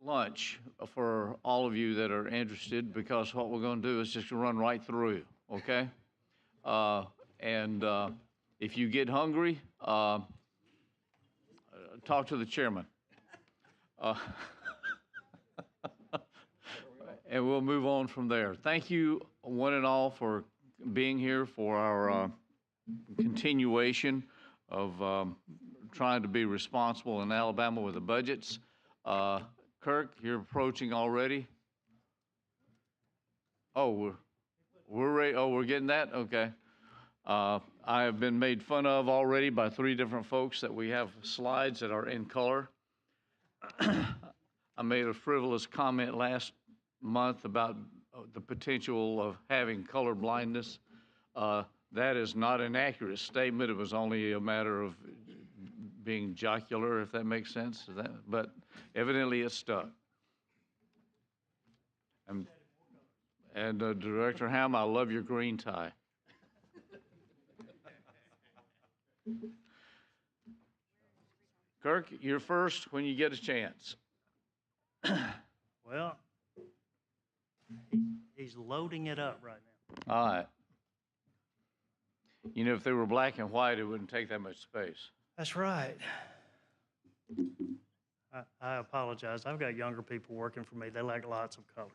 lunch for all of you that are interested, because what we're going to do is just run right through, okay? Uh, and if you get hungry, talk to the chairman. Uh, and we'll move on from there. Thank you, one and all, for being here for our continuation of trying to be responsible in Alabama with the budgets. Kirk, you're approaching already. Oh, we're ready. Oh, we're getting that? Okay. I have been made fun of already by 3 different folks that we have slides that are in color. I made a frivolous comment last month about the potential of having color blindness. That is not an accurate statement. It was only a matter of being jocular, if that makes sense. But evidently it stuck. And Director Ham, I love your green tie. Kirk, you're first when you get a chance. Well, he's loading it up right now. All right. You know, if they were black and white, it wouldn't take that much space. That's right. I apologize. I've got younger people working for me. They like lots of colors.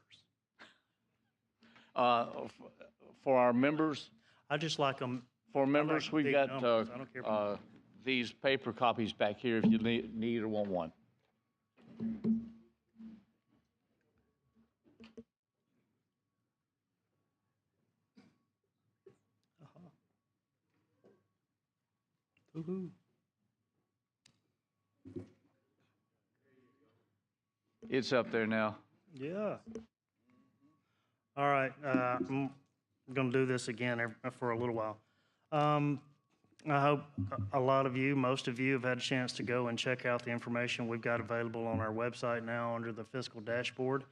For our members, I just like them. for members, like we've big got numbers. I don't care these paper copies back here if you need or want one. Woohoo. It's up there now. Yeah. All right. I'm going to do this again for a little while. I hope a lot of you, most of you, have had a chance to go and check out the information we've got available on our website now under the fiscal dashboard.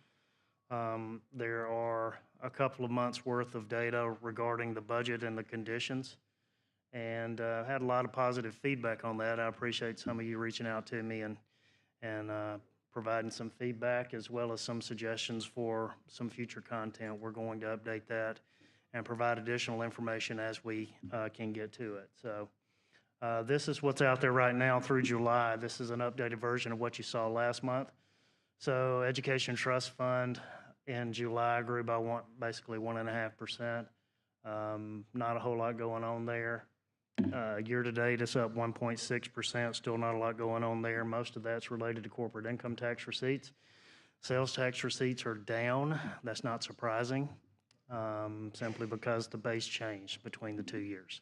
There are a couple of months worth of data regarding the budget and the conditions, and had a lot of positive feedback on that. I appreciate some of you reaching out to me and providing some feedback, as well as some suggestions for some future content. We're going to update that and provide additional information as we can get to it. So this is what's out there right now through July. This is an updated version of what you saw last month. So Education Trust Fund in July grew by basically 1.5%. Not a whole lot going on there. Year to date, it's up 1.6%. Still not a lot going on there. Most of that's related to corporate income tax receipts. Sales tax receipts are down. That's not surprising, simply because the base changed between the 2 years.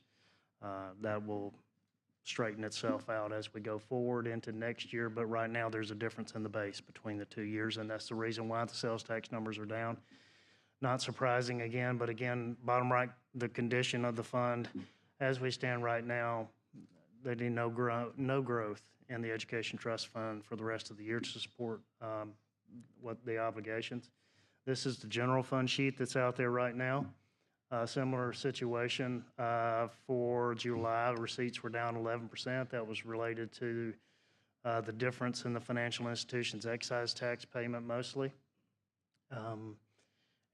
That will straighten itself out as we go forward into next year, but right now there's a difference in the base between the 2 years, and that's the reason why the sales tax numbers are down. Not surprising again, but again, bottom right, the condition of the fund, as we stand right now, they need no growth in the Education Trust Fund for the rest of the year to support what the obligations. This is the general fund sheet that's out there right now. Similar situation for July. Receipts were down 11%. That was related to the difference in the financial institution's excise tax payment mostly,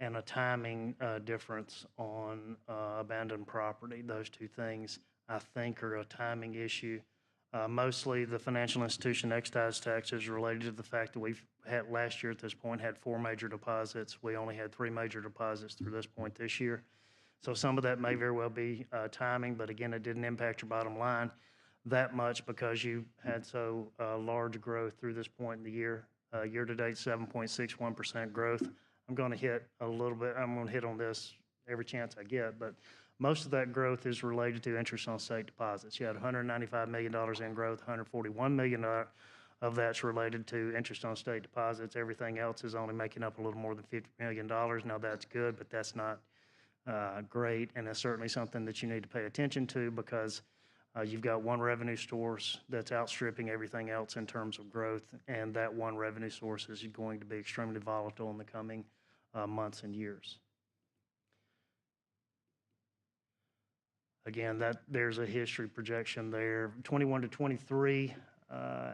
and a timing difference on abandoned property. Those two things, I think, are a timing issue. Mostly the financial institution excise tax is related to the fact that we've had last year at this point had 4 major deposits. We only had 3 major deposits through this point this year. So some of that may very well be timing, but again, it didn't impact your bottom line that much because you had so large growth through this point in the year. Year to date, 7.61% growth. I'm going to hit a little bit. I'm going to hit on this every chance I get, but most of that growth is related to interest on state deposits. You had $195 million in growth, $141 million of that's related to interest on state deposits. Everything else is only making up a little more than $50 million. Now that's good, but that's not great, and it's certainly something that you need to pay attention to because you've got one revenue source that's outstripping everything else in terms of growth, and that one revenue source is going to be extremely volatile in the coming months and years. Again, there's a history projection there. 21 to 23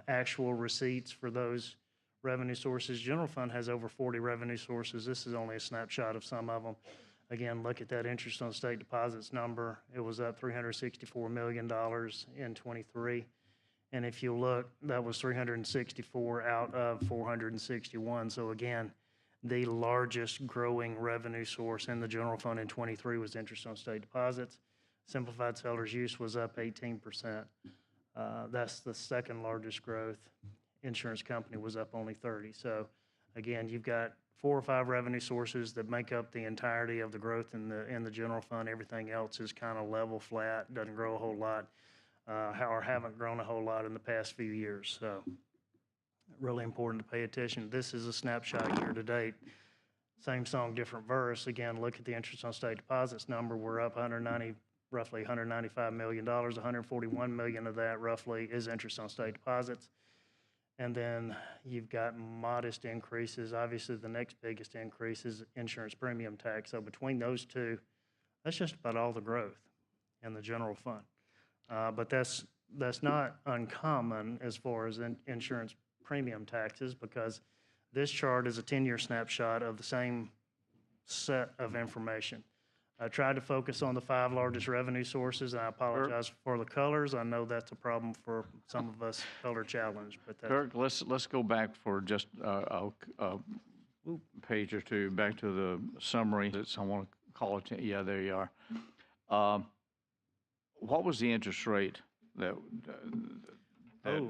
actual receipts for those revenue sources. General fund has over 40 revenue sources. This is only a snapshot of some of them. Again, look at that interest on state deposits number. It was up $364 million in 23. And if you look, that was 364 out of 461. So again, the largest growing revenue source in the general fund in 23 was interest on state deposits. Simplified seller's use was up 18%. That's the second largest growth. Insurance company was up only 30. So again, you've got 4 or 5 revenue sources that make up the entirety of the growth in the general fund. Everything else is kind of level, flat, doesn't grow a whole lot, or haven't grown a whole lot in the past few years. So really important to pay attention. This is a snapshot year to date. Same song, different verse. Again, look at the interest on state deposits number. We're up roughly $195 million. $141 million of that roughly is interest on state deposits. And then you've got modest increases. Obviously, the next biggest increase is insurance premium tax. So between those two, that's just about all the growth in the general fund. But that's not uncommon as far as insurance premium taxes, because this chart is a 10-year snapshot of the same set of information. I tried to focus on the 5 largest revenue sources, and I apologize for the colors. I know that's a problem for some of us color challenged, but that's... Kirk, let's go back for just a page or two, back to the summary. I want to call it, yeah, there you are. What was the interest rate that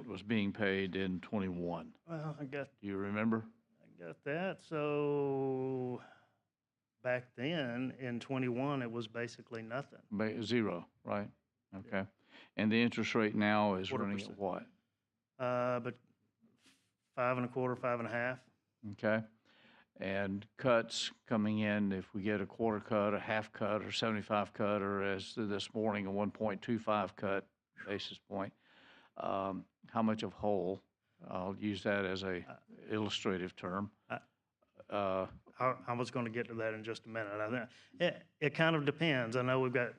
was being paid in 21? Well, Do you remember? I got that. So back then in 21, it was basically nothing. Zero, right? Okay. And the interest rate now is running at 1%. what? But 5.25, 5.5. Okay. And cuts coming in, if we get a quarter cut, a half cut, or 75 cut, or as this morning, a 1.25 cut basis point, how much of whole? I'll use that as a illustrative term. I was going to get to that in just a minute. I think it kind of depends. I know we've got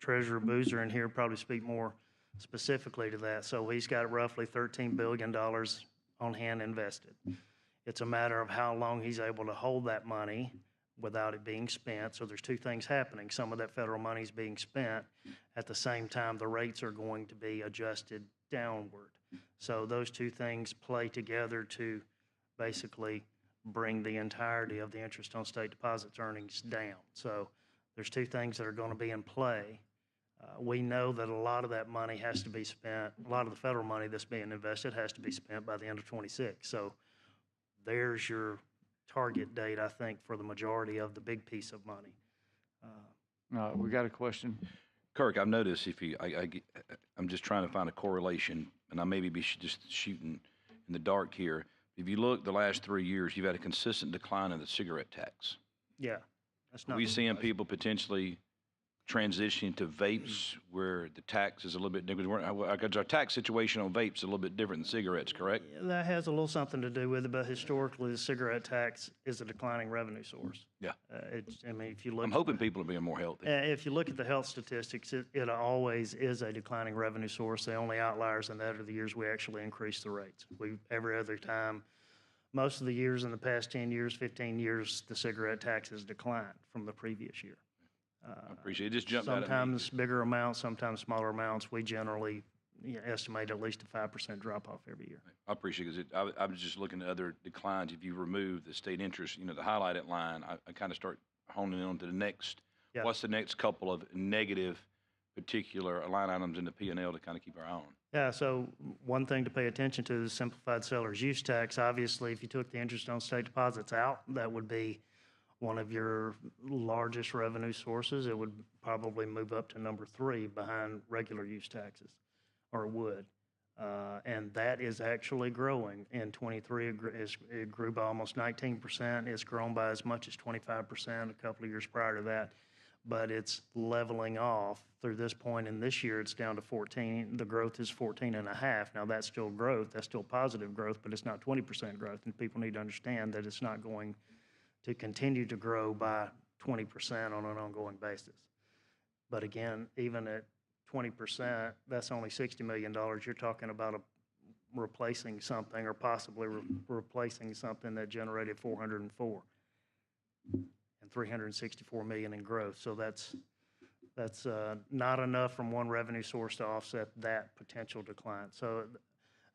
Treasurer Boozer in here, probably speak more specifically to that. So he's got roughly $13 billion on hand invested. It's a matter of how long he's able to hold that money without it being spent. So there's 2 things happening. Some of that federal money is being spent. At the same time, the rates are going to be adjusted downward. So those 2 things play together to basically bring the entirety of the interest on state deposits earnings down. So there's 2 things that are going to be in play. We know that a lot of that money has to be spent, a lot of the federal money that's being invested has to be spent by the end of 26. So there's your target date, I think, for the majority of the big piece of money. We got a question. Kirk, I've noticed I'm just trying to find a correlation, and I maybe be just shooting in the dark here. If you look the last 3 years, you've had a consistent decline in the cigarette tax. Yeah, that's not. Are we seeing people potentially transitioning to vapes where the tax is a little bit different? Our tax situation on vapes is a little bit different than cigarettes, correct? That has a little something to do with it, but historically, the cigarette tax is a declining revenue source. Yeah. I mean, if you look... I'm hoping people are being more healthy. If you look at the health statistics, it always is a declining revenue source. The only outliers in that are the years we actually increase the rates. Every other time, most of the years in the past 10 years, 15 years, the cigarette tax has declined from the previous year. I appreciate it. Just jumped out at me. Sometimes bigger amounts, sometimes smaller amounts. We generally estimate at least a 5% drop off every year. I appreciate it, because I was just looking at other declines. If you remove the state interest, the highlighted line, I kind of start honing in on to the next. Yeah. What's the next couple of negative particular line items in the P&L to kind of keep our eye on? Yeah, so one thing to pay attention to is simplified seller's use tax. Obviously, if you took the interest on state deposits out, that would be one of your largest revenue sources. It would probably move up to number 3 behind regular use taxes, or it would. And that is actually growing. In 23, it grew by almost 19%. It's grown by as much as 25% a couple of years prior to that. But it's leveling off through this point. And this year, it's down to 14. The growth is 14.5. Now, that's still growth. That's still positive growth, but it's not 20% growth. And people need to understand that it's not going to continue to grow by 20% on an ongoing basis. But again, even at 20%, that's only $60 million. You're talking about replacing something or possibly replacing something that generated 404 and 364 million in growth. So that's not enough from one revenue source to offset that potential decline. So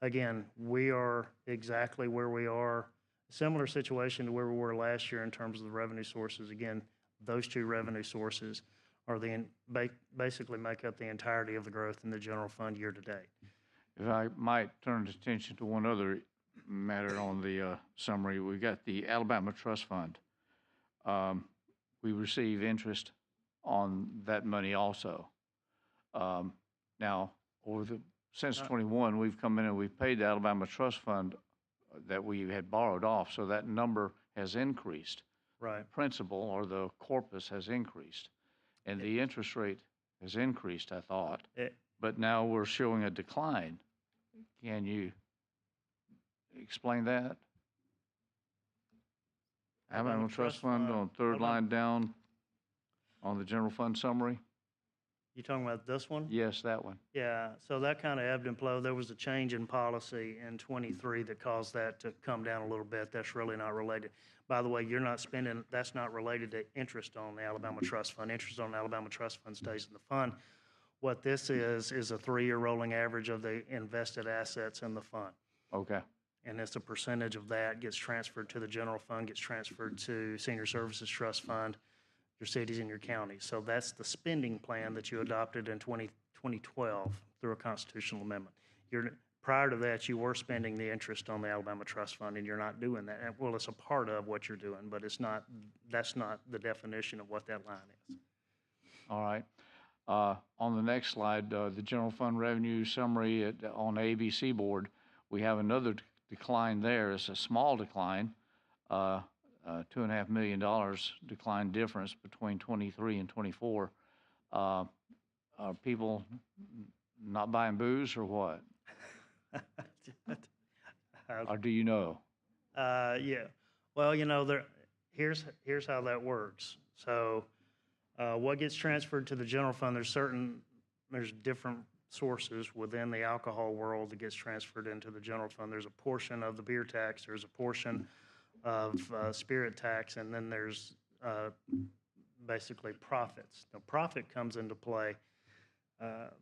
again, we are exactly where we are. Similar situation to where we were last year in terms of the revenue sources. Again, those two revenue sources are basically make up the entirety of the growth in the general fund year to date. If I might turn attention to one other matter on the summary, we got the Alabama Trust Fund. We receive interest on that money also. Now, since 21, we've come in and we've paid the Alabama Trust Fund that we had borrowed off, so that number has increased. Right. Principal, or the corpus, has increased, and the interest rate has increased, I thought. But now we're showing a decline. Can you explain that? Alabama Trust Fund on third line down on the general fund summary? You talking about this one? Yes, that one. Yeah, so that kind of ebbed and flowed. There was a change in policy in '23 that caused that to come down a little bit. That's really not related. By the way, you're not spending, that's not related to interest on the Alabama Trust Fund. Interest on the Alabama Trust Fund stays in the fund. What this is a 3-year rolling average of the invested assets in the fund. Okay. And it's a percentage of that gets transferred to the general fund, gets transferred to Senior Services Trust Fund, your cities and your counties. So that's the spending plan that you adopted in 2012 through a constitutional amendment. Prior to that, you were spending the interest on the Alabama Trust Fund, and you're not doing that. Well, it's a part of what you're doing, but that's not the definition of what that line is. All right. On the next slide, the general fund revenue summary on the ABC board, we have another decline there. It's a small decline, $2.5 million decline difference between 23 and 24. Are people not buying booze or what? Or do you know? Yeah. Well, here's how that works. So what gets transferred to the general fund, there's different sources within the alcohol world that gets transferred into the general fund. There's a portion of the beer tax, there's a portion of spirit tax, and then there's basically profits. Now, profit comes into play.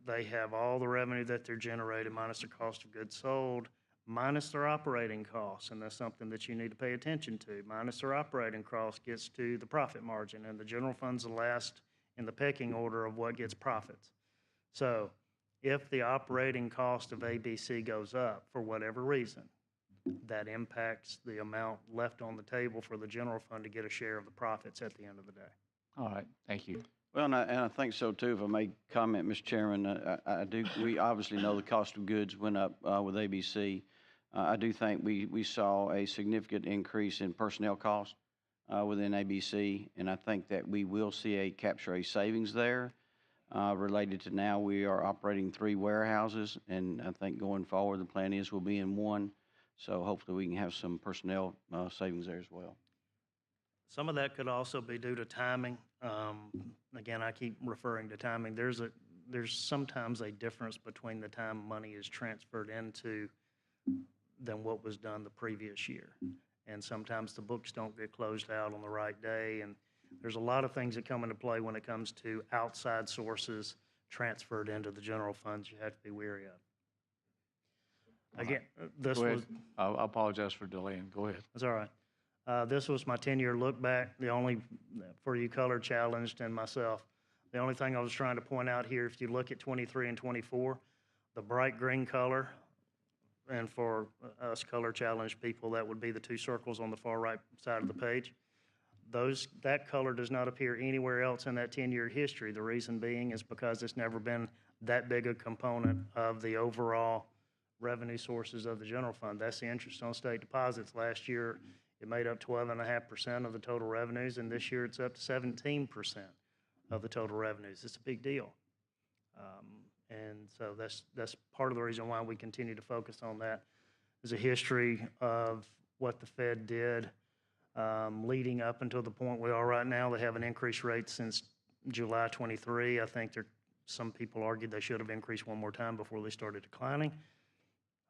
They have all the revenue that they're generating minus the cost of goods sold, minus their operating costs, and that's something that you need to pay attention to. Minus their operating costs gets to the profit margin, and the general fund's the last in the pecking order of what gets profits. So if the operating cost of ABC goes up for whatever reason, that impacts the amount left on the table for the general fund to get a share of the profits at the end of the day. All right, thank you. Well, and I think so too. If I may comment, Mr. Chairman, we obviously know the cost of goods went up with ABC. I do think we saw a significant increase in personnel costs within ABC, and I think that we will see capture a savings there related to now we are operating 3 warehouses, and I think going forward the plan is we'll be in 1. So hopefully we can have some personnel savings there as well. Some of that could also be due to timing. Again, I keep referring to timing. There's sometimes a difference between the time money is transferred into than what was done the previous year. And sometimes the books don't get closed out on the right day. And there's a lot of things that come into play when it comes to outside sources transferred into the general funds you have to be wary of. Again, this was... I apologize for delaying. Go ahead. That's all right. This was my 10-year look back, the only, for you color challenged and myself, the only thing I was trying to point out here, if you look at 23 and 24, the bright green color, and for us color challenged people, that would be the 2 circles on the far right side of the page. That color does not appear anywhere else in that 10-year history. The reason being is because it's never been that big a component of the overall revenue sources of the general fund. That's the interest on state deposits. Last year, it made up 12.5% of the total revenues, and this year it's up to 17% of the total revenues. It's a big deal. And so that's part of the reason why we continue to focus on that. There's a history of what the Fed did leading up until the point we are right now. They have an increase rate since July 23. I think some people argued they should have increased one more time before they started declining.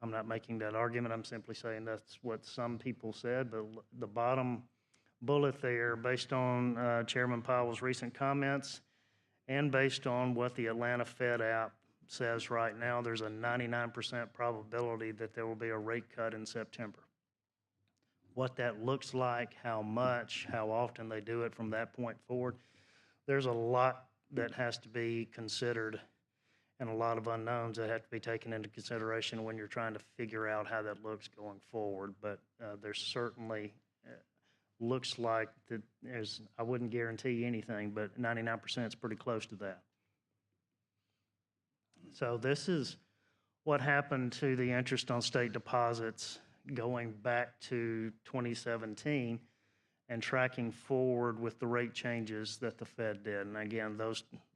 I'm not making that argument. I'm simply saying that's what some people said. But the bottom bullet there, based on Chairman Powell's recent comments and based on what the Atlanta Fed app says right now, there's a 99% probability that there will be a rate cut in September. What that looks like, how much, how often they do it from that point forward, there's a lot that has to be considered and a lot of unknowns that have to be taken into consideration when you're trying to figure out how that looks going forward. But there's certainly looks like that there's, I wouldn't guarantee anything, but 99% is pretty close to that. So this is what happened to the interest on state deposits going back to 2017 and tracking forward with the rate changes that the Fed did. And again,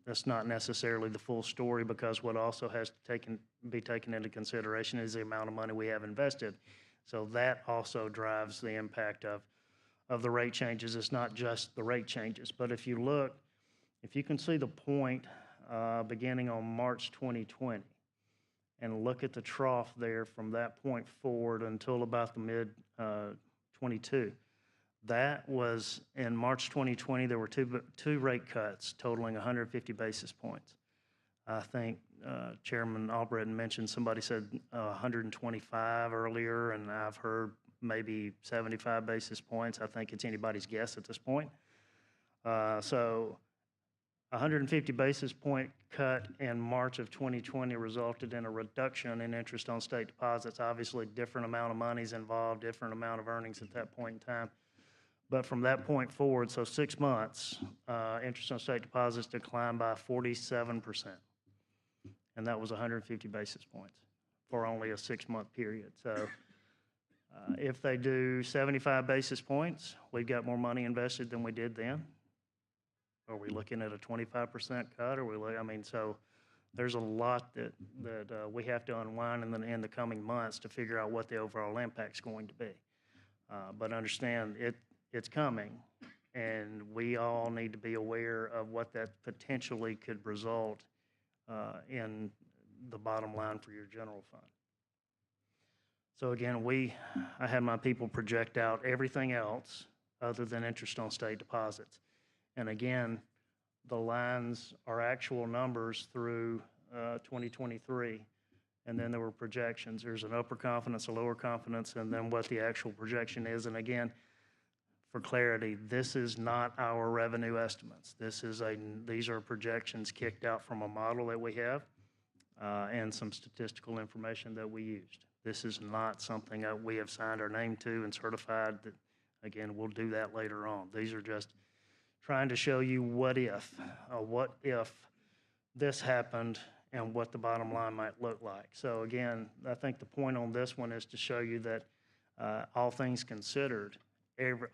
that's not necessarily the full story, because what also has to be taken into consideration is the amount of money we have invested. So that also drives the impact of the rate changes. It's not just the rate changes. But if you look, if you can see the point beginning on March 2020, and look at the trough there from that point forward until about the mid 22. That was in March 2020. There were two rate cuts totaling 150 basis points. I think Chairman Albritton mentioned, somebody said 125 earlier, and I've heard maybe 75 basis points. I think it's anybody's guess at this point. So 150 basis point cut in March of 2020 resulted in a reduction in interest on state deposits. Obviously, different amount of money is involved, different amount of earnings at that point in time. But from that point forward, so 6 months, interest on state deposits declined by 47%. And that was 150 basis points for only a 6-month period. So if they do 75 basis points, we've got more money invested than we did then. Are we looking at a 25% cut? So there's a lot that we have to unwind in the coming months to figure out what the overall impact's going to be. But understand, it's coming, and we all need to be aware of what that potentially could result in the bottom line for your general fund. So again, I had my people project out everything else other than interest on state deposits. And again, the lines are actual numbers through 2023, and then there were projections. There's an upper confidence, a lower confidence, and then what the actual projection is. And again, for clarity, this is not our revenue estimates. These are projections kicked out from a model that we have and some statistical information that we used. This is not something that we have signed our name to and certified. That, again, we'll do that later on. These are just trying to show you what if this happened and what the bottom line might look like. So again, I think the point on this one is to show you that all things considered,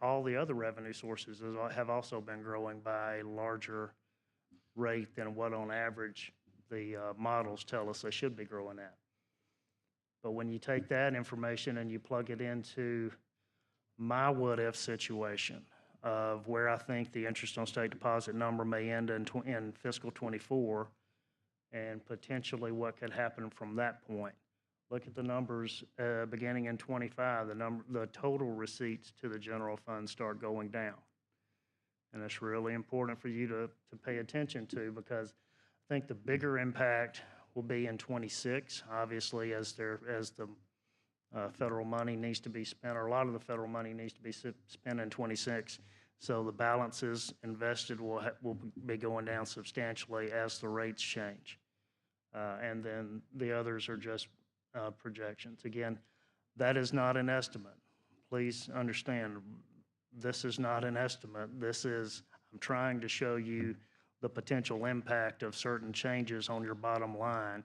all the other revenue sources have also been growing by a larger rate than what on average the models tell us they should be growing at. But when you take that information and you plug it into my what-if situation of where I think the interest on state deposit number may end in fiscal 24, and potentially what could happen from that point. Look at the numbers beginning in 25. The total receipts to the general fund start going down, and it's really important for you to pay attention to, because I think the bigger impact will be in 26. Obviously, as the federal money needs to be spent, or a lot of the federal money needs to be spent in 26. So the balances invested will be going down substantially as the rates change. And then the others are just projections. Again, that is not an estimate. Please understand, this is not an estimate. I'm trying to show you the potential impact of certain changes on your bottom line,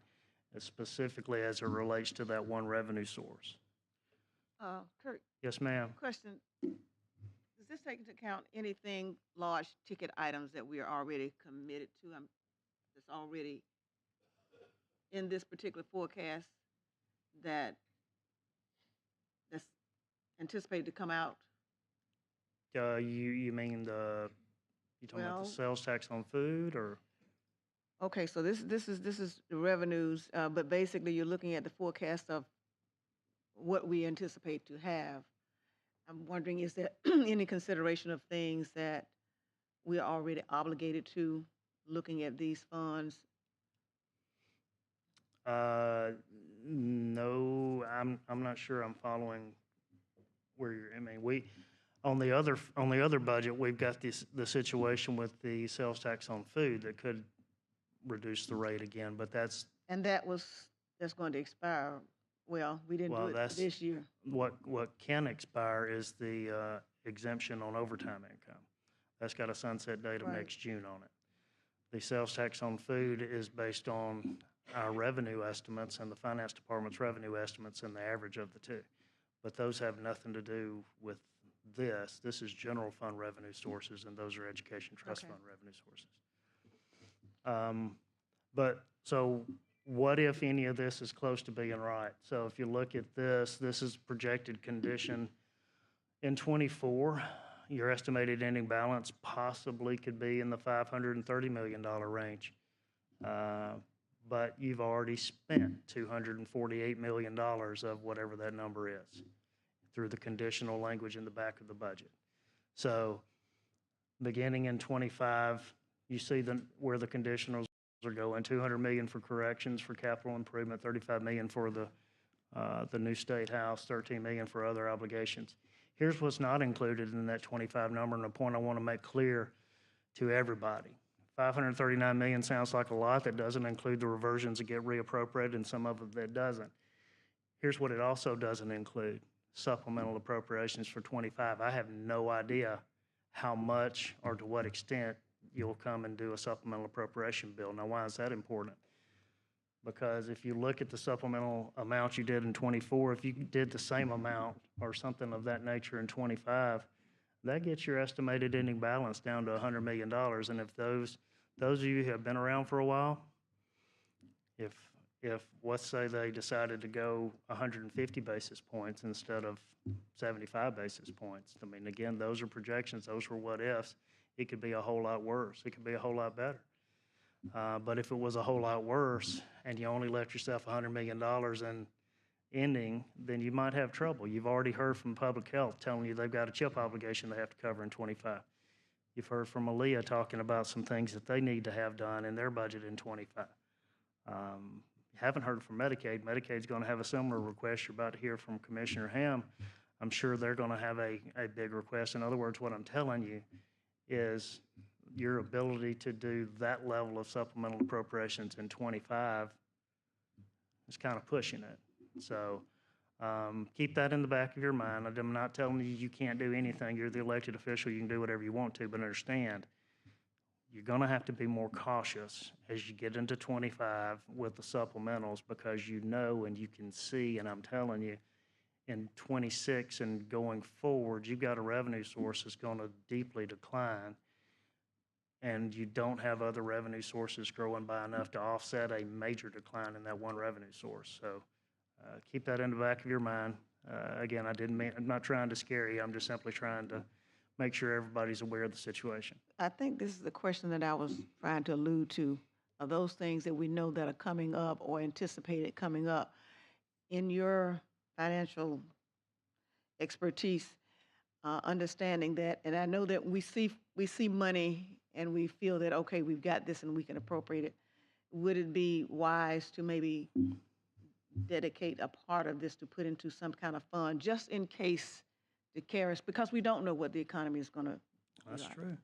specifically as it relates to that one revenue source. Kurt, Yes, ma'am. question. Does this take into account anything, large ticket items that we are already committed to? That's already in this particular forecast that's anticipated to come out? You mean you talking about the sales tax on food, or? Okay, so this is the revenues, but basically you're looking at the forecast of what we anticipate to have. I'm wondering, is there any consideration of things that we are already obligated to looking at these funds? No, I'm not sure I'm following where you're, I mean, on the other budget, we've got the situation with the sales tax on food that could reduce the rate again, but that's, And that's going to expire. Well, we didn't do well, it that's, this year. what can expire is the exemption on overtime income. That's got a sunset date of Right. next June on it. The sales tax on food is based on our revenue estimates and the finance department's revenue estimates and the average of the two. But those have nothing to do with this. This is general fund revenue sources, and those are education trust Okay. fund revenue sources. But, so what if any of this is close to being right? So if you look at this, this is projected condition in '24. Your estimated ending balance possibly could be in the $530 million range. But you've already spent $248 million of whatever that number is through the conditional language in the back of the budget. So beginning in '25, you see where the conditionals are going, 200 million for corrections for capital improvement, 35 million for the new state house, 13 million for other obligations. Here's what's not included in that 25 number, and a point I want to make clear to everybody. 539 million sounds like a lot. That doesn't include the reversions that get reappropriated, and some of it that doesn't. Here's what it also doesn't include: supplemental appropriations for 25. I have no idea how much or to what extent you'll come and do a supplemental appropriation bill. Now, why is that important? Because if you look at the supplemental amount you did in '24, if you did the same amount or something of that nature in '25, that gets your estimated ending balance down to $100 million. And if those of you who have been around for a while, if let's say they decided to go 150 basis points instead of 75 basis points, I mean, again, those are projections, those were what ifs. It could be a whole lot worse. It could be a whole lot better. But if it was a whole lot worse and you only left yourself $100 million in ending, then you might have trouble. You've already heard from public health telling you they've got a CHIP obligation they have to cover in '25. You've heard from Aaliyah talking about some things that they need to have done in their budget in '25. You haven't heard from Medicaid. Medicaid's going to have a similar request. You're about to hear from Commissioner Ham. I'm sure they're going to have a big request. In other words, what I'm telling you is your ability to do that level of supplemental appropriations in '25 is kind of pushing it. So keep that in the back of your mind. I'm not telling you you can't do anything. You're the elected official. You can do whatever you want to, but understand you're going to have to be more cautious as you get into '25 with the supplementals, because you know and you can see, and I'm telling you, in '26 and going forward, you've got a revenue source that's going to deeply decline, and you don't have other revenue sources growing by enough to offset a major decline in that one revenue source. So keep that in the back of your mind. Again, I'm not trying to scare you. I'm just simply trying to make sure everybody's aware of the situation. I think this is the question that I was trying to allude to, of those things that we know that are coming up or anticipated coming up. In your financial expertise, understanding that, and I know that we see money and we feel that, okay, we've got this and we can appropriate it. Would it be wise to maybe dedicate a part of this to put into some kind of fund, just in case the carries, because we don't know what the economy is going to be That's like. true.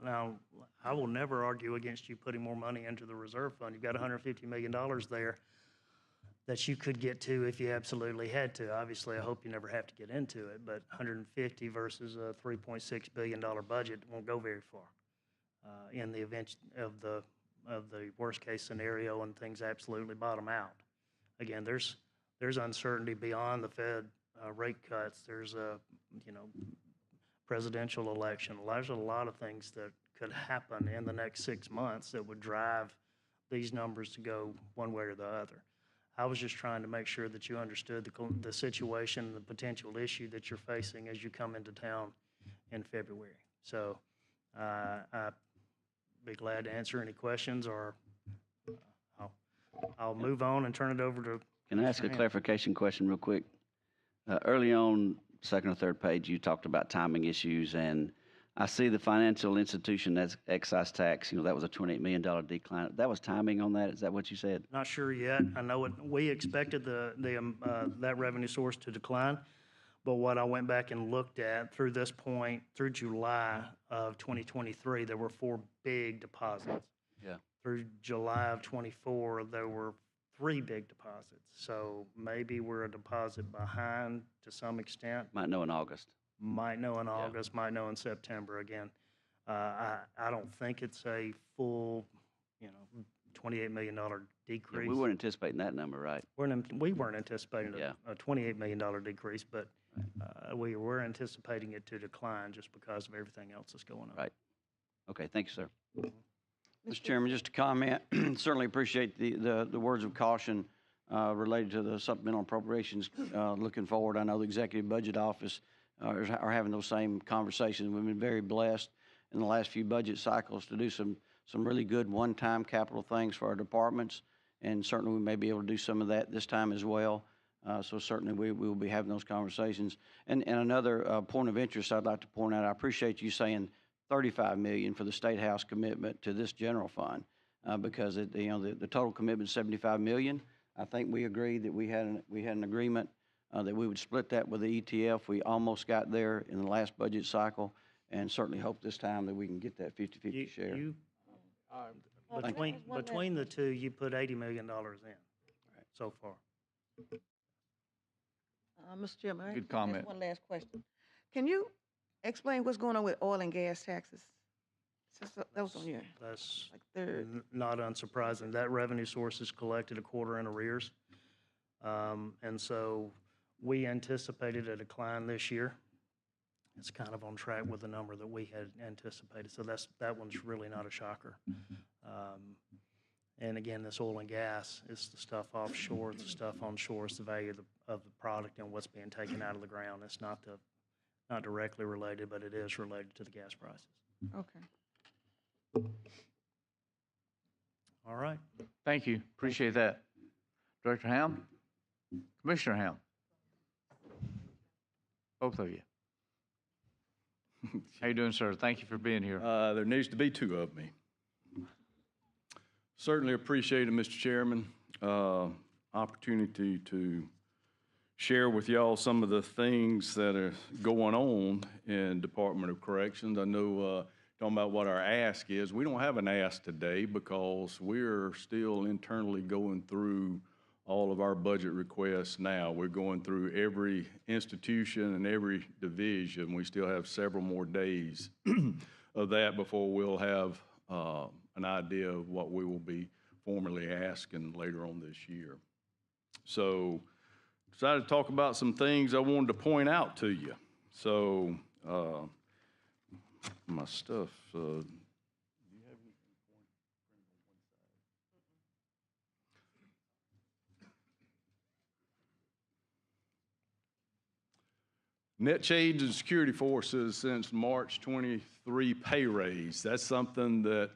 Now, I will never argue against you putting more money into the reserve fund. You've got $150 million there that you could get to if you absolutely had to. Obviously, I hope you never have to get into it, but 150 versus a $3.6 billion budget won't go very far in the event of the worst case scenario and things absolutely bottom out. Again, there's uncertainty beyond the Fed rate cuts. There's a presidential election. There's a lot of things that could happen in the next 6 months that would drive these numbers to go one way or the other. I was just trying to make sure that you understood the situation, the potential issue that you're facing as you come into town in February. So I'd be glad to answer any questions, or I'll move on and turn it over to. Can I ask a clarification question real quick? Early on, second or third page, you talked about timing issues, and I see the financial institution, that's excise tax, that was a $28 million decline. That was timing on that? Is that what you said? Not sure yet. I know we expected that revenue source to decline, but what I went back and looked at through this point, through July of 2023, there were 4 big deposits. Yeah. Through July of '24, there were 3 big deposits. So maybe we're a deposit behind to some extent. Might know in August. Might know in August, might know in September again. I don't think it's a full, $28 million Yeah, decrease. we weren't anticipating that number, right? We weren't anticipating Yeah. a $28 million decrease, but we were anticipating it to decline just because of everything else that's going on. Right. Okay, thank you, sir. Mr. Chairman, just a comment. Certainly appreciate the words of caution related to the supplemental appropriations looking forward. I know the Executive Budget Office are having those same conversations. We've been very blessed in the last few budget cycles to do some really good one-time capital things for our departments, and certainly we may be able to do some of that this time as well. So certainly we will be having those conversations. And another point of interest I'd like to point out, I appreciate you saying $35 million for the State House commitment to this general fund, because the total commitment is $75 million. I think we agreed that we had an agreement that we would split that with the ETF. We almost got there in the last budget cycle, and certainly hope this time that we can get that 50-50 share. Between the two, you put $80 million in so far. Mr. Chairman, Good I comment. have one last question. Can you explain what's going on with oil and gas taxes? That was on your, That's like, third. not unsurprising. That revenue source is collected a quarter in arrears. And so we anticipated a decline this year. It's kind of on track with the number that we had anticipated. So that one's really not a shocker. And again, this oil and gas is the stuff offshore, it's the stuff onshore, it's the value of the product and what's being taken out of the ground. It's not directly related, but it is related to the gas prices. Okay. All right. Thank you. Appreciate that. Director Ham? Commissioner Ham? Both of you. How you doing, sir? Thank you for being here. There needs to be 2 of me. Certainly appreciate it, Mr. Chairman. Opportunity to share with y'all some of the things that are going on in Department of Corrections. I know talking about what our ask is. We don't have an ask today because we're still internally going through all of our budget requests now. We're going through every institution and every division. We still have several more days of that before we'll have an idea of what we will be formally asking later on this year. So decided to talk about some things I wanted to point out to you. So my stuff, do you have anything printed on one side? Net change in security forces since March 23 pay raise. That's something that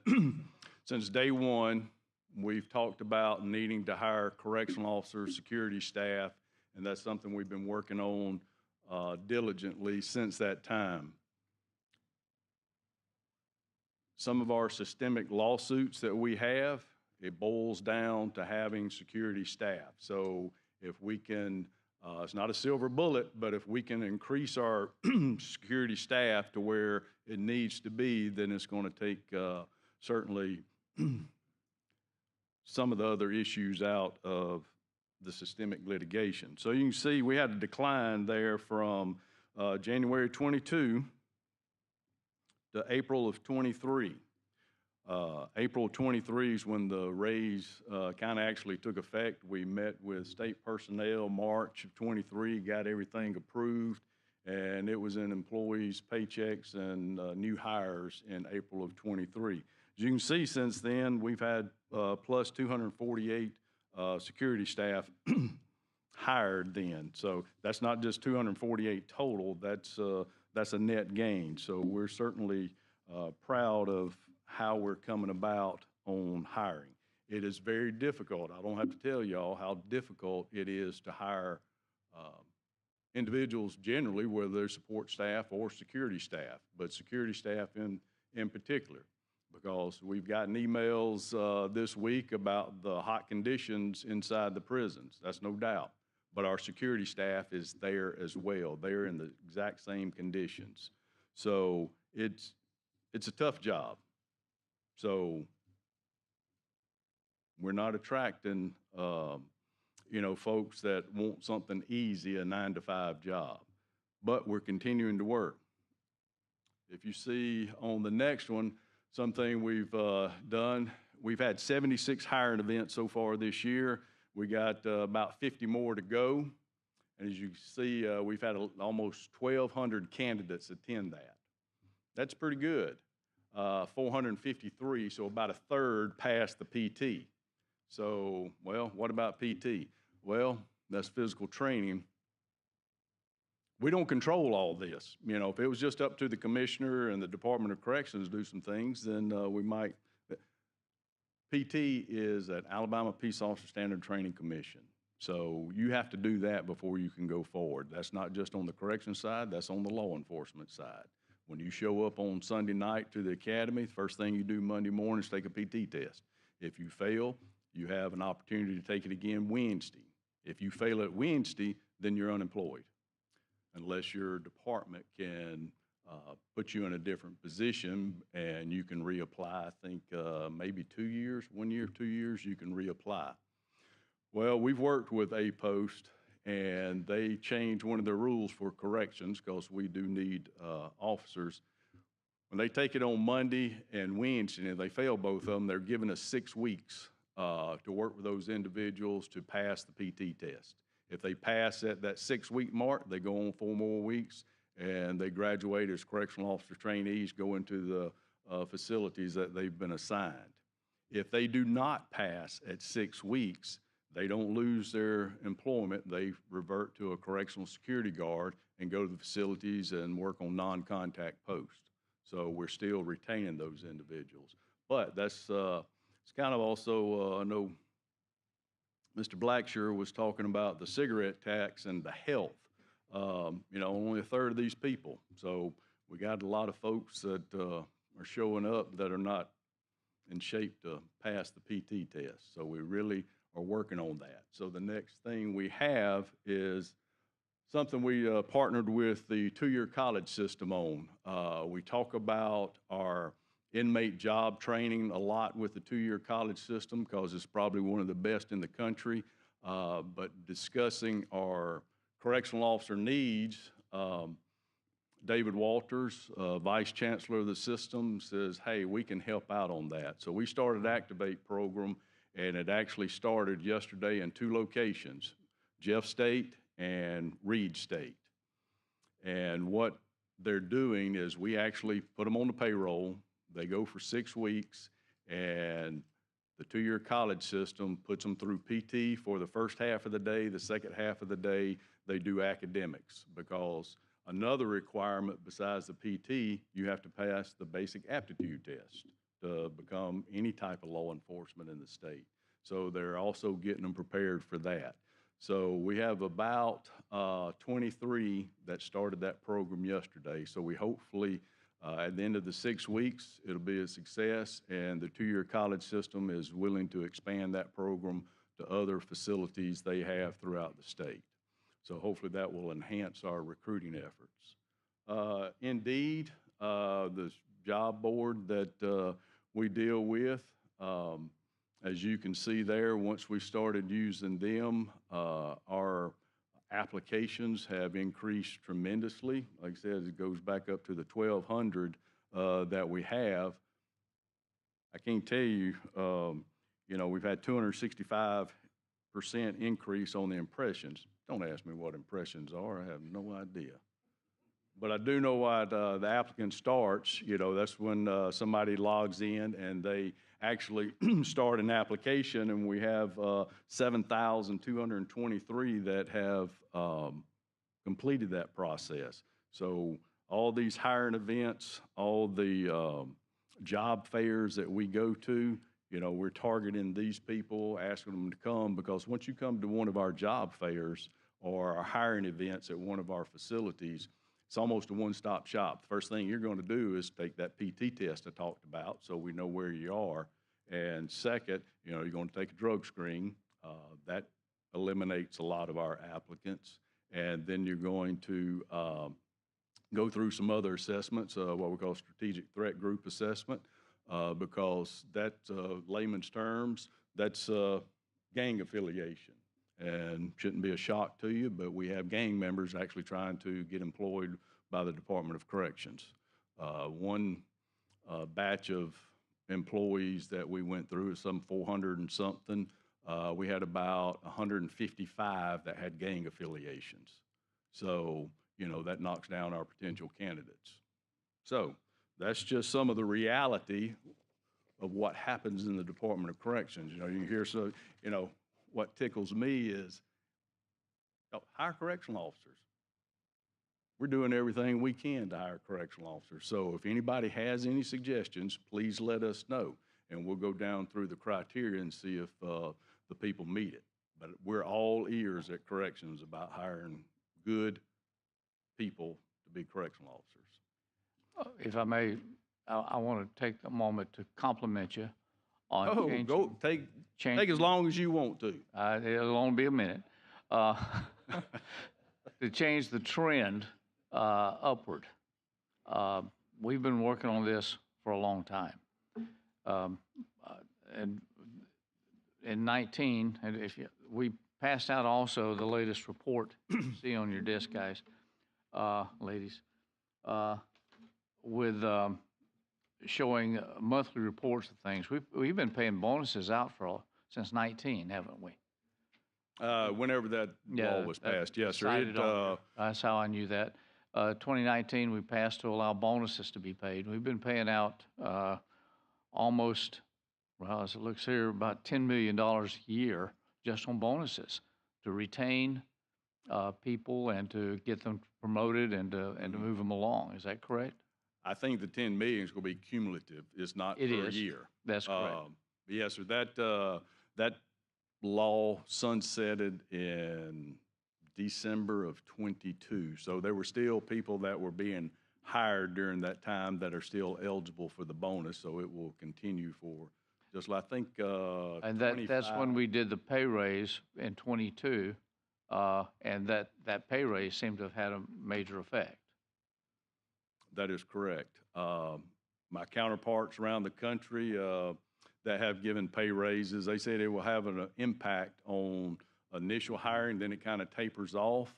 since day one, we've talked about needing to hire correctional officers, security staff, and that's something we've been working on diligently since that time. Some of our systemic lawsuits that we have, it boils down to having security staff. So if we can, it's not a silver bullet, but if we can increase our security staff to where it needs to be, then it's going to take certainly some of the other issues out of the systemic litigation. So you can see we had a decline there from January 22 to April of 23. April 23 is when the raise kind of actually took effect. We met with state personnel March of 23, got everything approved, and it was in employees' paychecks and new hires in April of 23. As you can see, since then, we've had plus 248 security staff hired then. So that's not just 248 total, that's a net gain. So we're certainly proud of how we're coming about on hiring. It is very difficult. I don't have to tell y'all how difficult it is to hire individuals generally, whether they're support staff or security staff, but security staff in particular, because we've gotten emails this week about the hot conditions inside the prisons. That's no doubt. But our security staff is there as well. They're in the exact same conditions. So it's a tough job. So we're not attracting, folks that want something easy, a 9-to-5 job. But we're continuing to work. If you see on the next one, something we've done, we've had 76 hiring events so far this year. We got about 50 more to go. And as you can see, we've had almost 1,200 candidates attend that. That's pretty good. 453, so about a third passed the PT. So, well, what about PT? Well, that's physical training. We don't control all this. If it was just up to the commissioner and the Department of Corrections to do some things, then we might. PT is an Alabama Peace Officer Standard Training Commission. So you have to do that before you can go forward. That's not just on the correction side, that's on the law enforcement side. When you show up on Sunday night to the academy, the first thing you do Monday morning is take a PT test. If you fail, you have an opportunity to take it again Wednesday. If you fail at Wednesday, then you're unemployed, unless your department can put you in a different position and you can reapply. I think maybe 2 years, 1 year, 2 years, you can reapply. Well, we've worked with A Post, and they changed one of their rules for corrections because we do need officers. When they take it on Monday and Wednesday, and if they fail both of them, they're giving us 6 weeks to work with those individuals to pass the PT test. If they pass at that 6-week mark, they go on 4 more weeks, and they graduate as correctional officer trainees, go into the facilities that they've been assigned. If they do not pass at 6 weeks, they don't lose their employment. They revert to a correctional security guard and go to the facilities and work on non-contact posts. So we're still retaining those individuals. But that's it's kind of also, I know Mr. Blackshear was talking about the cigarette tax and the health. Only a third of these people. So we got a lot of folks that are showing up that are not in shape to pass the PT test. So we really are working on that. So the next thing we have is something we partnered with the 2-year college system on. We talk about our inmate job training a lot with the 2-year college system because it's probably one of the best in the country. But discussing our correctional officer needs, David Walters, Vice Chancellor of the system, says, hey, we can help out on that. So we started Activate program, and it actually started yesterday in 2 locations, Jeff State and Reed State. And what they're doing is we actually put them on the payroll. They go for 6 weeks, and the 2-year college system puts them through PT for the first half of the day. The second half of the day, they do academics, because another requirement besides the PT, you have to pass the basic aptitude test to become any type of law enforcement in the state. So they're also getting them prepared for that. So we have about 23 that started that program yesterday. So we hopefully, at the end of the 6 weeks, it'll be a success, and the 2-year college system is willing to expand that program to other facilities they have throughout the state. So hopefully that will enhance our recruiting efforts. Indeed, the job board that we deal with, as you can see there, once we started using them, our applications have increased tremendously. Like I said, it goes back up to the 1,200 that we have. I can't tell you, we've had 265% increase on the impressions. Don't ask me what impressions are. I have no idea. But I do know why the applicant starts. That's when somebody logs in and they actually start an application, and we have 7,223 that have completed that process. So all these hiring events, all the job fairs that we go to, we're targeting these people, asking them to come, because once you come to one of our job fairs or our hiring events at one of our facilities, it's almost a one-stop shop. The first thing you're going to do is take that PT test I talked about so we know where you are. And second, you're going to take a drug screen. That eliminates a lot of our applicants. And then you're going to go through some other assessments, what we call strategic threat group assessment, because that's layman's terms, that's gang affiliation. And shouldn't be a shock to you, but we have gang members actually trying to get employed by the Department of Corrections. One batch of employees that we went through is some 400 and something. We had about 155 that had gang affiliations. So, that knocks down our potential candidates. So that's just some of the reality of what happens in the Department of Corrections. You hear what tickles me is hire correctional officers. We're doing everything we can to hire correctional officers. So if anybody has any suggestions, please let us know, and we'll go down through the criteria and see if the people meet it. But we're all ears at corrections about hiring good people to be correctional officers. If I may, I want to take a moment to compliment you on Oh, changing. go take as long as you want to. It'll only be a minute. To change the trend upward. We've been working on this for a long time. And in 19, and we passed out also the latest report you see on your desk, guys, ladies, with showing monthly reports of things. We've been paying bonuses out since 19, haven't we? Whenever that law was passed, yes, sir. That's how I knew that. 2019, we passed to allow bonuses to be paid. We've been paying out almost, well, as it looks here, about $10 million a year just on bonuses to retain people and to get them promoted and to move them along. Is that correct? I think the 10 million is going to be cumulative. It's not per year. That's correct. Yes, sir. That law sunsetted in December of 22. So there were still people that were being hired during that time that are still eligible for the bonus. So it will continue for just, I think, and that's when we did the pay raise in 22, and that pay raise seemed to have had a major effect. That is correct. My counterparts around the country that have given pay raises, they say they will have an impact on initial hiring, then it kind of tapers off.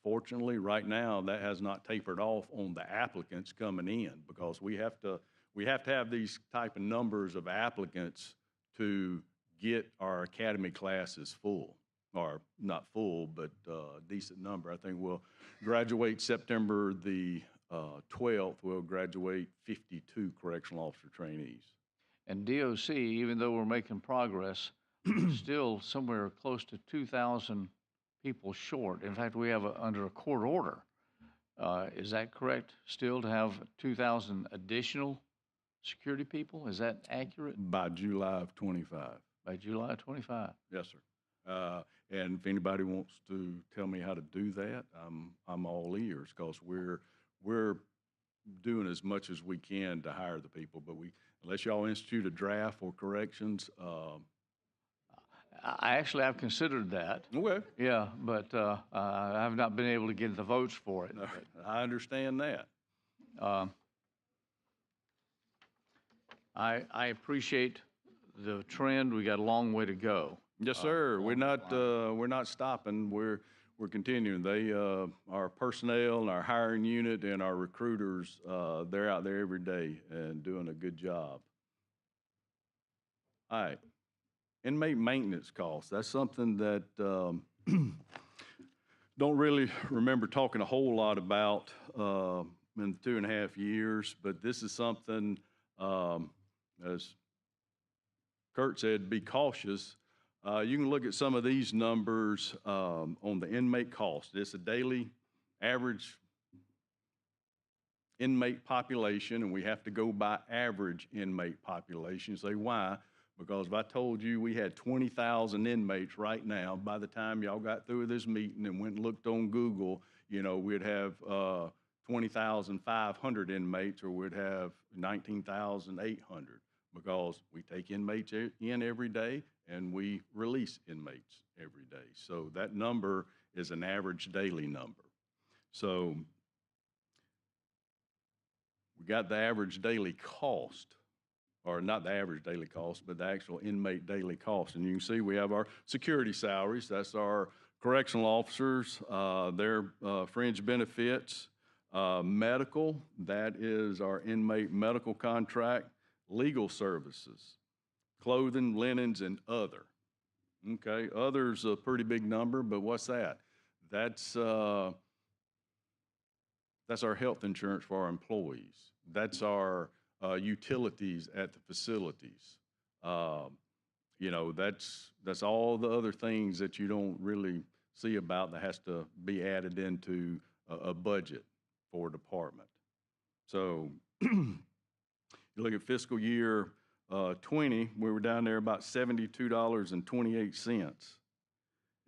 Fortunately, right now, that has not tapered off on the applicants coming in, because we have to have these type of numbers of applicants to get our academy classes full, or not full, but a decent number. I think we'll graduate September the 12th, we'll graduate 52 correctional officer trainees. And DOC, even though we're making progress, we're still somewhere close to 2,000 people short. In fact, we have under a court order. Is that correct? Still to have 2,000 additional security people? Is that accurate? By July of 25. By July of 25. Yes, sir. And if anybody wants to tell me how to do that, I'm all ears, because we're doing as much as we can to hire the people, but unless y'all institute a draft for corrections. I've considered that. Okay. Yeah, but I have not been able to get the votes for it. I understand that. I appreciate the trend. We got a long way to go. Yes, sir. We're not stopping. We're continuing. Our personnel, our hiring unit, and our recruiters, they're out there every day and doing a good job. All right. Inmate maintenance costs. That's something that don't really remember talking a whole lot about in 2.5 years, but this is something, as Kurt said, be cautious. You can look at some of these numbers on the inmate cost. It's a daily average inmate population, and we have to go by average inmate population. You say, why? Because if I told you we had 20,000 inmates right now, by the time y'all got through with this meeting and went and looked on Google, you know, we'd have 20,500 inmates, or we'd have 19,800, because we take inmates in every day and we release inmates every day. So that number is an average daily number. So we got the average daily cost, or not the average daily cost, but the actual inmate daily cost. And you can see we have our security salaries. That's our correctional officers, their fringe benefits, medical, that is our inmate medical contract, legal services, clothing, linens, and other. Okay, other's a pretty big number, but what's that? That's our health insurance for our employees. That's our utilities at the facilities. You know, that's all the other things that you don't really see about that has to be added into a budget for a department. So you look at fiscal year 20, we were down there about $72.28.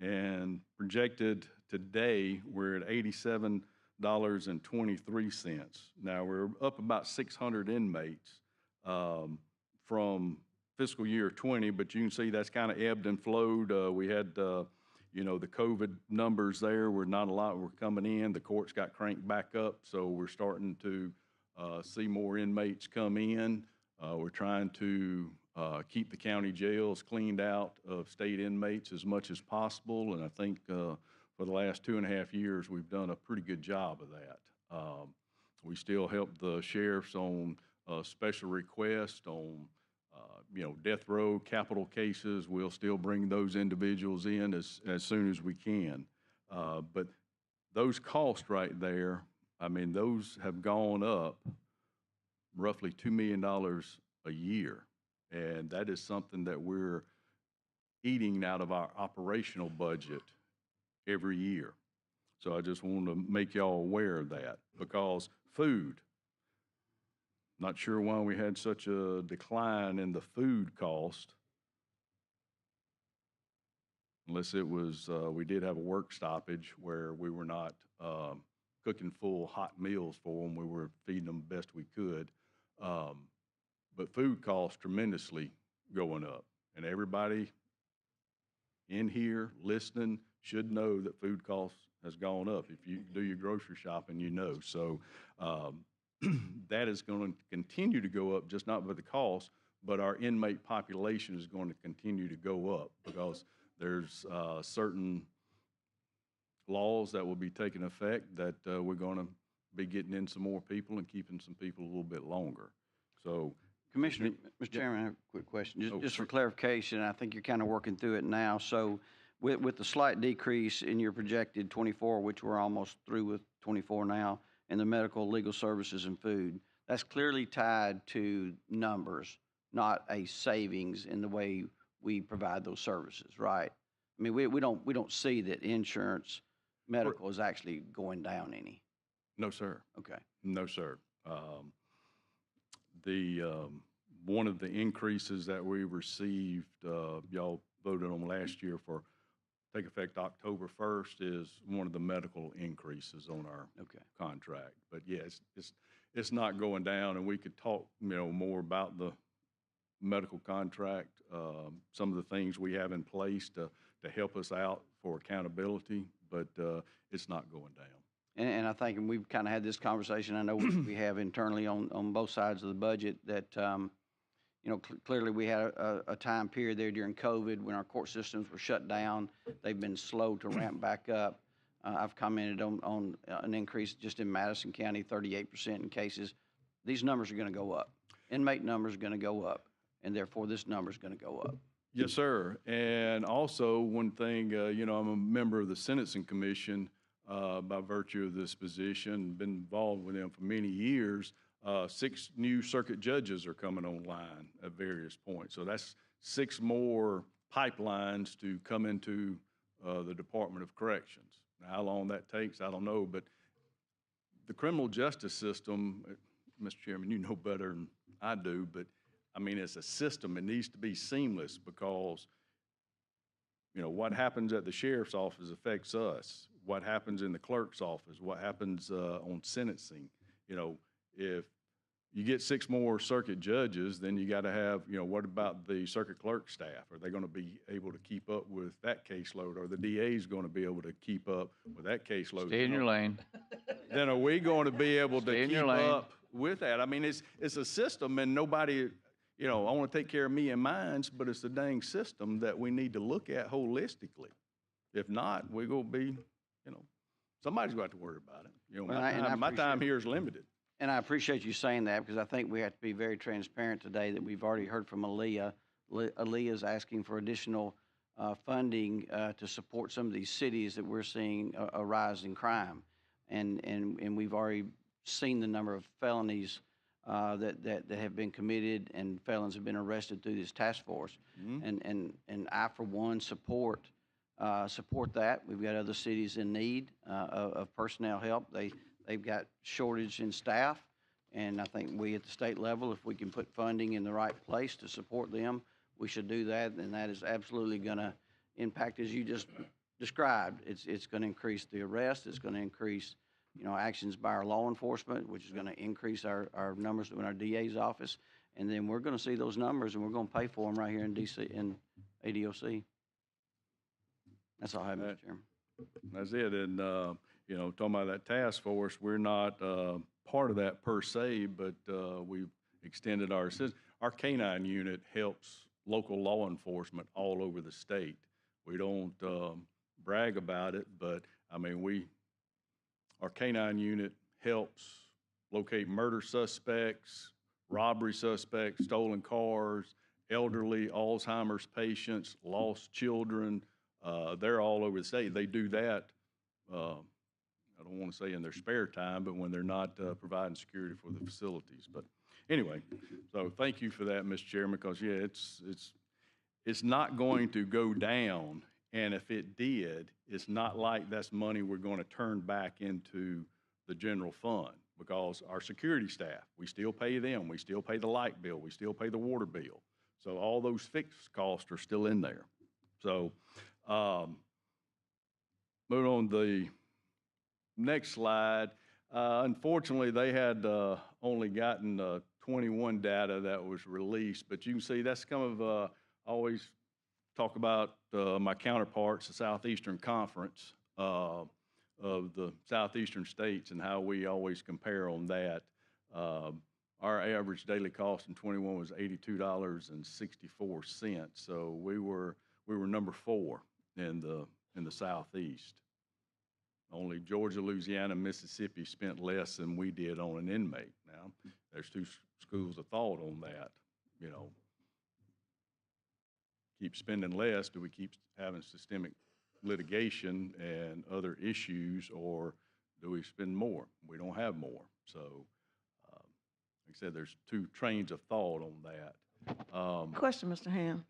And projected today, we're at $87.23. Now, we're up about 600 inmates from fiscal year 20, but you can see that's kind of ebbed and flowed. We had, you know, the COVID numbers there were not a lot were coming in. The courts got cranked back up, so we're starting to see more inmates come in. We're trying to keep the county jails cleaned out of state inmates as much as possible, and I think for the last 2.5 years, we've done a pretty good job of that. We still help the sheriffs on special requests, on you know, death row, capital cases. We'll still bring those individuals in as soon as we can. But those costs right there, I mean, those have gone up roughly $2 million a year. And that is something that we're eating out of our operational budget every year. So I just want to make y'all aware of that, because food, not sure why we had such a decline in the food cost, unless it was, we did have a work stoppage where we were not cooking full hot meals for them. We were feeding them best we could. But food costs tremendously going up. And everybody in here listening should know that food costs has gone up. If you do your grocery shopping, you know. So that is going to continue to go up, just not by the cost, but our inmate population is going to continue to go up, because there's certain laws that will be taking effect that we're going to be getting in some more people and keeping some people a little bit longer. So, Commissioner, Mr. Chairman, I have a quick question. Just for sure. clarification, I think you're kind of working through it now. So with the slight decrease in your projected 24, which we're almost through with 24 now, in the medical, legal services, and food, that's clearly tied to numbers, not a savings in the way we provide those services, right? I mean, we don't see that insurance, medical is actually going down any. No, sir. Okay. No, sir. One of the increases that we received, y'all voted on last year for take effect October 1st, is one of the medical increases on our contract. But yeah, it's not going down, and we could talk, you know, more about the medical contract, some of the things we have in place to help us out for accountability, but it's not going down. And I think, and we've kind of had this conversation, I know we have internally on both sides of the budget, that, you know, clearly we had a time period there during COVID when our court systems were shut down. They've been slow to ramp back up. I've commented on an increase just in Madison County, 38% in cases. These numbers are going to go up. Inmate numbers are going to go up, and therefore this number is going to go up. Yes, sir. And also, one thing, you know, I'm a member of the Sentencing Commission by virtue of this position, been involved with them for many years. 6 new circuit judges are coming online at various points. So that's 6 more pipelines to come into the Department of Corrections. Now, how long that takes, I don't know, but the criminal justice system, Mr. Chairman, you know better than I do, but I mean, it's a system. It needs to be seamless because, you know, what happens at the sheriff's office affects us. What happens in the clerk's office, what happens on sentencing. You know, if you get 6 more circuit judges, then you got to have, you know, what about the circuit clerk staff? Are they going to be able to keep up with that caseload? Are the DAs going to be able to keep up with that caseload? Stay in your lane. Then are we going to be able to Stay in your keep lane. up with that? I mean, it's a system, and nobody, you know, I want to take care of me and mine, but it's a dang system that we need to look at holistically. If not, we're going to be, you know, somebody's going to have to worry about it. You know, Well, I my time appreciate- here is limited. And I appreciate you saying that because I think we have to be very transparent today that we've already heard from Aaliyah. Aaliyah's asking for additional funding to support some of these cities that we're seeing a rise in crime. And we've already seen the number of felonies that have been committed and felons have been arrested through this task force. And I, for one, support that. We've got other cities in need of personnel help. They've got shortage in staff, and I think we at the state level, if we can put funding in the right place to support them, we should do that, and that is absolutely going to impact, as you just described. It's going to increase the arrest. It's going to increase, you know, actions by our law enforcement, which is going to increase our numbers in our DA's office, and then we're going to see those numbers, and we're going to pay for them right here in DC, in ADOC. That's all I have, Mr. Chairman. That's it. And, you know, talking about that task force, we're not part of that per se, but we've extended our assistance. Our K-9 unit helps local law enforcement all over the state. We don't brag about it, but, I mean, our K-9 unit helps locate murder suspects, robbery suspects, stolen cars, elderly, Alzheimer's patients, lost children. They're all over the state. They do that, I don't want to say in their spare time, but when they're not providing security for the facilities. But anyway, so thank you for that, Mr. Chairman, because, yeah, it's not going to go down. And if it did, it's not like that's money we're going to turn back into the general fund, because our security staff, we still pay them. We still pay the light bill. We still pay the water bill. So all those fixed costs are still in there. So moving on to the next slide. Unfortunately, they had only gotten 21 data that was released, but you can see that's kind of always talk about my counterparts, the Southeastern Conference of the Southeastern states, and how we always compare on that. Our average daily cost in 21 was $82.64. So we were number 4 in the Southeast. Only Georgia, Louisiana, Mississippi spent less than we did on an inmate. Now, there's 2 schools of thought on that. You know, keep spending less, do we keep having systemic litigation and other issues, or do we spend more? We don't have more. So, like I said, there's 2 trains of thought on that. Question, Mr. Ham.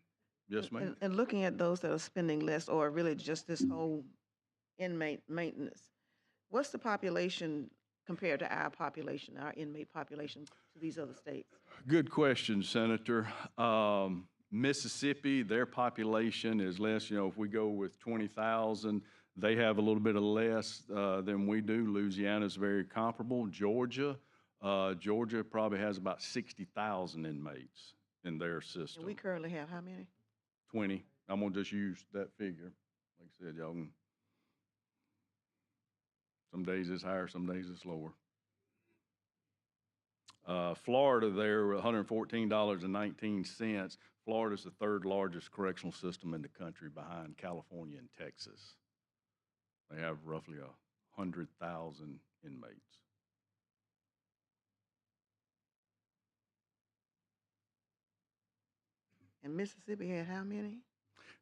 Yes, ma'am. And looking at those that are spending less, or really just this whole inmate maintenance, what's the population compared to our population, our inmate population, to these other states? Good question, Senator. Mississippi, their population is less. You know, if we go with 20,000, they have a little bit of less than we do. Louisiana's very comparable. Georgia probably has about 60,000 inmates in their system. And we currently have how many? 20. I'm gonna just use that figure. Like I said, y'all can, some days it's higher, some days it's lower. Florida, they're $114.19. Florida's the 3rd largest correctional system in the country, behind California and Texas. They have roughly 100,000 inmates. And Mississippi had how many?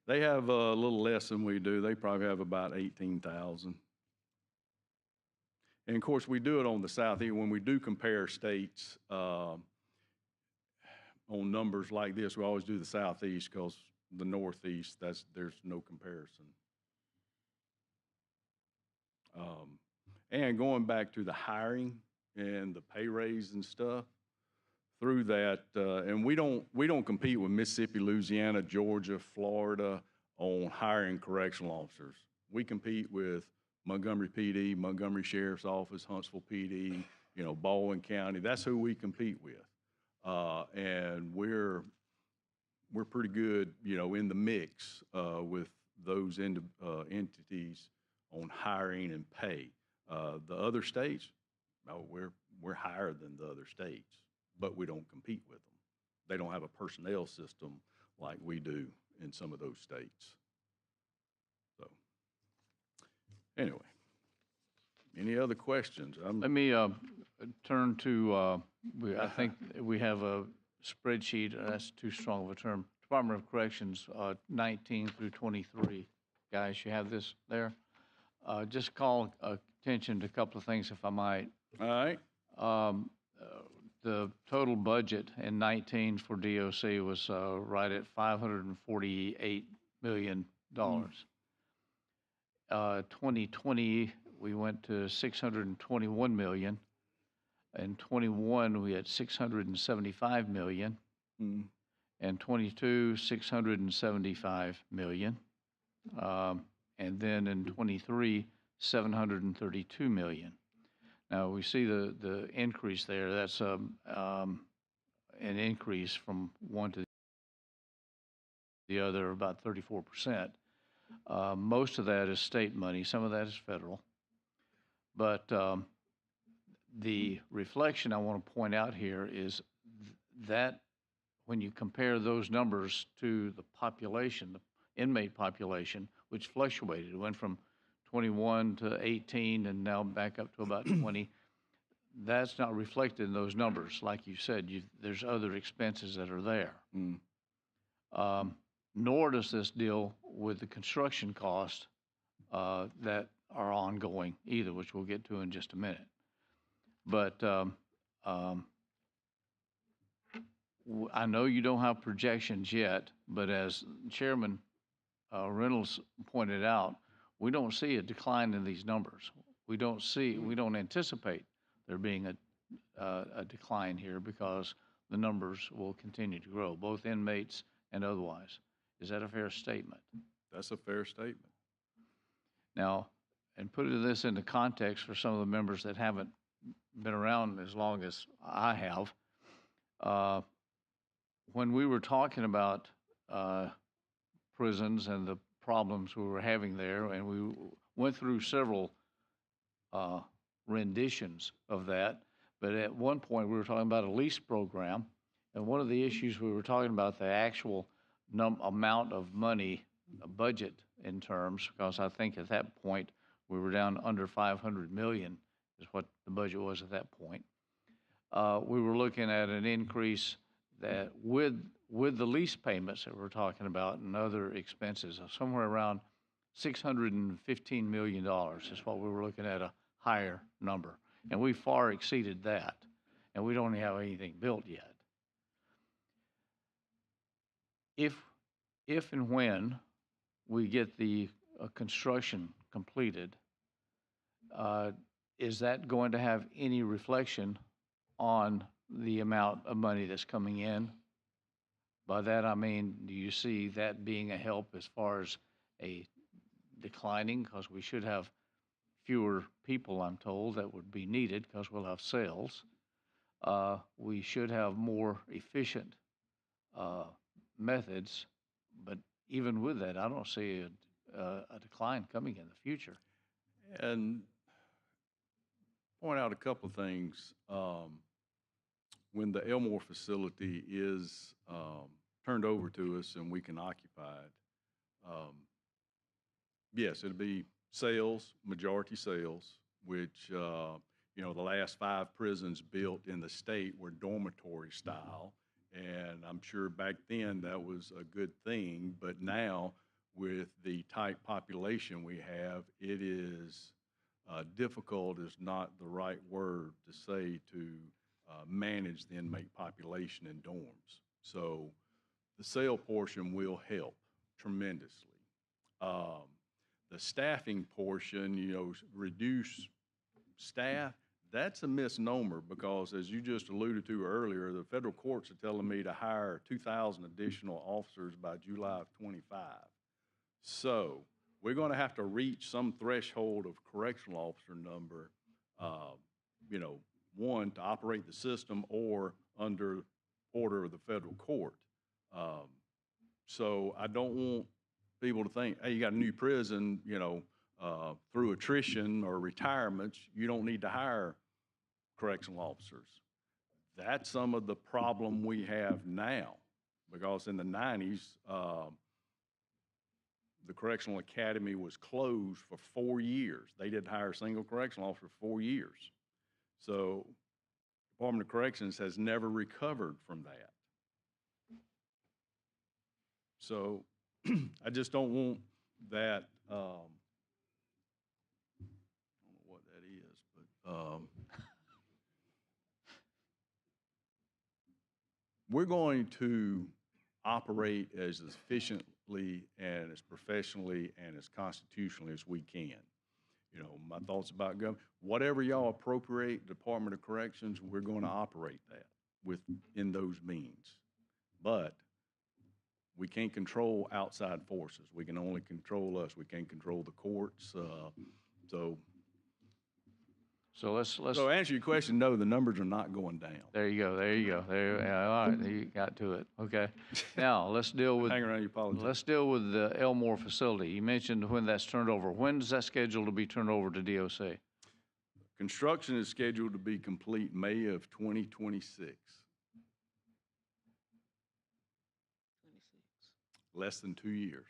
They have a little less than we do. They probably have about 18,000. And of course, we do it on the Southeast. When we do compare states on numbers like this, we always do the Southeast, because the Northeast, there's no comparison. And going back to the hiring and the pay raise and stuff, through that, and we don't compete with Mississippi, Louisiana, Georgia, Florida on hiring correctional officers. We compete with Montgomery PD, Montgomery Sheriff's Office, Huntsville PD, Baldwin County. That's who we compete with, and we're pretty good, in the mix with those entities on hiring and pay. The other states, no, we're higher than the other states, but we don't compete with them. They don't have a personnel system like we do in some of those states. So, anyway, any other questions? Let me turn to, I think we have a spreadsheet, that's too strong of a term, Department of Corrections, 19 through 23. Guys, you have this there? Just call attention to a couple of things, if I might. All right. The total budget in 19 for DOC was right at $548 million. 2020, we went to 621 million. In 21, we had 675 million. Mm. And 22, 675 million. And then in 23, 732 million. Now we see the increase there. That's an increase from one to the other, about 34%. Most of that is state money. Some of that is federal. But the reflection I want to point out here is that when you compare those numbers to the population, the inmate population, which fluctuated, it went from 21 to 18 and now back up to about 20, that's not reflected in those numbers. Like you said, there's other expenses that are there. Mm. Nor does this deal with the construction costs that are ongoing either, which we'll get to in just a minute. But I know you don't have projections yet, but as Chairman Reynolds pointed out, we don't see a decline in these numbers. We don't anticipate there being a decline here because the numbers will continue to grow, both inmates and otherwise. Is that a fair statement? That's a fair statement. Now, and putting this into context for some of the members that haven't been around as long as I have, when we were talking about prisons and the problems we were having there, and we went through several renditions of that, but at one point we were talking about a lease program, and one of the issues we were talking about the actual amount of money, budget in terms, because I think at that point we were down under 500 million is what the budget was at that point. We were looking at an increase that with the lease payments that we're talking about and other expenses, somewhere around $615 million is what we were looking at, a higher number. And we far exceeded that, and we don't have anything built yet. If and when we get the construction completed, is that going to have any reflection on the amount of money that's coming in? By that I mean, do you see that being a help as far as a declining? Because we should have fewer people, I'm told, that would be needed because we'll have sales. We should have more efficient methods, but even with that, I don't see a decline coming in the future. And point out a couple of things. When the Elmore facility is turned over to us and we can occupy it, yes, it'll be sales, majority sales, which, the last 5 prisons built in the state were dormitory style. And I'm sure back then that was a good thing, but now with the tight population we have, it is difficult is not the right word to say to manage the inmate population in dorms. So the sale portion will help tremendously. The staffing portion, reduce staff, That's a misnomer because, as you just alluded to earlier, the federal courts are telling me to hire 2,000 additional officers by July of '25. So we're going to have to reach some threshold of correctional officer number, uh, one, to operate the system or under order of the federal court. Um, so I don't want people to think, hey, you got a new prison, through attrition or retirements, you don't need to hire correctional officers. That's some of the problem we have now, because in the 90s, the Correctional Academy was closed for 4 years. They didn't hire a single correctional officer for 4 years. So Department of Corrections has never recovered from that. So I just don't want that, I don't know what that is, but we're going to operate as efficiently and as professionally and as constitutionally as we can. My thoughts about government, whatever y'all appropriate Department of Corrections, we're going to operate that within those means. But we can't control outside forces. We can only control us. We can't control the courts. So let's, So answer your question, no, the numbers are not going down. there you go, yeah, all right, you got to it, okay. Now, let's deal with, Hang around your politics. let's deal with the Elmore facility. You mentioned when that's turned over. When is that scheduled to be turned over to DOC? Construction is scheduled to be complete May of 2026. 26. Less than 2 years.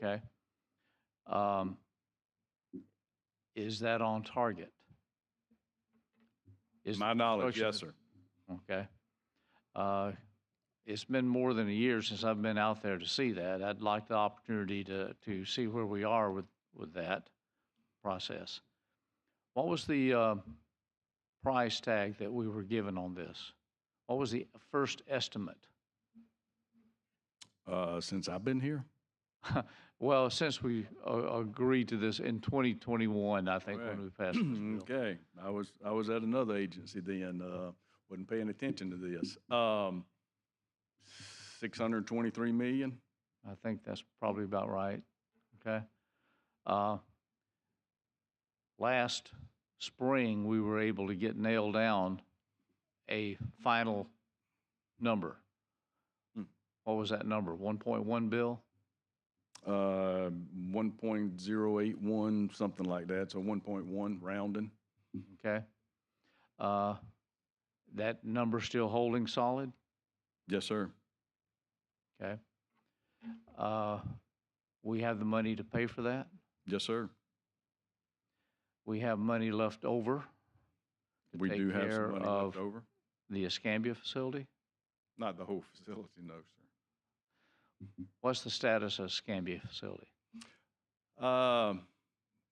Okay. Is that on target? Is My knowledge, yes, construction- sir. Okay. It's been more than a year since I've been out there to see that. I'd like the opportunity to see where we are with that process. What was the price tag that we were given on this? What was the first estimate? Since I've been here? Well, since we agreed to this in 2021, I think, when we passed this bill. Okay, I was at another agency then, wasn't paying attention to this. 623 million? I think that's probably about right, okay? Last spring, we were able to get nailed down a final number. What was that number, 1.1 bill? 1.081, something like that, so 1.1 rounding. Okay. That number still holding solid? Yes, sir. Okay. We have the money to pay for that? Yes, sir. We have money left over to We take do have care some money of left over. the Escambia facility? Not the whole facility, no, sir. What's the status of Escambia facility?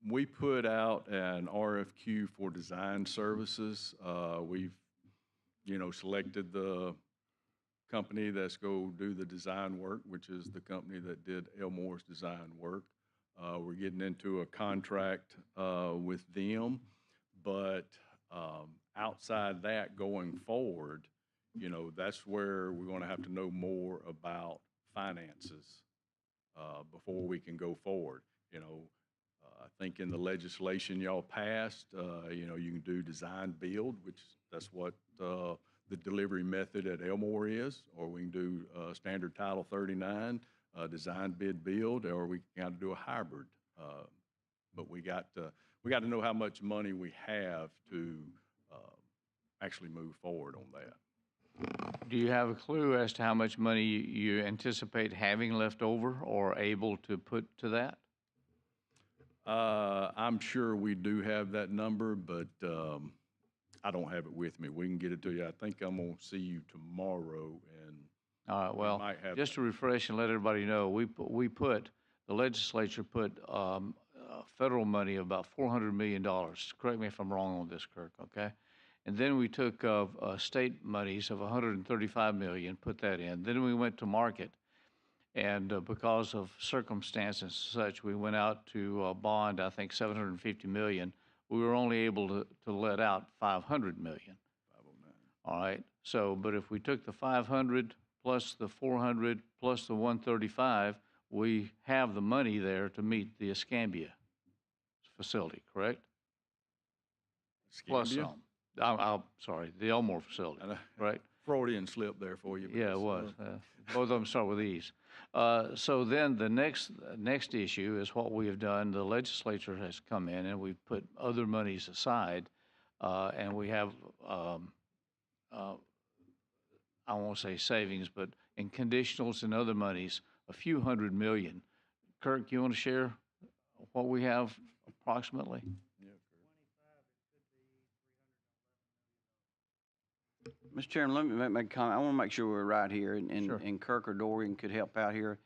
We put out an RFQ for design services. We've, selected the company that's go do the design work, which is the company that did Elmore's design work. We're getting into a contract with them, but outside that going forward, that's where we're going to have to know more about finances before we can go forward. I think in the legislation y'all passed, you can do design build, which that's what the delivery method at Elmore is, or we can do standard Title 39, design bid build, or we got to do a hybrid. But we got to know how much money we have to actually move forward on that. Do you have a clue as to how much money you anticipate having left over or able to put to that? I'm sure we do have that number, but I don't have it with me. We can get it to you. I think I'm going to see you tomorrow, and All right, well, might have just to refresh and let everybody know, the legislature put federal money of about $400 million. Correct me if I'm wrong on this, Kirk, okay? And then we took state monies of $135 million, put that in. Then we went to market, and because of circumstances and such, we went out to bond, I think, $750 million we were only able to let out 500 million. 509. All right. So, but if we took the 500 plus the 400 plus the 135, we have the money there to meet the Escambia facility, correct? Plus Escambia? some. Sorry, the Elmore facility, I know. right? Freudian slip there for you. but Yeah, it it's, was. Both of them start with E's. So then the next issue is what we have done. The legislature has come in and we've put other monies aside, and we have, I won't say savings, but in conditionals and other monies, a few $100 million. Kirk, you want to share what we have approximately? Mr. Chairman, let me make a comment. I want to make sure we're right here, Sure. and Kirk or Dorian could help out here.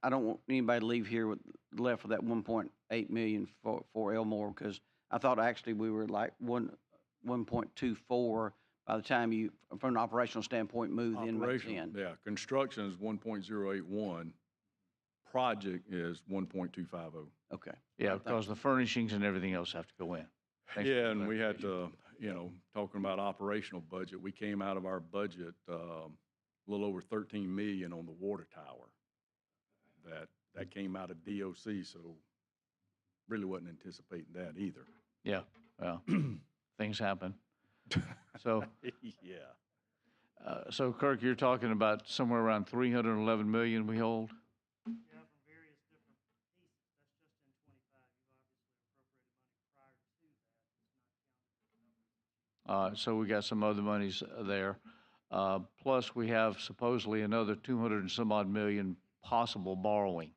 I don't want anybody to leave here left with that 1.8 million for Elmore, because I thought actually we were like 1.24 by the time you, from an operational standpoint, moved the inmates in. Operational, yeah. Construction is 1.081. Project is 1.250. Okay. Yeah, because the furnishings and everything else have to go in. Thanks for Yeah, the and we had clarification. to, talking about operational budget, we came out of our budget, a little over 13 million on the water tower. That came out of DOC, so really wasn't anticipating that either. Yeah, well, things happen. So, Yeah. so Kirk, you're talking about somewhere around 311 million we hold? Yeah, from various different pieces. That's just in 25. You've obviously appropriated money prior to that. It's not counted. So we got some other monies there. Plus, we have supposedly another 200 and some odd million possible borrowing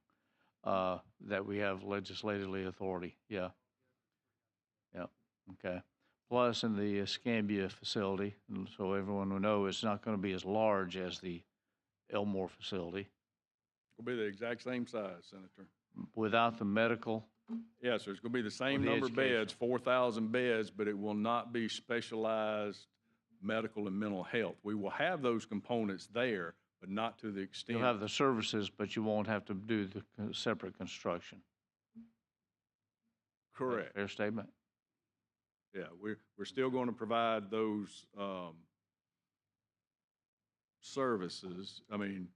that we have legislatively authority. Yeah. Yeah. Okay. Plus, in the Escambia facility, and so everyone will know, it's not going to be as large as the Elmore facility. It'll be the exact same size, Senator. Without the medical, Yes, sir. It's going to be the same the number of education. beds, 4,000 beds, but it will not be specialized medical and mental health. We will have those components there, but not to the extent. you'll have the services, but you won't have to do the separate construction. Correct. Fair statement? Yeah, we're still going to provide those services. I mean,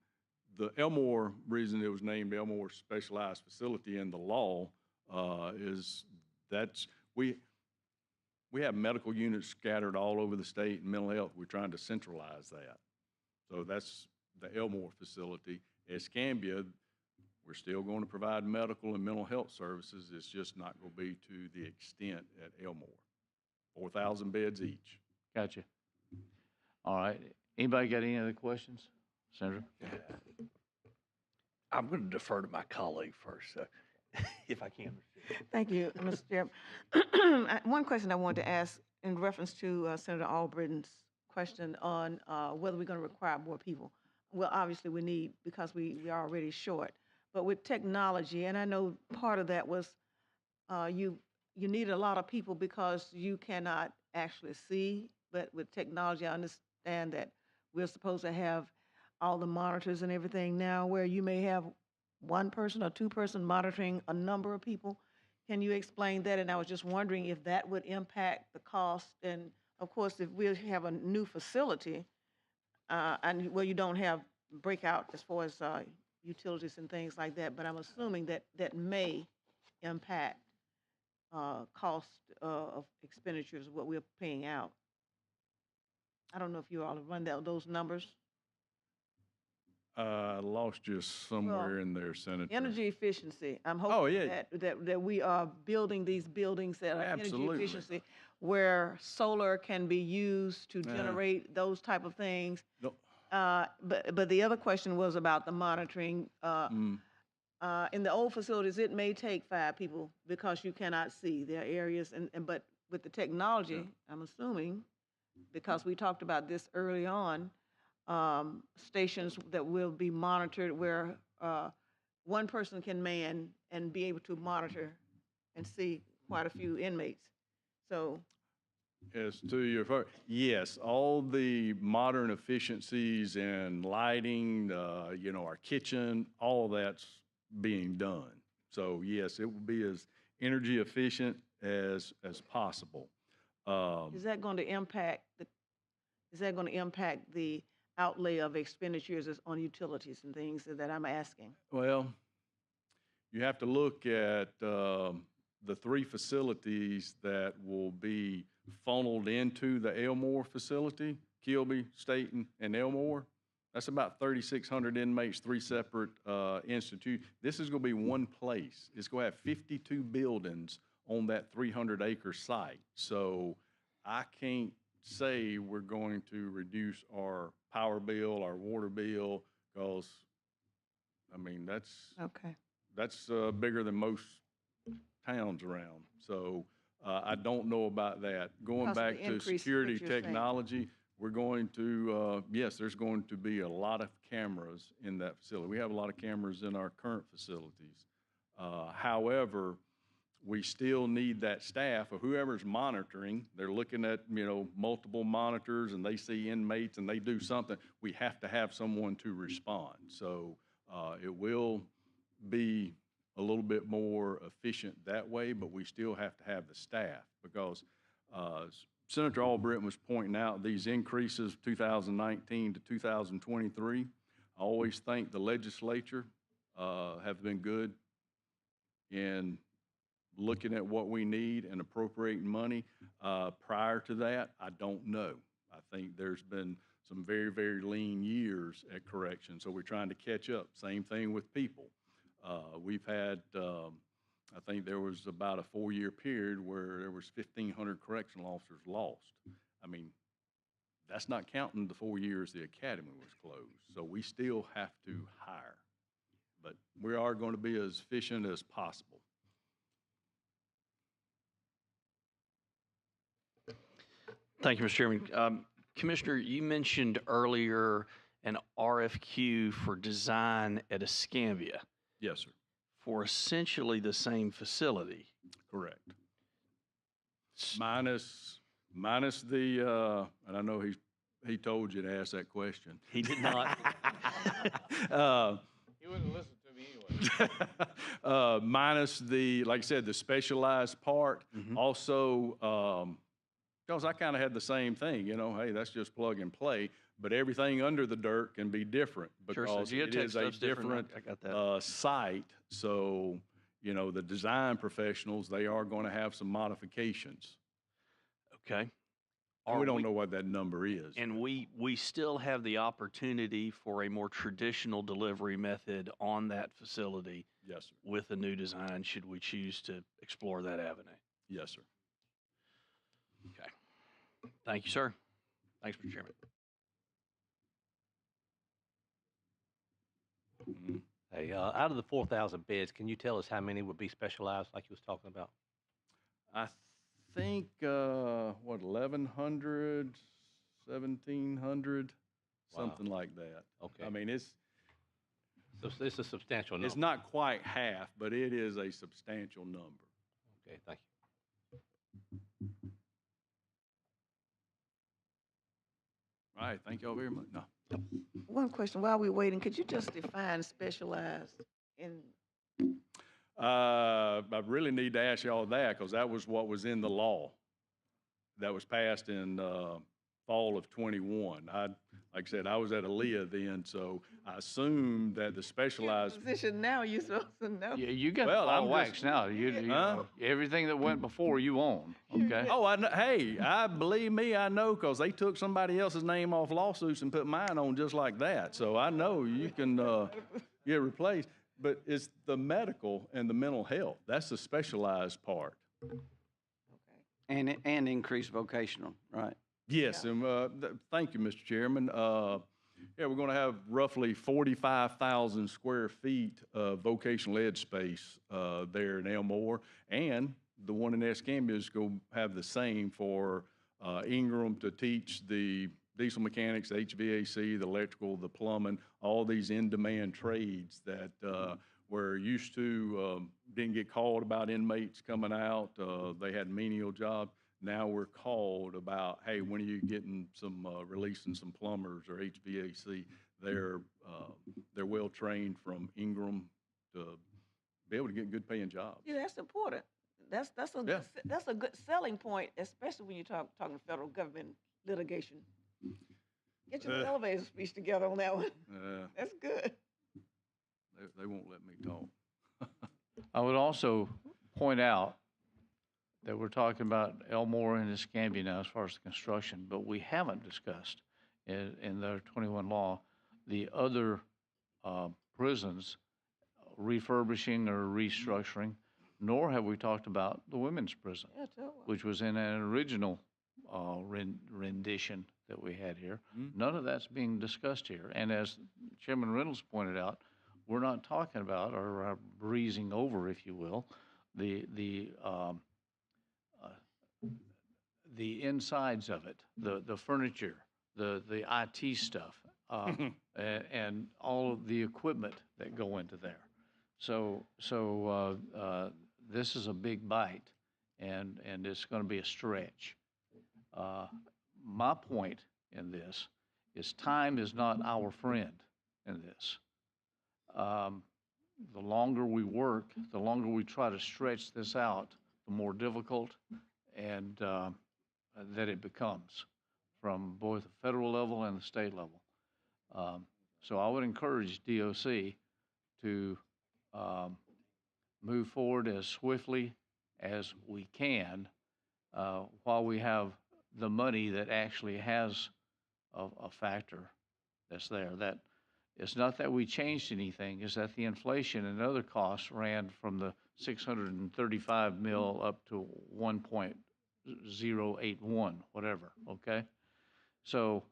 the Elmore, reason it was named Elmore Specialized Facility in the law is we have medical units scattered all over the state and mental health. We're trying to centralize that. So that's the Elmore facility. Escambia, we're still going to provide medical and mental health services. It's just not going to be to the extent at Elmore. 4,000 beds each. Gotcha. All right. Anybody got any other questions? Senator? I'm going to defer to my colleague first, if I can. Thank you, Mr. Chairman. One question I wanted to ask in reference to Senator Albritton's question on whether we're going to require more people. Well, obviously we need, because we are already short. But with technology, and I know part of that was you need a lot of people because you cannot actually see. But with technology, I understand that we're supposed to have all the monitors and everything now where you may have one person or two person monitoring a number of people. Can you explain that? And I was just wondering if that would impact the cost. And of course, if we have a new facility, and well, you don't have breakout as far as utilities and things like that, but I'm assuming that that may impact cost of expenditures, what we're paying out. I don't know if you all have run those numbers. I lost you somewhere in there, Senator. Energy efficiency. I'm Oh, hoping yeah. that we are building these buildings that are Absolutely. energy efficiency, where solar can be used to Yeah. generate those type of things. No. But the other question was about the monitoring. In the old facilities, it may take 5 people because you cannot see. There are areas, but with the technology, I'm assuming, because we talked about this early on, stations that will be monitored where one person can man and be able to monitor and see quite a few inmates. So, As to your first, yes, all the modern efficiencies and lighting, our kitchen, all that's being done. So yes, it will be as energy efficient as possible. Is that going to impact the outlay of expenditures on utilities and things that I'm asking? Well, you have to look at the three facilities that will be funneled into the Elmore facility, Kilby, Staten, and Elmore. That's about 3,600 inmates, three separate institutes. This is going to be one place. It's going to have 52 buildings on that 300-acre site. So I can't say we're going to reduce our power bill, our water bill, because, I mean, that's bigger than most towns around. So I don't know about that. Going Because of back the to increase that security you're saying. technology, we're going to, yes, there's going to be a lot of cameras in that facility. We have a lot of cameras in our current facilities. However, we still need that staff or whoever's monitoring. They're looking at, multiple monitors and they see inmates and they do something. We have to have someone to respond. So it will be a little bit more efficient that way, but we still have to have the staff because Senator Albritton was pointing out these increases 2019 to 2023. I always think the legislature have been good in looking at what we need and appropriating money. Prior to that, I don't know. I think there's been some very, very lean years at correction, so we're trying to catch up. Same thing with people. We've had, I think there was about a 4-year period where there was 1,500 correctional officers lost. I mean, that's not counting the 4 years the academy was closed. So we still have to hire, but we are going to be as efficient as possible. Thank you, Mr. Chairman. Commissioner, you mentioned earlier an RFQ for design at Escambia Yes, sir. for essentially the same facility. Correct. Minus the, and I know he told you to ask that question. He did not. He wouldn't listen to me anyway. Minus the, like I said, the specialized part. Also, because I kind of had the same thing, hey, that's just plug and play. But everything under the dirt can be different Sure, so because it geotech is a stuff's different. different I got that. site. So, the design professionals, they are going to have some modifications. Okay. And we don't know what that number is. And we still have the opportunity for a more traditional delivery method on that facility. Yes, sir. With a new design, should we choose to explore that avenue. Yes, sir. Okay. Thank you, sir. Thanks, Mr. Chairman. Mhm. Hey, out of the 4,000 beds, can you tell us how many would be specialized, like you was talking about? I think, 1,100, 1,700, Wow. something like that. Okay. I mean, So it's a substantial number. it's not quite half, but it is a substantial number. Okay, thank you. All right, thank y'all very much. No. One question, while we're waiting, could you just define specialized in, I really need to ask y'all that because that was what was in the law that was passed in fall of 21. Like I said, I was at Aaliyah then, so I assumed that the specialized. position now, you're supposed to know? Yeah, you got Well, the ball I'm wax now. You Huh? everything that went before you own. Okay. Oh, I know, hey, believe me, I know because they took somebody else's name off lawsuits and put mine on just like that. So I know you can get replaced. But it's the medical and the mental health. That's the specialized part. Okay. And increased vocational, right? Yes, and thank you, Mr. Chairman. Yeah, we're going to have roughly 45,000 square feet of vocational ed space there in Elmore, and the one in Escambia is going to have the same for Ingram to teach the diesel mechanics, HVAC, the electrical, the plumbing, all these in-demand trades that we're used to didn't get called about inmates coming out. They had menial jobs. Now we're called about, hey, when are you getting some releasing some plumbers or HVAC? They're well trained from Ingram to be able to get good paying jobs. Yeah, that's important. that's a Yeah. that's a good selling point, especially when you're talking federal government litigation. Get your elevator speech together on that one. That's good. They won't let me talk. I would also point out that we're talking about Elmore and Escambia now as far as the construction, but we haven't discussed in the 21 law the other prisons refurbishing or restructuring, nor have we talked about the women's prison, Yeah, tell me. which was in an original rendition that we had here. None of that's being discussed here. And as Chairman Reynolds pointed out, we're not talking about or breezing over, if you will, the insides of it, the furniture, the IT stuff, and all of the equipment that go into there. So this is a big bite, and it's going to be a stretch. My point in this is time is not our friend in this. The longer we work, the longer we try to stretch this out, the more difficult and that it becomes from both the federal level and the state level. So I would encourage DOC to move forward as swiftly as we can while we have the money that actually has a factor that's there. That it's not that we changed anything, it's that the inflation and other costs ran from the 635 mil up to 1.081, whatever, okay? So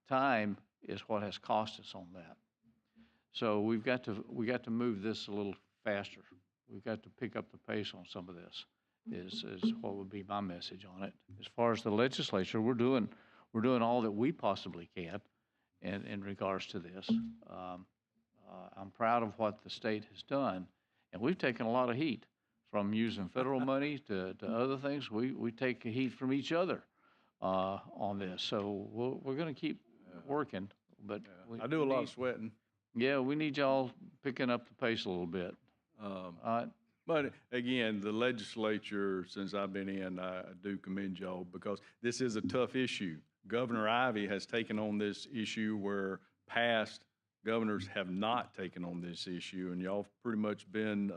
time is what has cost us on that. So we got to move this a little faster. We've got to pick up the pace on some of this. Is what would be my message on it. As far as the legislature, we're doing all that we possibly can in regards to this. I'm proud of what the state has done, and we've taken a lot of heat from using federal money to other things. We take heat from each other on this, so we're going to keep working. But I do a lot of sweating. Yeah, we need y'all picking up the pace a little bit. All right. But again, the legislature, since I've been in, I do commend y'all because this is a tough issue. Governor Ivey has taken on this issue where past governors have not taken on this issue, and y'all have pretty much been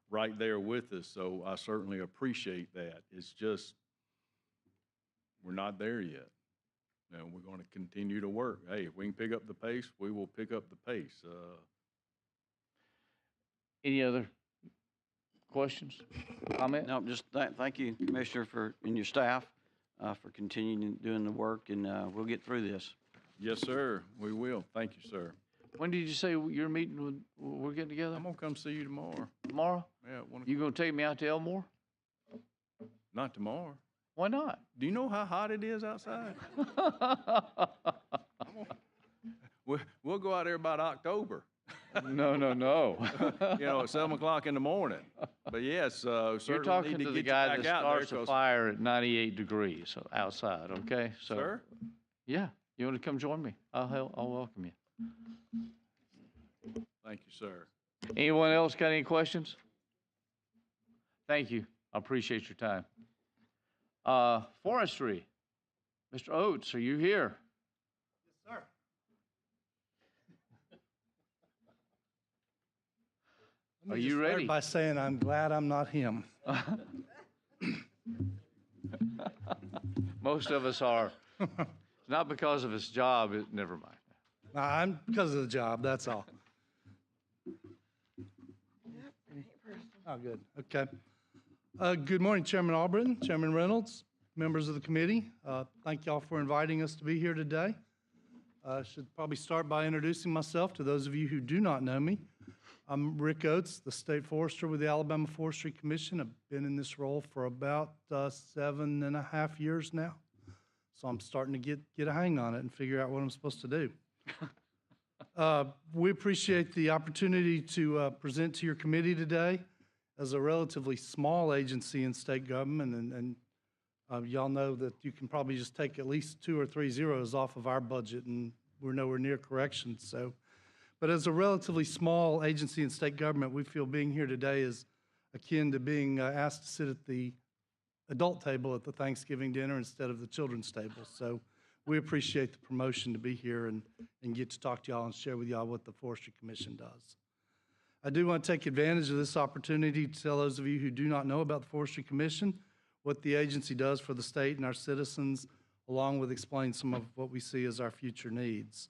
right there with us, so I certainly appreciate that. It's just, we're not there yet. And we're going to continue to work. Hey, if we can pick up the pace, we will pick up the pace. Any other questions, comments? No, just thank you, Commissioner, and your staff for continuing doing the work, and we'll get through this. Yes, sir, we will. Thank you, sir. When did you say you're meeting with, we're getting together? I'm going to come see you tomorrow. Tomorrow? Yeah, You going to take me out to Elmore? not tomorrow. Why not? Do you know how hot it is outside? We'll go out there about October. No. You know, at 7 o'clock in the morning. But yes, You're certainly talking need to to the get you guy back that out there starts a 'cause- fire at 98 degrees outside, okay? So, Sir? yeah, you want to come join me? I'll welcome you. Thank you, sir. Anyone else got any questions? Thank you. I appreciate your time. Forestry, Mr. Oates, are you here? Yes, sir. Are you ready? By saying I'm glad I'm not him. Most of us are. It's not because of his job, never mind. I'm because of the job, that's all. Oh, good. Okay. Good morning, Chairman Albritton, Chairman Reynolds, members of the committee. Thank y'all for inviting us to be here today. I should probably start by introducing myself to those of you who do not know me. I'm Rick Oates, the State Forester with the Alabama Forestry Commission. I've been in this role for about 7.5 years now. So I'm starting to get a hang on it and figure out what I'm supposed to do. We appreciate the opportunity to present to your committee today. As a relatively small agency in state government, and y'all know that you can probably just take at least 2 or 3 zeros off of our budget, and we're nowhere near corrections. So, but as a relatively small agency in state government, we feel being here today is akin to being asked to sit at the adult table at the Thanksgiving dinner instead of the children's table. So we appreciate the promotion to be here and get to talk to y'all and share with y'all what the Forestry Commission does. I do want to take advantage of this opportunity to tell those of you who do not know about the Forestry Commission what the agency does for the state and our citizens, along with explain some of what we see as our future needs.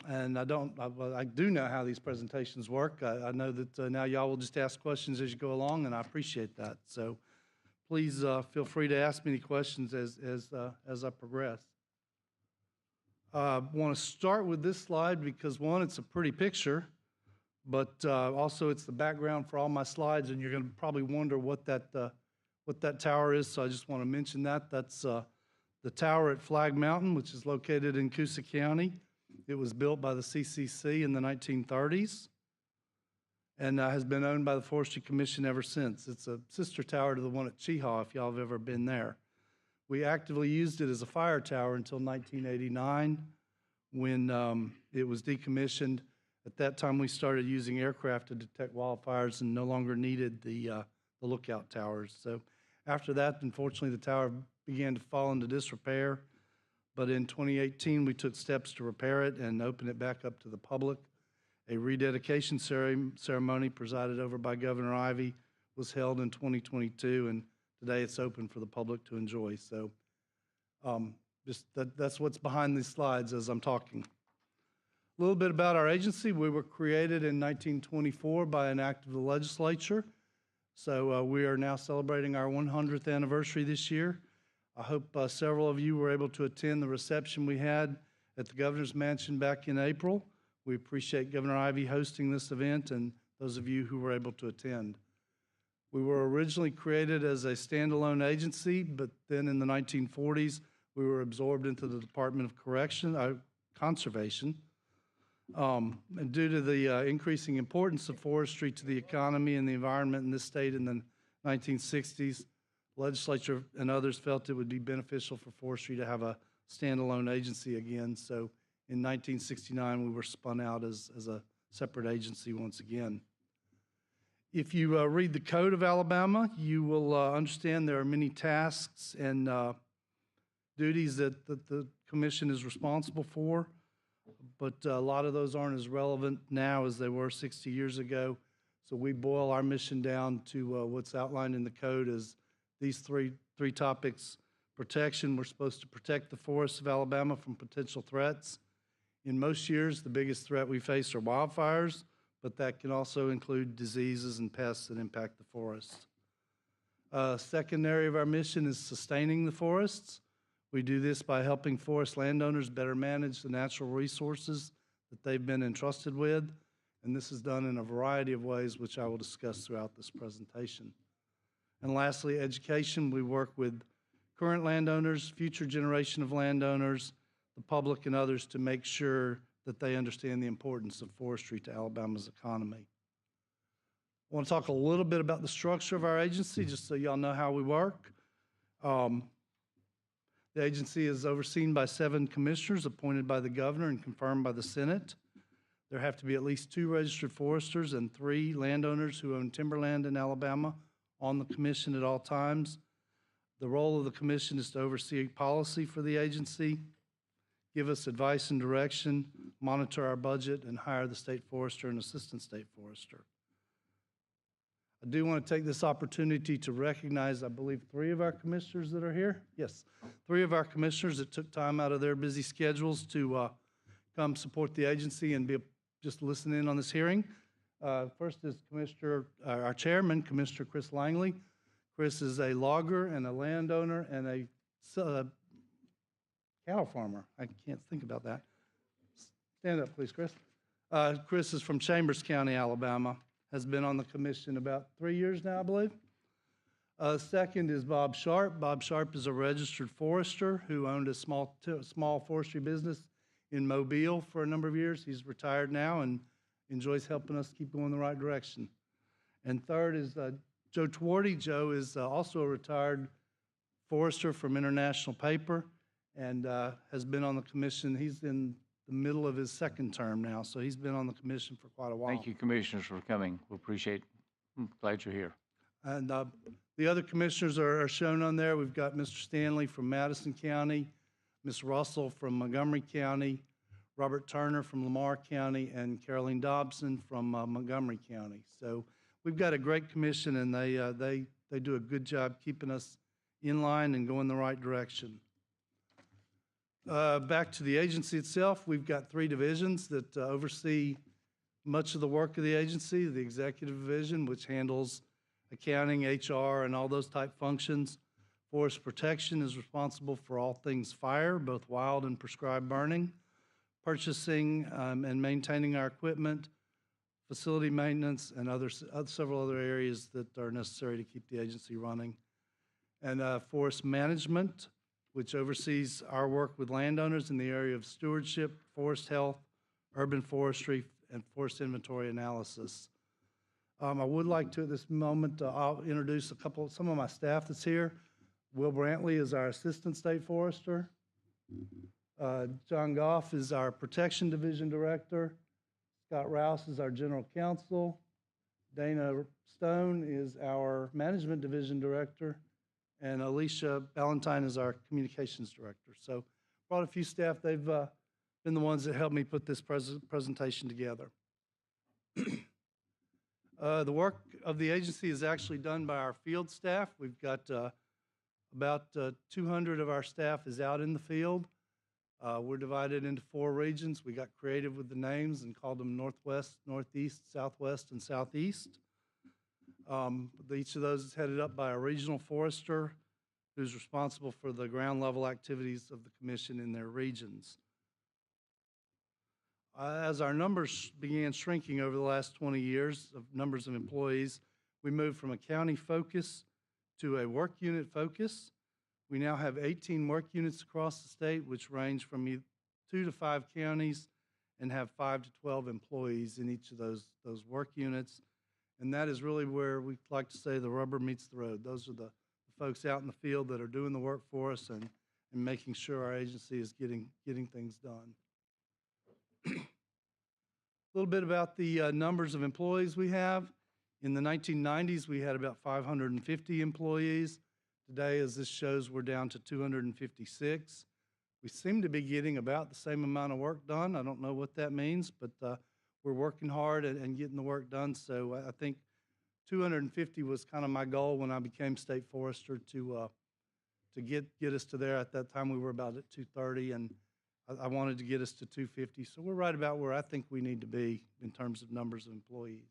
And I do know how these presentations work. I know that now y'all will just ask questions as you go along, and I appreciate that. So please feel free to ask me any questions as I progress. I want to start with this slide because, one, it's a pretty picture, but also it's the background for all my slides, and you're going to probably wonder what that tower is, so I just want to mention that. That's the tower at Flag Mountain, which is located in Coosa County. It was built by the CCC in the 1930s and has been owned by the Forestry Commission ever since. It's a sister tower to the one at Cheehaw, if y'all have ever been there. We actively used it as a fire tower until 1989 when it was decommissioned. At that time, we started using aircraft to detect wildfires and no longer needed the lookout towers. So after that, unfortunately, the tower began to fall into disrepair. But in 2018, we took steps to repair it and open it back up to the public. A rededication ceremony presided over by Governor Ivey was held in 2022, and today it's open for the public to enjoy. So that's what's behind these slides as I'm talking. A little bit about our agency. We were created in 1924 by an act of the legislature. So we are now celebrating our 100th anniversary this year. I hope several of you were able to attend the reception we had at the Governor's Mansion back in April. We appreciate Governor Ivey hosting this event and those of you who were able to attend. We were originally created as a standalone agency, but then in the 1940s, we were absorbed into the Department of Conservation. And due to the increasing importance of forestry to the economy and the environment in this state in the 1960s, legislature and others felt it would be beneficial for forestry to have a standalone agency again. So in 1969, we were spun out as a separate agency once again. If you read the Code of Alabama, you will understand there are many tasks and duties that the commission is responsible for, but a lot of those aren't as relevant now as they were 60 years ago. So we boil our mission down to what's outlined in the code as these three topics. Protection, we're supposed to protect the forests of Alabama from potential threats. In most years, the biggest threat we face are wildfires, but that can also include diseases and pests that impact the forests. Second area of our mission is sustaining the forests. We do this by helping forest landowners better manage the natural resources that they've been entrusted with, and this is done in a variety of ways, which I will discuss throughout this presentation. And lastly, education. We work with current landowners, future generation of landowners, the public, and others to make sure that they understand the importance of forestry to Alabama's economy. I want to talk a little bit about the structure of our agency, just so y'all know how we work. The agency is overseen by 7 commissioners appointed by the governor and confirmed by the Senate. There have to be at least 2 registered foresters and 3 landowners who own timberland in Alabama on the commission at all times. The role of the commission is to oversee policy for the agency, give us advice and direction, monitor our budget, and hire the state forester and assistant state forester. I do want to take this opportunity to recognize, I believe, 3 of our commissioners that are here. Yes, 3 of our commissioners that took time out of their busy schedules to come support the agency and just listen in on this hearing. First is our chairman, Commissioner Chris Langley. Chris is a logger and a landowner and a cattle farmer. I can't think about that. Stand up, please, Chris. Chris is from Chambers County, Alabama. Has been on the commission about 3 years now, I believe. Second is Bob Sharp. Bob Sharp is a registered forester who owned a small forestry business in Mobile for a number of years. He's retired now and enjoys helping us keep going in the right direction. And third is Joe Twardy. Joe is also a retired forester from International Paper and has been on the commission. He's in the middle of his 2nd term now, so he's been on the commission for quite a while. Thank you, commissioners, for coming. We appreciate Glad you're here. And the other commissioners are shown on there. We've got Mr. Stanley from Madison County, Ms. Russell from Montgomery County, Robert Turner from Lamar County, and Caroline Dobson from Montgomery County. So we've got a great commission, and they do a good job keeping us in line and going the right direction. Back to the agency itself, we've got 3 divisions that oversee much of the work of the agency. The executive division, which handles accounting, HR, and all those type functions. Forest protection is responsible for all things fire, both wild and prescribed burning. Purchasing and maintaining our equipment, facility maintenance, and several other areas that are necessary to keep the agency running. And forest management, which oversees our work with landowners in the area of stewardship, forest health, urban forestry, and forest inventory analysis. I would like to, at this moment, I'll introduce some of my staff that's here. Will Brantley is our Assistant State Forester. John Goff is our Protection Division Director. Scott Rouse is our General Counsel. Dana Stone is our Management Division Director. And Alicia Ballantyne is our Communications Director. So brought a few staff. They've been the ones that helped me put this presentation together. The work of the agency is actually done by our field staff. We've got about 200 of our staff is out in the field. We're divided into 4 regions. We got creative with the names and called them Northwest, Northeast, Southwest, and Southeast. Each of those is headed up by a regional forester who's responsible for the ground level activities of the commission in their regions. As our numbers began shrinking over the last 20 years of numbers of employees, we moved from a county focus to a work unit focus. We now have 18 work units across the state, which range from 2 to 5 counties and have 5 to 12 employees in each of those work units. And that is really where we like to say the rubber meets the road. Those are the folks out in the field that are doing the work for us and making sure our agency is getting things done. A little bit about the numbers of employees we have. In the 1990s, we had about 550 employees. Today, as this shows, we're down to 256. We seem to be getting about the same amount of work done. I don't know what that means, but we're working hard and getting the work done. So I think 250 was kind of my goal when I became state forester to get us to there. At that time, we were about at 230, and I wanted to get us to 250. So we're right about where I think we need to be in terms of numbers of employees.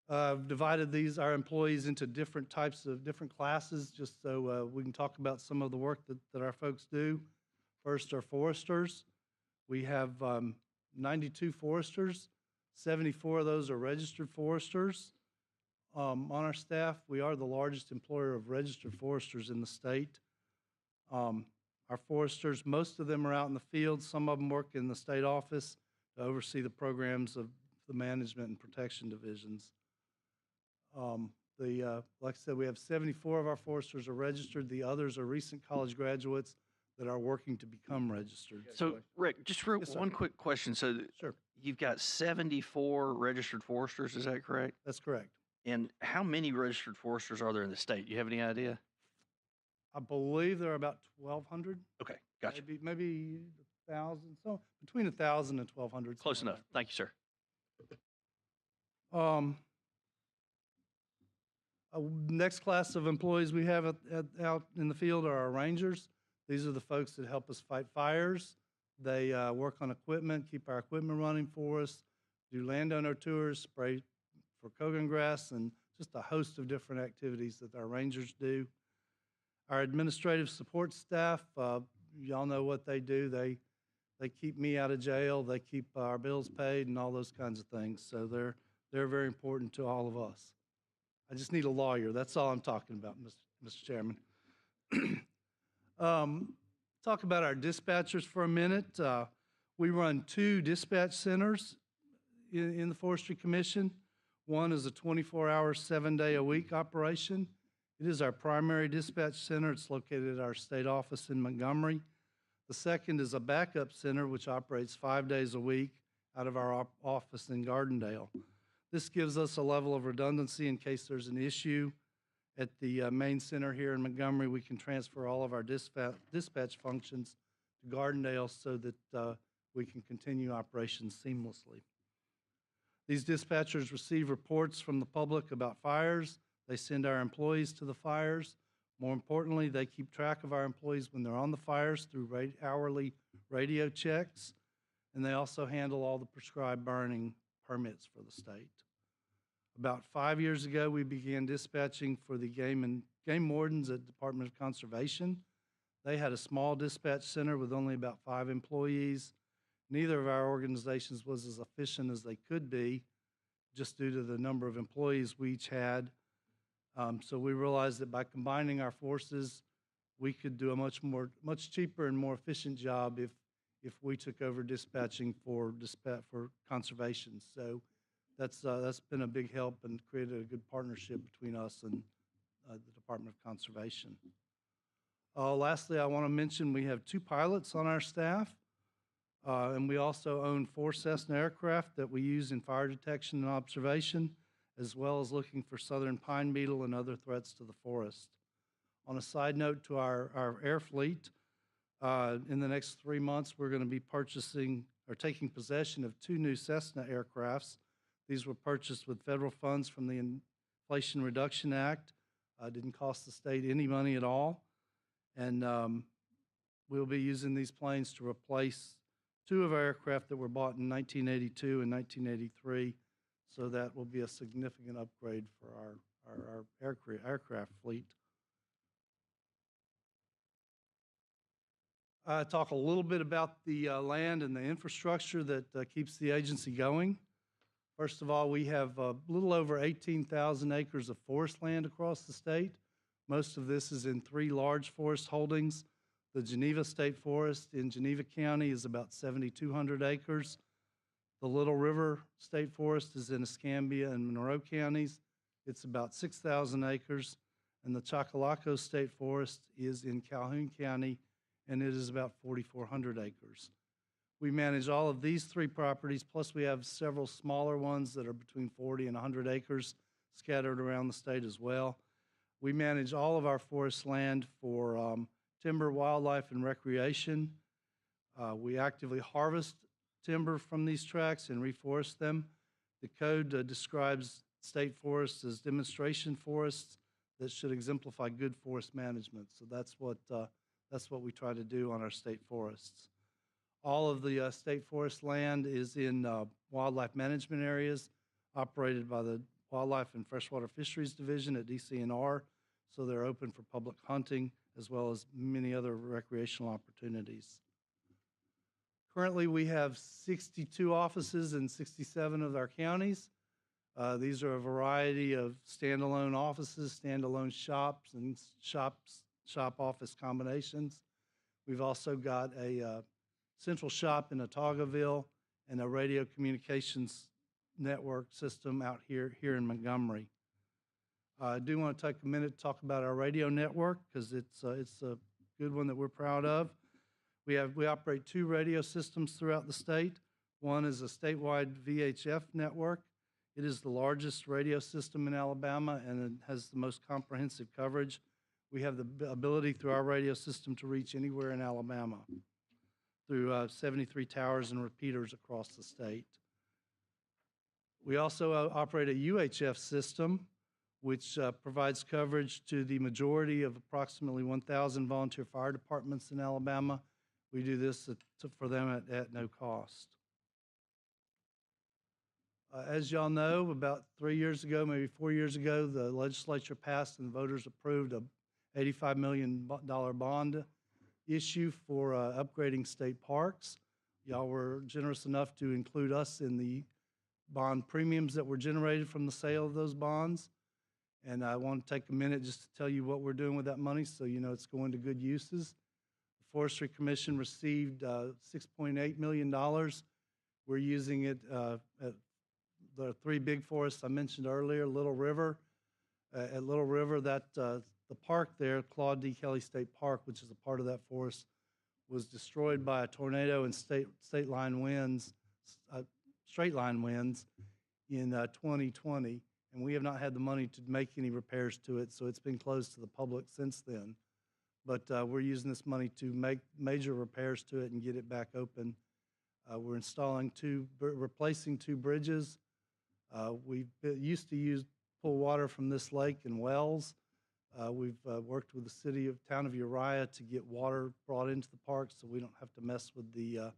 I've divided our employees into different types of different classes, just so we can talk about some of the work that our folks do. First are foresters. We have 92 foresters. 74 of those are registered foresters. On our staff, we are the largest employer of registered foresters in the state. Our foresters, most of them are out in the field. Some of them work in the state office to oversee the programs of the management and protection divisions. Like I said, we have 74 of our foresters are registered. The others are recent college graduates that are working to become registered. So, Rick, just one quick question. So, Sure. You've got 74 registered foresters, is that correct? That's correct. And how many registered foresters are there in the state? Do you have any idea? I believe there are about 1,200. Okay, gotcha. Maybe 1,000. So between 1,000 and 1,200. Close enough. Thank you, sir. Next class of employees we have out in the field are our rangers. These are the folks that help us fight fires. They work on equipment, keep our equipment running for us, do landowner tours, spray for Kogan grass, and just a host of different activities that our rangers do. Our administrative support staff, y'all know what they do. They keep me out of jail. They keep our bills paid and all those kinds of things. So they're very important to all of us. I just need a lawyer. That's all I'm talking about, Mr. Chairman. Talk about our dispatchers for a minute. We run 2 dispatch centers in the Forestry Commission. One is a 24-hour, 7-day-a-week operation. It is our primary dispatch center. It's located at our state office in Montgomery. The second is a backup center, which operates 5 days a week out of our office in Gardendale. This gives us a level of redundancy in case there's an issue. At the main center here in Montgomery, we can transfer all of our dispatch functions to Gardendale so that we can continue operations seamlessly. These dispatchers receive reports from the public about fires. They send our employees to the fires. More importantly, they keep track of our employees when they're on the fires through hourly radio checks, and they also handle all the prescribed burning permits for the state. About 5 years ago, we began dispatching for the game wardens at Department of Conservation. They had a small dispatch center with only about 5 employees. Neither of our organizations was as efficient as they could be, just due to the number of employees we each had. So we realized that by combining our forces, we could do a much cheaper and more efficient job if we took over dispatching for conservation. So that's been a big help and created a good partnership between us and the Department of Conservation. Lastly, I want to mention we have 2 pilots on our staff, and we also own 4 Cessna aircraft that we use in fire detection and observation, as well as looking for southern pine beetle and other threats to the forest. On a side note to our air fleet, in the next 3 months, we're going to be purchasing or taking possession of 2 new Cessna aircrafts. These were purchased with federal funds from the Inflation Reduction Act. Didn't cost the state any money at all. And we'll be using these planes to replace 2 of our aircraft that were bought in 1982 and 1983. So that will be a significant upgrade for our aircraft fleet. Talk a little bit about the land and the infrastructure that keeps the agency going. First of all, we have a little over 18,000 acres of forest land across the state. Most of this is in 3 large forest holdings. The Geneva State Forest in Geneva County is about 7,200 acres. The Little River State Forest is in Escambia and Monroe counties. It's about 6,000 acres. And the Chocolaco State Forest is in Calhoun County, and it is about 4,400 acres. We manage all of these 3 properties, plus we have several smaller ones that are between 40 and 100 acres scattered around the state as well. We manage all of our forest land for timber, wildlife, and recreation. We actively harvest timber from these tracts and reforest them. The code describes state forests as demonstration forests that should exemplify good forest management. So that's what we try to do on our state forests. All of the state forest land is in wildlife management areas operated by the Wildlife and Freshwater Fisheries Division at DCNR, so they're open for public hunting as well as many other recreational opportunities. Currently, we have 62 offices in 67 of our counties. These are a variety of standalone offices, standalone shops, and shop office combinations. We've also got a central shop in Otaugaville and a radio communications network system out here in Montgomery. I do want to take a minute to talk about our radio network because it's a good one that we're proud of. We operate 2 radio systems throughout the state. One is a statewide VHF network. It is the largest radio system in Alabama, and it has the most comprehensive coverage. We have the ability through our radio system to reach anywhere in Alabama through 73 towers and repeaters across the state. We also operate a UHF system, which provides coverage to the majority of approximately 1,000 volunteer fire departments in Alabama. We do this for them at no cost. As y'all know, about 3 years ago, maybe 4 years ago, the legislature passed and the voters approved a $85 million bond issue for upgrading state parks. Y'all were generous enough to include us in the bond premiums that were generated from the sale of those bonds. And I want to take a minute just to tell you what we're doing with that money so you know it's going to good uses. The Forestry Commission received $6.8 million. We're using it at the 3 big forests I mentioned earlier, Little River. At Little River, the park there, Claude D. Kelly State Park, which is a part of that forest, was destroyed by a tornado and straight line winds. in 2020, and we have not had the money to make any repairs to it, so it's been closed to the public since then. But we're using this money to make major repairs to it and get it back open. We're installing replacing 2 bridges. We used to pull water from this lake in wells. We've worked with the town of Uriah to get water brought into the park so we don't have to mess with the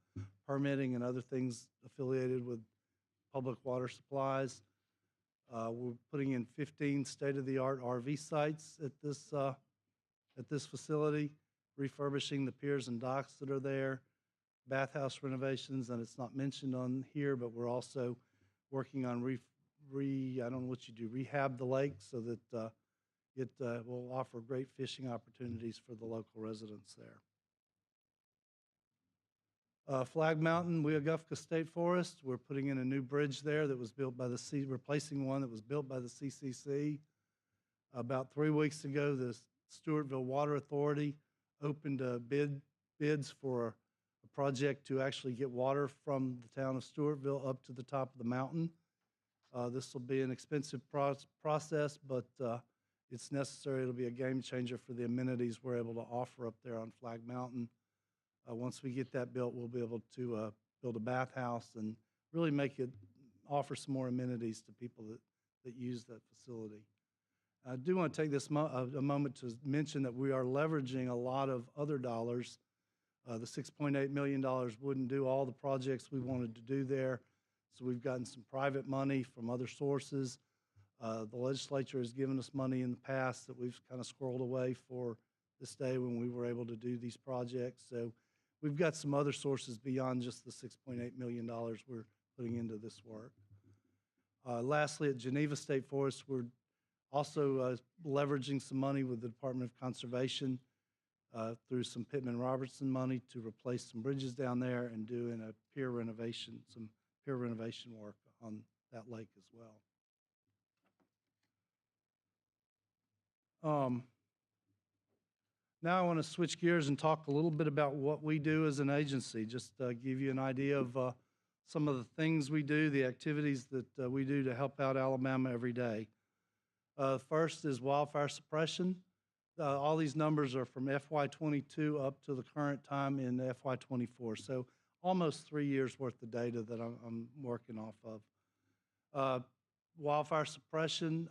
permitting and other things affiliated with public water supplies. We're putting in 15 state-of-the-art RV sites at this facility, refurbishing the piers and docks that are there, bathhouse renovations, and it's not mentioned on here, but we're also working on I don't know what you do, rehab the lake so that it will offer great fishing opportunities for the local residents there. Flag Mountain, Weogufka State Forest, we're putting in a new bridge there that was built by replacing one that was built by the CCC. About 3 weeks ago, the Stewartville Water Authority opened bids for a project to actually get water from the town of Stewartville up to the top of the mountain. This will be an expensive process, but it's necessary. It'll be a game changer for the amenities we're able to offer up there on Flag Mountain. Once we get that built, we'll be able to build a bathhouse and really offer some more amenities to people that use that facility. I do want to take this a moment to mention that we are leveraging a lot of other dollars. The $6.8 million wouldn't do all the projects we wanted to do there, so we've gotten some private money from other sources. The legislature has given us money in the past that we've kind of squirreled away for this day when we were able to do these projects. So we've got some other sources beyond just the $6.8 million we're putting into this work. Lastly, at Geneva State Forest, we're also leveraging some money with the Department of Conservation through some Pittman-Robertson money to replace some bridges down there and doing some pier renovation work on that lake as well. Now I want to switch gears and talk a little bit about what we do as an agency, just give you an idea of some of the things we do, the activities that we do to help out Alabama every day. First is wildfire suppression. All these numbers are from FY22 up to the current time in FY24, so almost 3 years worth of data that I'm working off of. Wildfire suppression,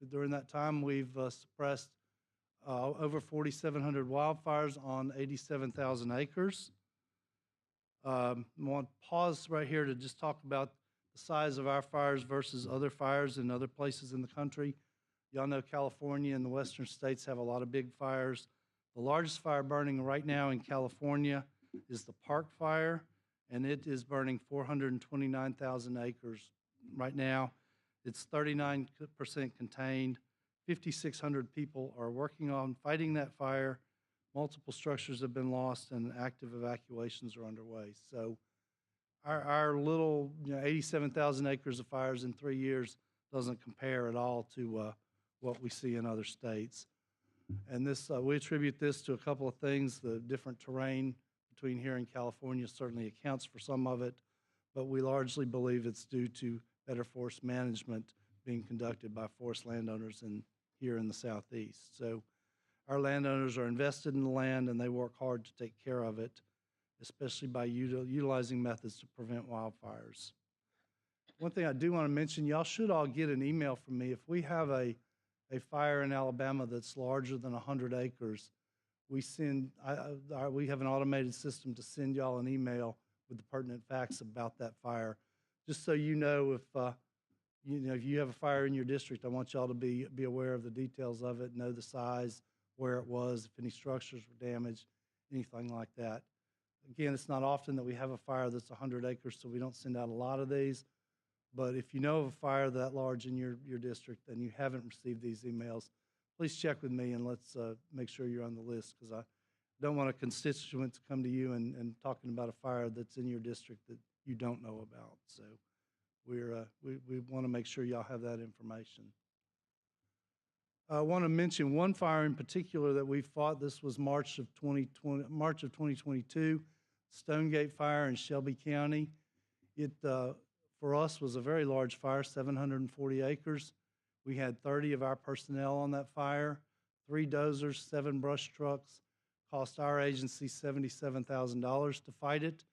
during that time we've suppressed over 4,700 wildfires on 87,000 acres. I want to pause right here to just talk about the size of our fires versus other fires in other places in the country. Y'all know California and the western states have a lot of big fires. The largest fire burning right now in California is the Park Fire, and it is burning 429,000 acres right now. It's 39% contained. 5,600 people are working on fighting that fire. Multiple structures have been lost, and active evacuations are underway. So our little 87,000 acres of fires in 3 years doesn't compare at all to what we see in other states. And this we attribute this to a couple of things. The different terrain between here and California certainly accounts for some of it, but we largely believe it's due to better forest management being conducted by forest landowners here in the Southeast. So our landowners are invested in the land, and they work hard to take care of it, especially by utilizing methods to prevent wildfires. One thing I do want to mention, y'all should all get an email from me. If we have a fire in Alabama that's larger than 100 acres, we have an automated system to send y'all an email with the pertinent facts about that fire. Just so you know, if you have a fire in your district, I want y'all to be aware of the details of it, know the size, where it was, if any structures were damaged, anything like that. Again, it's not often that we have a fire that's 100 acres, so we don't send out a lot of these. But if you know of a fire that large in your district and you haven't received these emails, please check with me and let's make sure you're on the list, because I don't want a constituent to come to you and talking about a fire that's in your district that you don't know about. So we want to make sure y'all have that information. I want to mention one fire in particular that we fought. This was March of 2022, Stonegate Fire in Shelby County. for us was a very large fire, 740 acres. We had 30 of our personnel on that fire, 3 dozers, 7 brush trucks. Cost our agency $77,000 to fight it,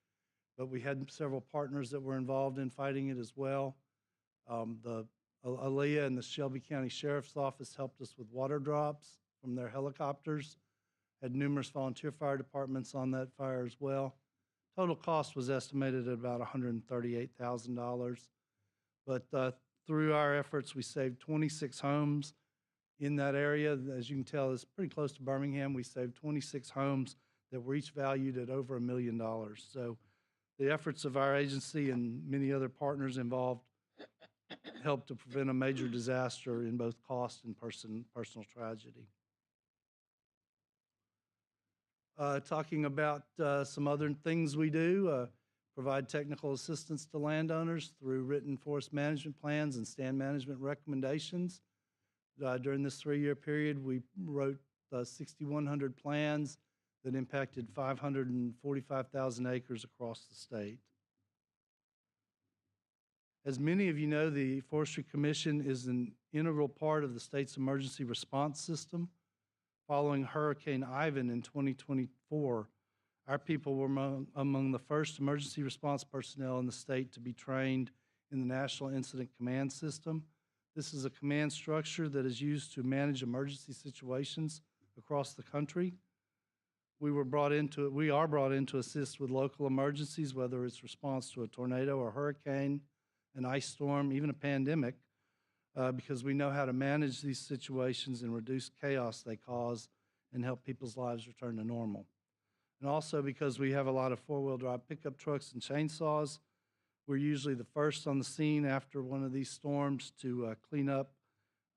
but we had several partners that were involved in fighting it as well. The Aaliyah and the Shelby County Sheriff's Office helped us with water drops from their helicopters. Had numerous volunteer fire departments on that fire as well. Total cost was estimated at about $138,000. But through our efforts, we saved 26 homes in that area. As you can tell, it's pretty close to Birmingham. We saved 26 homes that were each valued at over $1 million. So the efforts of our agency and many other partners involved helped to prevent a major disaster in both cost and personal tragedy. Talking about some other things we do, provide technical assistance to landowners through written forest management plans and stand management recommendations. During this 3-year period, we wrote 6,100 plans that impacted 545,000 acres across the state. As many of you know, the Forestry Commission is an integral part of the state's emergency response system. Following Hurricane Ivan in 2024, our people were among the first emergency response personnel in the state to be trained in the National Incident Command System. This is a command structure that is used to manage emergency situations across the country. We are brought in to assist with local emergencies, whether it's response to a tornado or hurricane, an ice storm, even a pandemic, because we know how to manage these situations and reduce chaos they cause and help people's lives return to normal. And also because we have a lot of 4-wheel drive pickup trucks and chainsaws, we're usually the first on the scene after one of these storms to clean up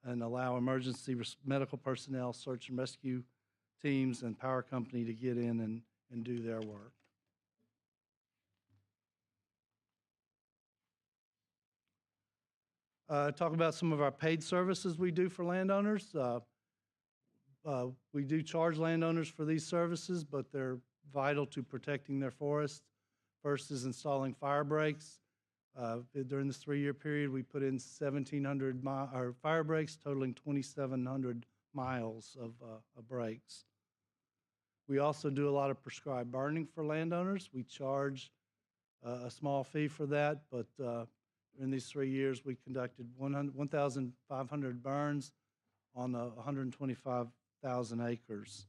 and allow emergency medical personnel, search and rescue teams, and power company to get in and do their work. Talk about some of our paid services we do for landowners. We do charge landowners for these services, but they're vital to protecting their forests. First is installing fire breaks. During this 3-year period, we put in 1,700 fire breaks, totaling 2,700 miles of breaks. We also do a lot of prescribed burning for landowners. We charge a small fee for that, but in these 3 years, we conducted 1,500 burns on 125,000 acres.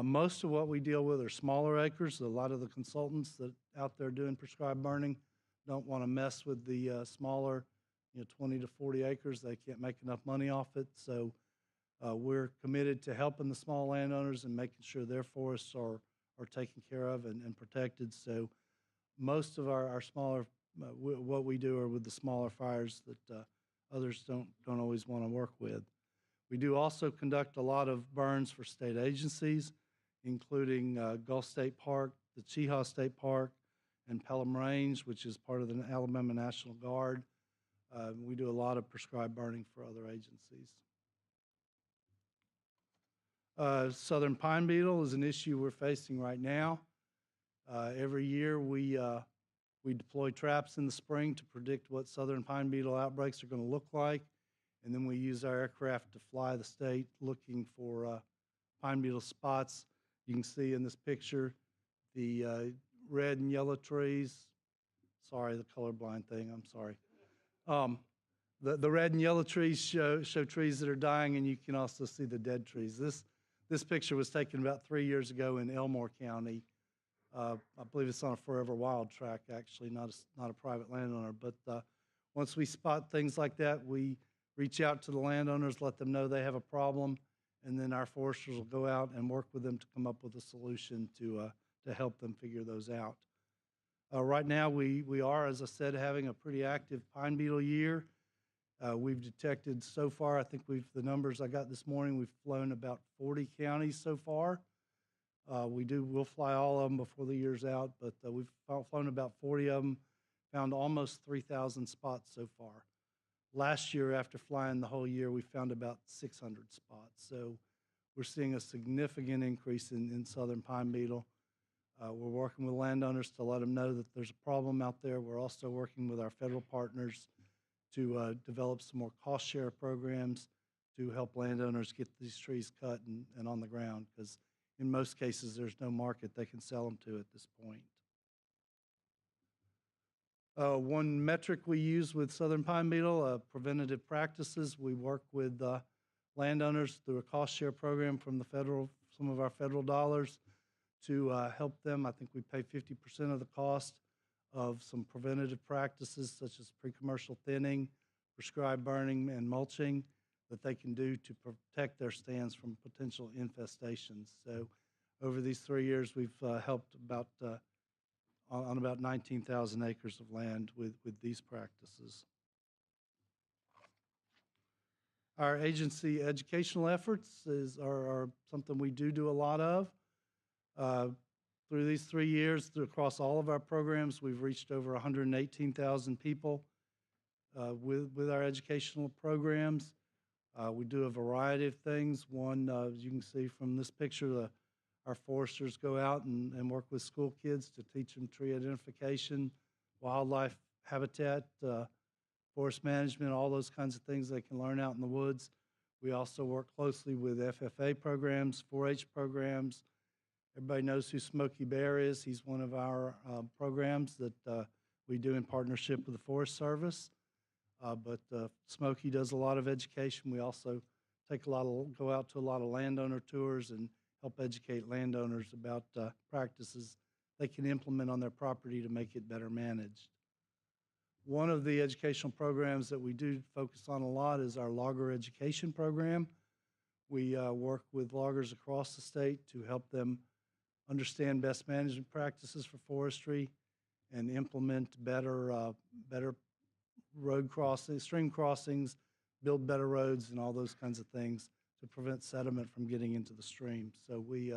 Most of what we deal with are smaller acres. A lot of the consultants that out there doing prescribed burning don't want to mess with the smaller, 20 to 40 acres. They can't make enough money off it. So we're committed to helping the small landowners and making sure their forests are taken care of and protected. So most of our smaller what we do are with the smaller fires that others don't always want to work with. We do also conduct a lot of burns for state agencies, including Gulf State Park, the Cheaha State Park, and Pelham Range, which is part of the Alabama National Guard. We do a lot of prescribed burning for other agencies. Southern pine beetle is an issue we're facing right now. Every year we deploy traps in the spring to predict what southern pine beetle outbreaks are going to look like, and then we use our aircraft to fly the state looking for pine beetle spots. You can see in this picture the red and yellow trees. Sorry, the colorblind thing, I'm sorry. The red and yellow trees show trees that are dying, and you can also see the dead trees. This picture was taken about 3 years ago in Elmore County. I believe it's on a Forever Wild track, actually, not a private landowner. But once we spot things like that, we reach out to the landowners, let them know they have a problem, and then our foresters will go out and work with them to come up with a solution to help them figure those out. Right now, we are, as I said, having a pretty active pine beetle year. We've detected so far, I think the numbers I got this morning, we've flown about 40 counties so far. We'll fly all of them before the year's out, but we've flown about 40 of them, found almost 3,000 spots so far. Last year, after flying the whole year, we found about 600 spots. So we're seeing a significant increase in southern pine beetle. We're working with landowners to let them know that there's a problem out there. We're also working with our federal partners to develop some more cost share programs to help landowners get these trees cut and on the ground, because in most cases, there's no market they can sell them to at this point. One metric we use with southern pine beetle, preventative practices. We work with landowners through a cost share program from the federal, some of our federal dollars to help them. I think we pay 50% of the cost of some preventative practices such as pre-commercial thinning, prescribed burning, and mulching that they can do to protect their stands from potential infestations. So over these 3 years, we've helped about on about 19,000 acres of land with these practices. Our agency educational efforts are something we do a lot of. Through these 3 years, across all of our programs, we've reached over 118,000 people with our educational programs. We do a variety of things. One, as you can see from this picture, our foresters go out and work with school kids to teach them tree identification, wildlife habitat, forest management, all those kinds of things they can learn out in the woods. We also work closely with FFA programs, 4-H programs. Everybody knows who Smokey Bear is. He's one of our programs that we do in partnership with the Forest Service. But Smokey does a lot of education. We also go out to a lot of landowner tours and help educate landowners about practices they can implement on their property to make it better managed. One of the educational programs that we do focus on a lot is our logger education program. We work with loggers across the state to help them understand best management practices for forestry and implement better road crossings, stream crossings, build better roads, and all those kinds of things to prevent sediment from getting into the stream. So we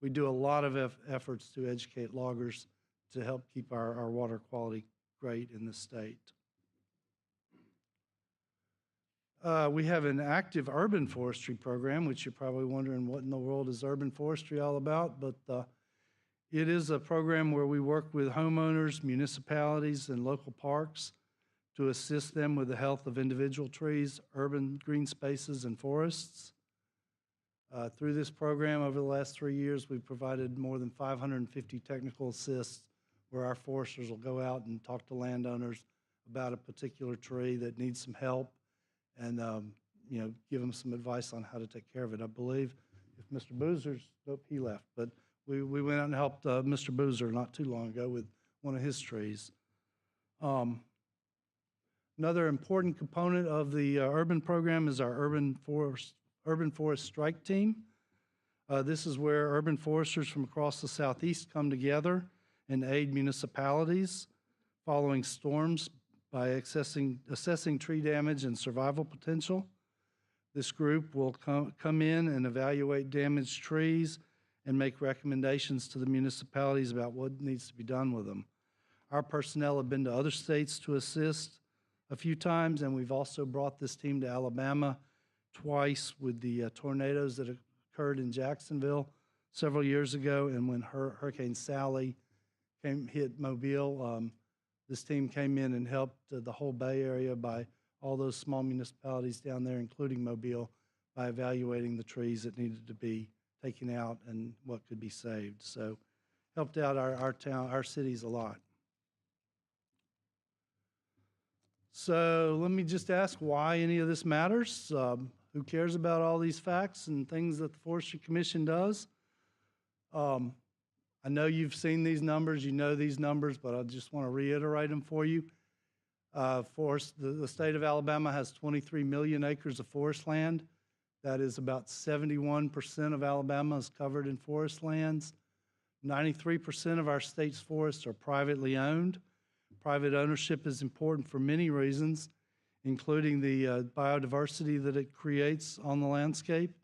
do a lot of efforts to educate loggers to help keep our water quality great in the state. We have an active urban forestry program, which you're probably wondering what in the world is urban forestry all about, but it is a program where we work with homeowners, municipalities, and local parks to assist them with the health of individual trees, urban green spaces, and forests. Through this program, over the last 3 years, we've provided more than 550 technical assists where our foresters will go out and talk to landowners about a particular tree that needs some help and give them some advice on how to take care of it. I believe if Mr. Boozer's, nope, he left, but we went out and helped Mr. Boozer not too long ago with one of his trees. Another important component of the urban program is our urban forest strike team. This is where urban foresters from across the Southeast come together and aid municipalities following storms by assessing tree damage and survival potential. This group will come in and evaluate damaged trees and make recommendations to the municipalities about what needs to be done with them. Our personnel have been to other states to assist a few times, and we've also brought this team to Alabama twice with the tornadoes that occurred in Jacksonville several years ago, and when Hurricane Sally hit Mobile, this team came in and helped the whole Bay Area by all those small municipalities down there, including Mobile, by evaluating the trees that needed to be taken out and what could be saved. So helped out our cities a lot. So let me just ask why any of this matters. Who cares about all these facts and things that the Forestry Commission does? I know you've seen these numbers, you know these numbers, but I just want to reiterate them for you. The state of Alabama has 23 million acres of forest land. That is about 71% of Alabama is covered in forest lands. 93% of our state's forests are privately owned. Private ownership is important for many reasons, including the biodiversity that it creates on the landscape.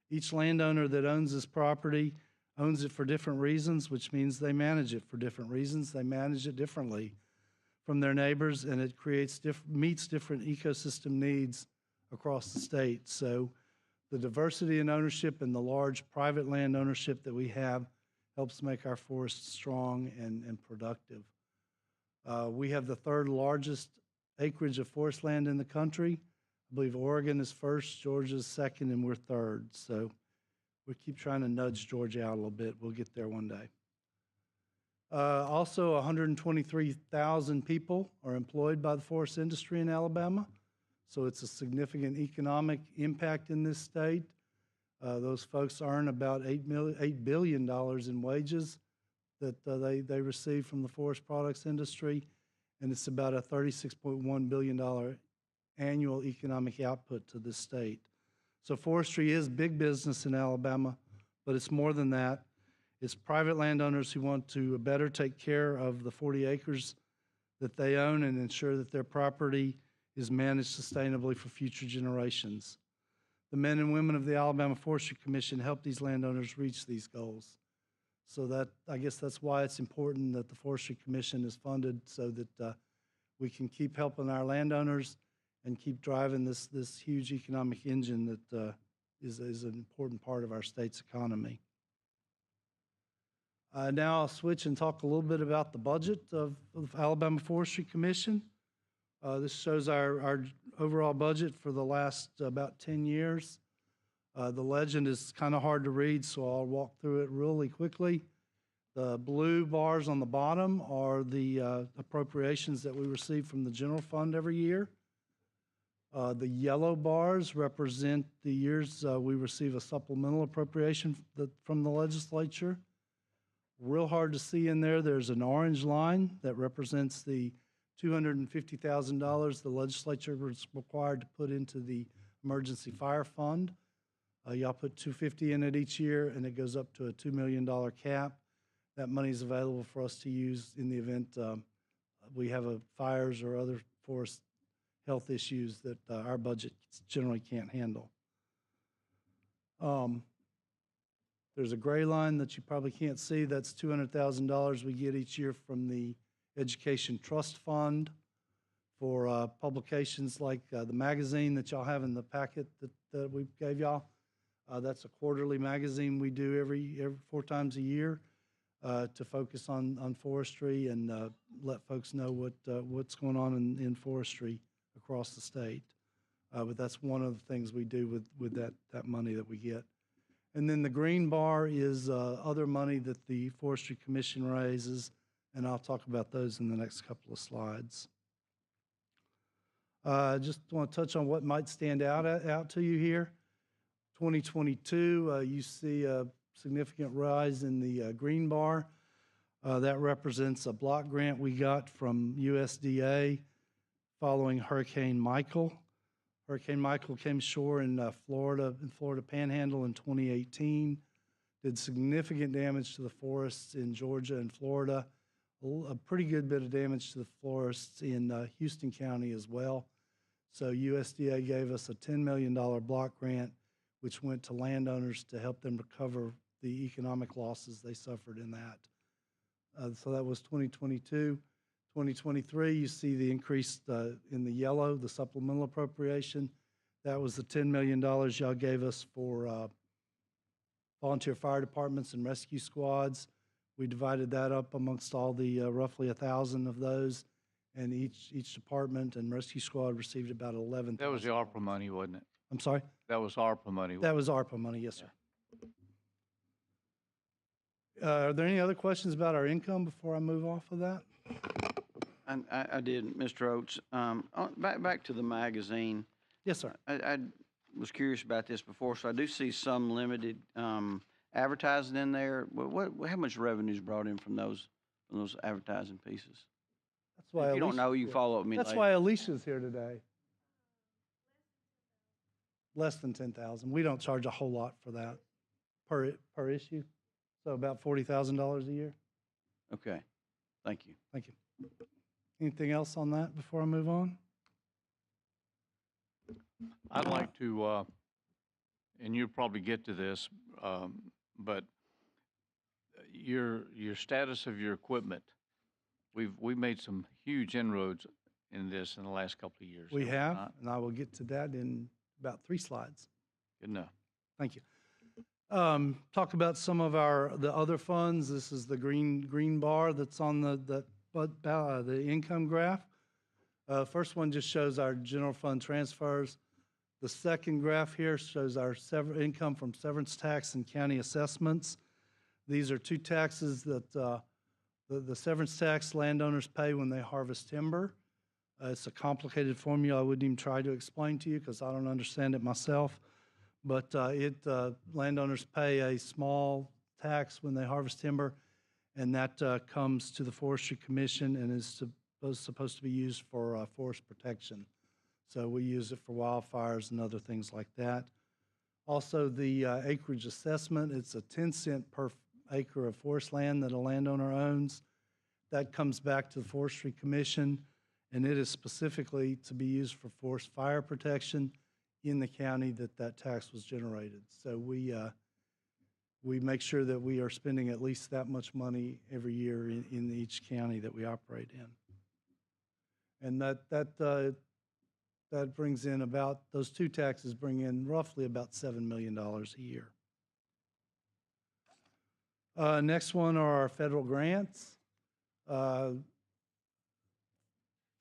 Each landowner that owns this property owns it for different reasons, which means they manage it for different reasons. They manage it differently from their neighbors, and it meets different ecosystem needs across the state. So the diversity in ownership and the large private land ownership that we have helps make our forests strong and productive. We have the third largest acreage of forest land in the country. I believe Oregon is first, Georgia's second, and we're third. So we keep trying to nudge Georgia out a little bit. We'll get there one day. Also, 123,000 people are employed by the forest industry in Alabama. So it's a significant economic impact in this state. Those folks earn about $8 billion in wages that they receive from the forest products industry, and it's about a $36.1 billion annual economic output to this state. So forestry is big business in Alabama, but it's more than that. It's private landowners who want to better take care of the 40 acres that they own and ensure that their property is managed sustainably for future generations. The men and women of the Alabama Forestry Commission help these landowners reach these goals. So that, I guess that's why it's important that the Forestry Commission is funded so that we can keep helping our landowners and keep driving this huge economic engine that is an important part of our state's economy. Now I'll switch and talk a little bit about the budget of Alabama Forestry Commission. This shows our overall budget for the last about 10 years. The legend is kind of hard to read, so I'll walk through it really quickly. The blue bars on the bottom are the appropriations that we receive from the general fund every year. The yellow bars represent the years we receive a supplemental appropriation from the legislature. Real hard to see in there, there's an orange line that represents the $250,000 the legislature was required to put into the emergency fire fund. Y'all put $250 in it each year, and it goes up to a $2 million cap. That money is available for us to use in the event we have fires or other forest health issues that our budget generally can't handle. There's a gray line that you probably can't see. That's $200,000 we get each year from the Education Trust Fund for publications like the magazine that y'all have in the packet that we gave y'all. That's a quarterly magazine we do every 4 times a year to focus on forestry and let folks know what's going on in forestry across the state. But that's one of the things we do with that money that we get. And then the green bar is other money that the Forestry Commission raises, and I'll talk about those in the next couple of slides. I just want to touch on what might stand out to you here. 2022, you see a significant rise in the green bar. That represents a block grant we got from USDA following Hurricane Michael. Hurricane Michael came ashore in Florida Panhandle in 2018, did significant damage to the forests in Georgia and Florida, a pretty good bit of damage to the forests in Houston County as well. So USDA gave us a $10 million block grant, which went to landowners to help them recover the economic losses they suffered in that. So that was 2022. 2023, you see the increase in the yellow, the supplemental appropriation. That was the $10 million y'all gave us for volunteer fire departments and rescue squads. We divided that up amongst all the roughly 1,000 of those, and each department and rescue squad received about 11,000. That was the ARPA money, wasn't it? I'm sorry? That was ARPA money. That was ARPA money, yes, sir. Are there any other questions about our income before I move off of that? And I did, Mr. Oates. Back to the magazine. Yes, sir. I was curious about this before, so I do see some limited advertising in there. How much revenue is brought in from those advertising pieces? That's why If you don't know, you can follow up with me That's later. why Alicia's here today. Less than 10,000. We don't charge a whole lot for that per issue. So about $40,000 a year. Okay, thank you. Thank you. Anything else on that before I move on? I'd like to, and you'll probably get to this, but your status of your equipment, we've made some huge inroads in this in the last couple of years. We have, and I will get to that in about 3 slides. Good enough. Thank you. Talk about some of the other funds. This is the green bar that's on the income graph. First one just shows our general fund transfers. The second graph here shows our income from severance tax and county assessments. These are two taxes that the severance tax landowners pay when they harvest timber. It's a complicated formula I wouldn't even try to explain to you because I don't understand it myself. But landowners pay a small tax when they harvest timber, and that comes to the Forestry Commission and is supposed to be used for forest protection. So we use it for wildfires and other things like that. Also, the acreage assessment, it's a 10-cent per acre of forest land that a landowner owns. That comes back to the Forestry Commission, and it is specifically to be used for forest fire protection in the county that tax was generated. So we make sure that we are spending at least that much money every year in each county that we operate in. And that brings in about, those two taxes bring in roughly about $7 million a year. Next one are our federal grants.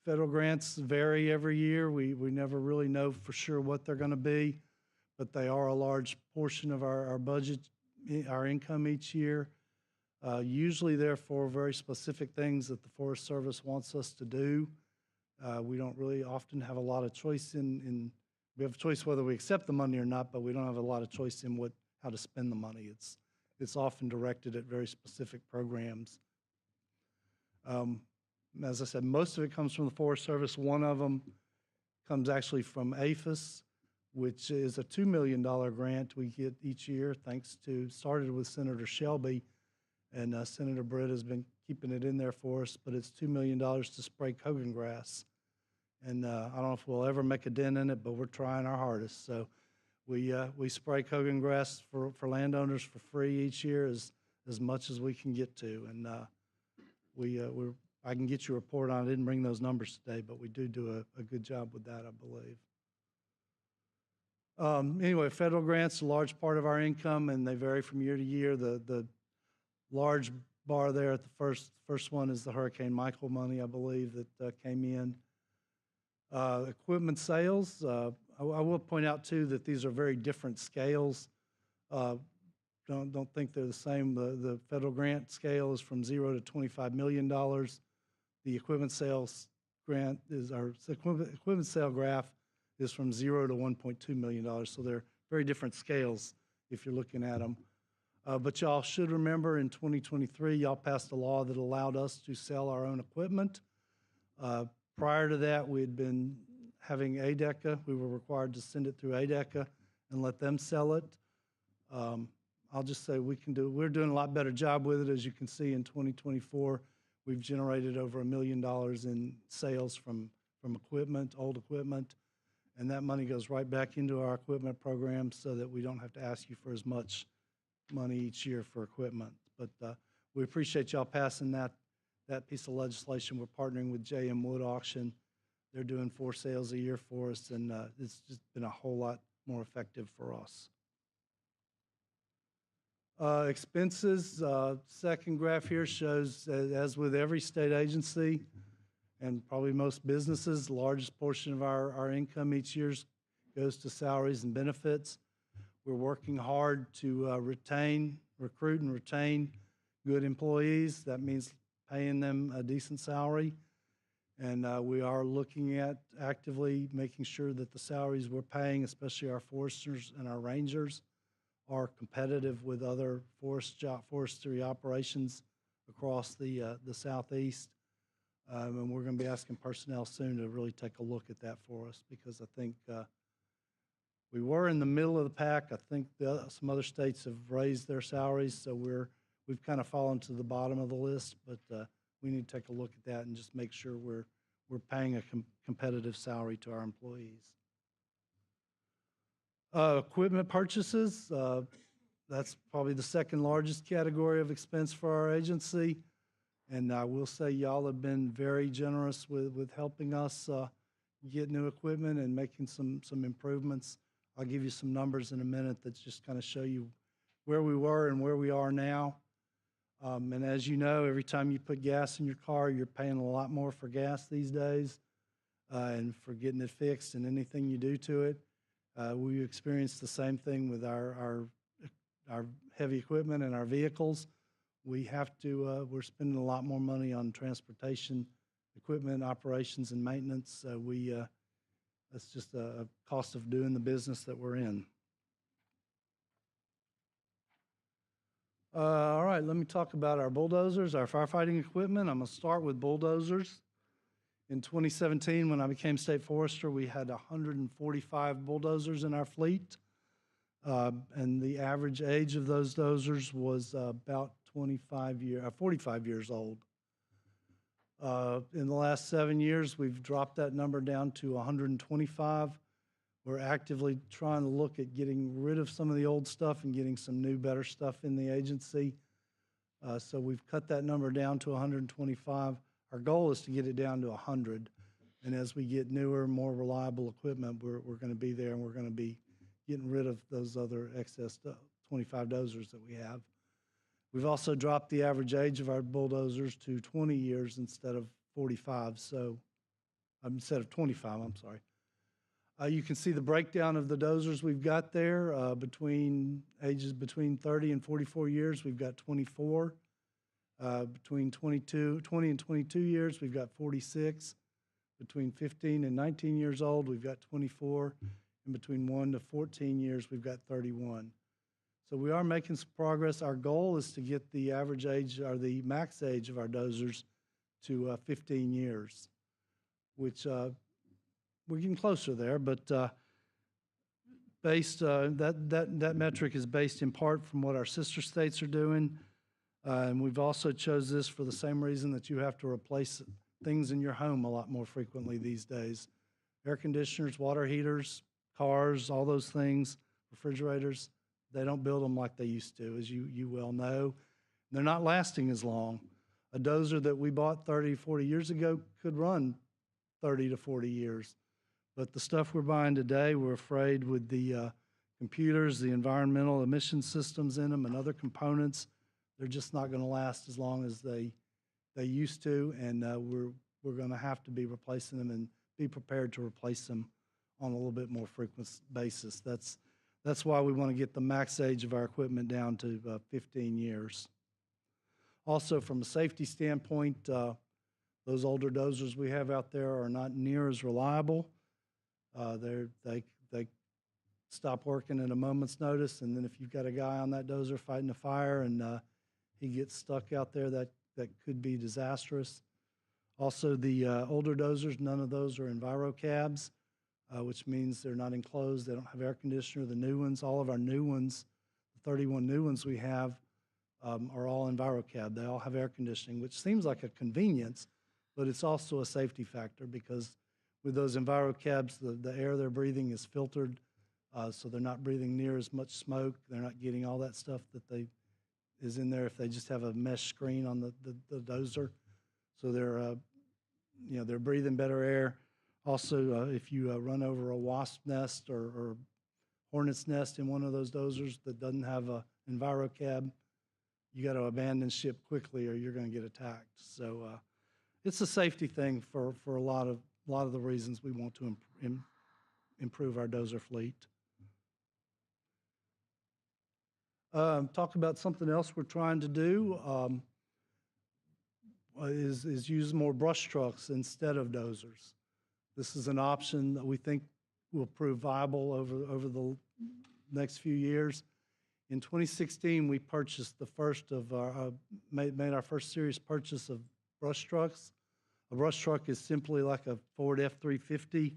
Federal grants vary every year. We never really know for sure what they're going to be, but they are a large portion of our budget, our income each year. Usually they're for very specific things that the Forest Service wants us to do. We don't really often have a lot of choice we have a choice whether we accept the money or not, but we don't have a lot of choice in how to spend the money. It's often directed at very specific programs. As I said, most of it comes from the Forest Service. One of them comes actually from APHIS, which is a $2 million grant we get each year, started with Senator Shelby, and Senator Britt has been keeping it in there for us, but it's $2 million to spray Kogan grass. And I don't know if we'll ever make a dent in it, but we're trying our hardest. So we spray Kogan grass for landowners for free each year as much as we can get to. And I can get you a report on it. I didn't bring those numbers today, but we do a good job with that, I believe. Anyway, federal grants are a large part of our income, and they vary from year to year. The large bar there at the first one is the Hurricane Michael money, I believe, that came in. Equipment sales, I will point out, too, that these are very different scales. Don't think they're the same. The federal grant scale is from $0 to $25 million. The equipment sales grant equipment sale graph is from $0 to $1.2 million. So they're very different scales if you're looking at them. But y'all should remember in 2023, y'all passed a law that allowed us to sell our own equipment. Prior to that, we had been having ADECA. We were required to send it through ADECA and let them sell it. I'll just say we're doing a lot better job with it. As you can see, in 2024, we've generated over $1 million in sales from equipment, old equipment, and that money goes right back into our equipment program so that we don't have to ask you for as much money each year for equipment. But we appreciate y'all passing that piece of legislation. We're partnering with J.M. Wood Auction. They're doing 4 sales a year for us, and it's just been a whole lot more effective for us. Expenses, second graph here shows, as with every state agency and probably most businesses, the largest portion of our income each year goes to salaries and benefits. We're working hard to recruit and retain good employees. That means paying them a decent salary. And we are looking at actively making sure that the salaries we're paying, especially our foresters and our rangers, are competitive with other forestry operations across the Southeast. And we're going to be asking personnel soon to really take a look at that for us, because I think we were in the middle of the pack. I think some other states have raised their salaries, so we've kind of fallen to the bottom of the list. But we need to take a look at that and just make sure we're paying a competitive salary to our employees. Equipment purchases, that's probably the second largest category of expense for our agency. And I will say y'all have been very generous with helping us get new equipment and making some improvements. I'll give you some numbers in a minute that just kind of show you where we were and where we are now. And as you know, every time you put gas in your car, you're paying a lot more for gas these days and for getting it fixed and anything you do to it. We experienced the same thing with our heavy equipment and our vehicles. We have to, we're spending a lot more money on transportation, equipment, operations, and maintenance. That's just a cost of doing the business that we're in. All right, let me talk about our bulldozers, our firefighting equipment. I'm going to start with bulldozers. In 2017, when I became state forester, we had 145 bulldozers in our fleet. And the average age of those dozers was about 45 years old. In the last 7 years, we've dropped that number down to 125. We're actively trying to look at getting rid of some of the old stuff and getting some new, better stuff in the agency. So we've cut that number down to 125. Our goal is to get it down to 100. And as we get newer, more reliable equipment, we're going to be there, and we're going to be getting rid of those other excess 25 dozers that we have. We've also dropped the average age of our bulldozers to 20 years instead of 45. So instead of 25, I'm sorry. You can see the breakdown of the dozers we've got there between ages between 30 and 44 years. We've got 24. Between 20 and 22 years, we've got 46. Between 15 and 19 years old, we've got 24. And between 1 to 14 years, we've got 31. So we are making some progress. Our goal is to get the average age or the max age of our dozers to 15 years, which we're getting closer there, but that metric is based in part from what our sister states are doing. And we've also chose this for the same reason that you have to replace things in your home a lot more frequently these days. Air conditioners, water heaters, cars, all those things, refrigerators, they don't build them like they used to, as you well know. They're not lasting as long. A dozer that we bought 30, 40 years ago could run 30 to 40 years. But the stuff we're buying today, we're afraid with the computers, the environmental emission systems in them, and other components, they're just not going to last as long as they used to, and we're going to have to be replacing them and be prepared to replace them on a little bit more frequent basis. That's why we want to get the max age of our equipment down to 15 years. Also, from a safety standpoint, those older dozers we have out there are not near as reliable. They stop working at a moment's notice, and then if you've got a guy on that dozer fighting a fire and he gets stuck out there, that could be disastrous. Also, the older dozers, none of those are enviro cabs, which means they're not enclosed. They don't have air conditioner. The new ones, all of our new ones, the 31 new ones we have, are all enviro cab. They all have air conditioning, which seems like a convenience, but it's also a safety factor because with those enviro cabs, the air they're breathing is filtered, so they're not breathing near as much smoke. They're not getting all that stuff that is in there if they just have a mesh screen on the dozer. So they're breathing better air. Also, if you run over a wasp nest or hornet's nest in one of those dozers that doesn't have a enviro cab, you got to abandon ship quickly or you're going to get attacked. So it's a safety thing for a lot of the reasons we want to improve our dozer fleet. Talk about something else we're trying to do is use more brush trucks instead of dozers. This is an option that we think will prove viable over the next few years. In 2016, we purchased the first of made our first serious purchase of brush trucks. A brush truck is simply like a Ford F-350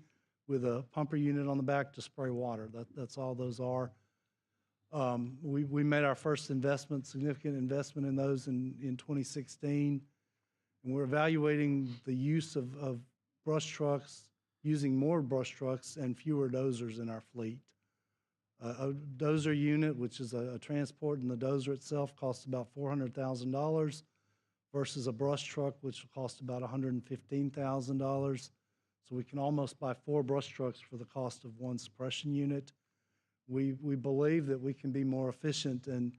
with a pumper unit on the back to spray water. That's all those are. We made our first significant investment in those in 2016, and we're evaluating the use of brush trucks, using more brush trucks and fewer dozers in our fleet. A dozer unit, which is a transport, and the dozer itself costs about $400,000 versus a brush truck, which will cost about $115,000. So we can almost buy 4 brush trucks for the cost of one suppression unit. we believe that we can be more efficient and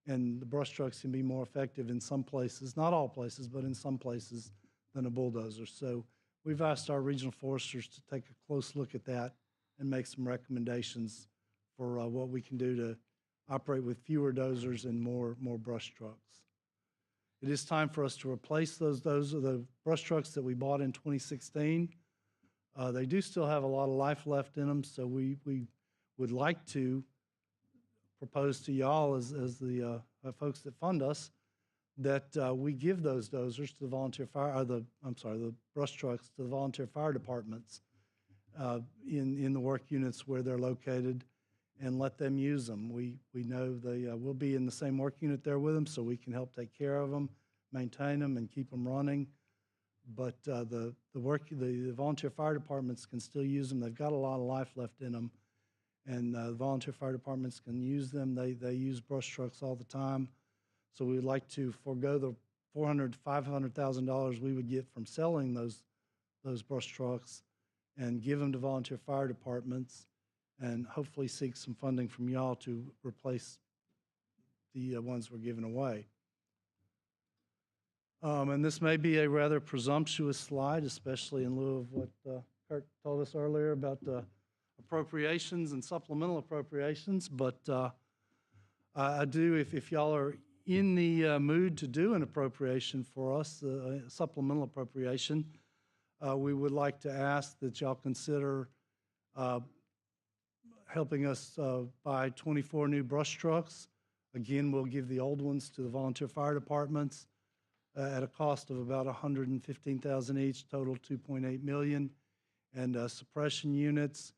the brush trucks can be more effective in some places, not all places, but in some places than a bulldozer. So we've asked our regional foresters to take a close look at that and make some recommendations for what we can do to operate with fewer dozers and more brush trucks. It is time for us to replace the brush trucks that we bought in 2016. They do still have a lot of life left in them, so we would like to propose to y'all as the folks that fund us that we give those dozers to the volunteer fire, or the brush trucks to the volunteer fire departments in the work units where they're located, and let them use them. We know they will be in the same work unit there with them, so we can help take care of them, maintain them, and keep them running. But the volunteer fire departments can still use them. They've got a lot of life left in them, and volunteer fire departments can use them. They use brush trucks all the time. So we would like to forego the $400,000 to $500,000 we would get from selling those brush trucks and give them to volunteer fire departments, and hopefully seek some funding from y'all to replace the ones we're giving away. And this may be a rather presumptuous slide, especially in lieu of what Kurt told us earlier about appropriations and supplemental appropriations, but I do, if y'all are in the mood to do an appropriation for us, a supplemental appropriation, we would like to ask that y'all consider helping us buy 24 new brush trucks. Again, we'll give the old ones to the volunteer fire departments at a cost of about $115,000 each, total $2.8 million. And suppression units,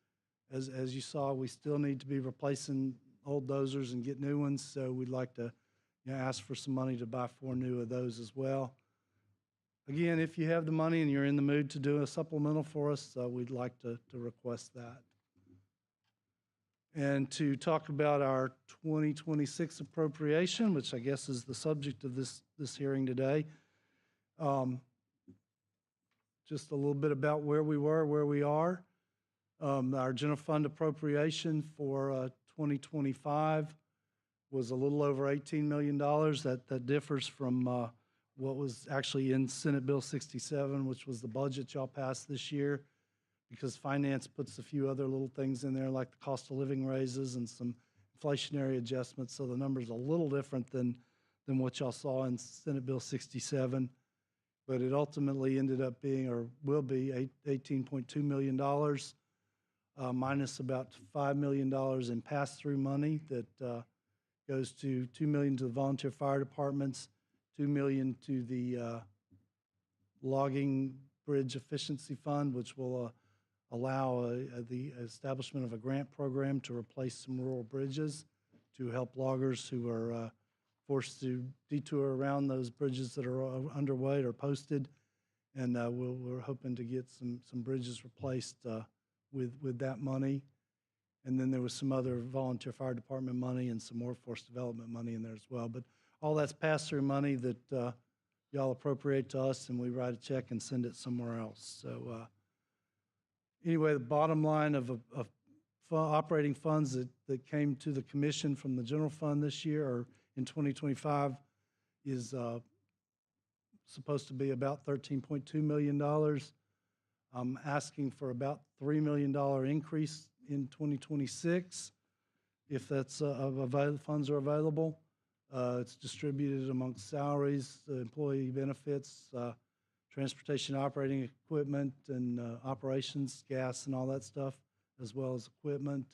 as you saw, we still need to be replacing old dozers and get new ones, so we'd like to ask for some money to buy 4 new of those as well. Again, if you have the money and you're in the mood to do a supplemental for us, we'd like to request that. And to talk about our 2026 appropriation, which I guess is the subject of this hearing today, just a little bit about where we were, where we are. Our general fund appropriation for 2025 was a little over $18 million. That differs from what was actually in Senate Bill 67, which was the budget y'all passed this year, because finance puts a few other little things in there like the cost of living raises and some inflationary adjustments. So the number's a little different than what y'all saw in Senate Bill 67. But it ultimately ended up being, or will be, $18.2 million, minus about $5 million in pass-through money that goes to $2 million to the volunteer fire departments, $2 million to the logging bridge efficiency fund, which will allow the establishment of a grant program to replace some rural bridges to help loggers who are forced to detour around those bridges that are underway or posted. And we're hoping to get some bridges replaced with that money. And then there was some other volunteer fire department money and some workforce development money in there as well. But all that's pass-through money that y'all appropriate to us, and we write a check and send it somewhere else. So anyway, the bottom line of operating funds that came to the commission from the general fund this year, or in 2025, is supposed to be about $13.2 million. I'm asking for about $3 million increase in 2026, if that's funds are available. It's distributed amongst salaries, employee benefits, transportation operating equipment, and operations, gas, and all that stuff, as well as equipment.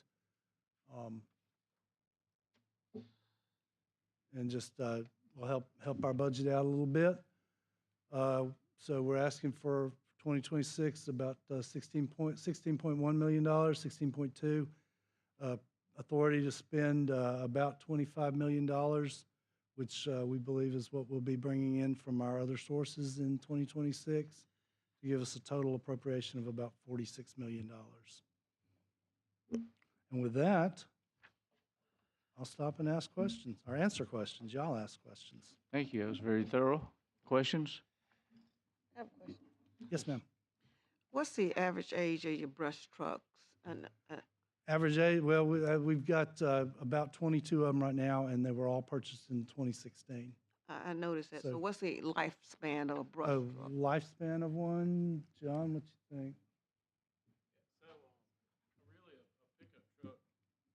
And just will help our budget out a little bit. So we're asking for 2026 about $16.1 million, 16.2. Authority to spend about $25 million, which we believe is what we'll be bringing in from our other sources in 2026 to give us a total appropriation of about $46 million. And with that, I'll stop and ask questions, or answer questions. Y'all ask questions. Thank you. That was very thorough. Questions? I have a question. Yes, ma'am. What's the average age of your brush trucks? And Average age, well, we've got about 22 of them right now, and they were all purchased in 2016. I noticed that. So So- what's the lifespan of a brush Oh, truck? lifespan of one, John, what you think? So, really, a pickup truck,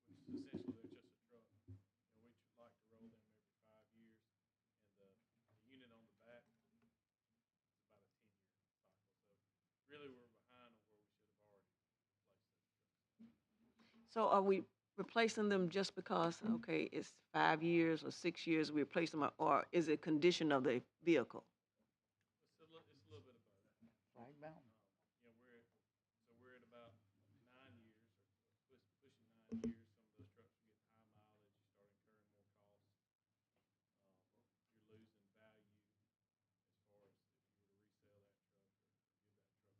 which is essentially they're just a truck, and we like to roll them every 5 years. And the unit on the back is about a 10-year cycle. So, really, we're behind on where we should have already replaced those trucks. So are we replacing them just because, okay, it's 5 years or 6 years, we replace them, or is it condition of the vehicle? It's a little bit of both. Flag Mountain. You know, we're at about 9 years, or pushing 9 years. Some of those trucks are getting high mileage, you start incurring more costs. You're losing value as far as if you were to resell that truck or give that truck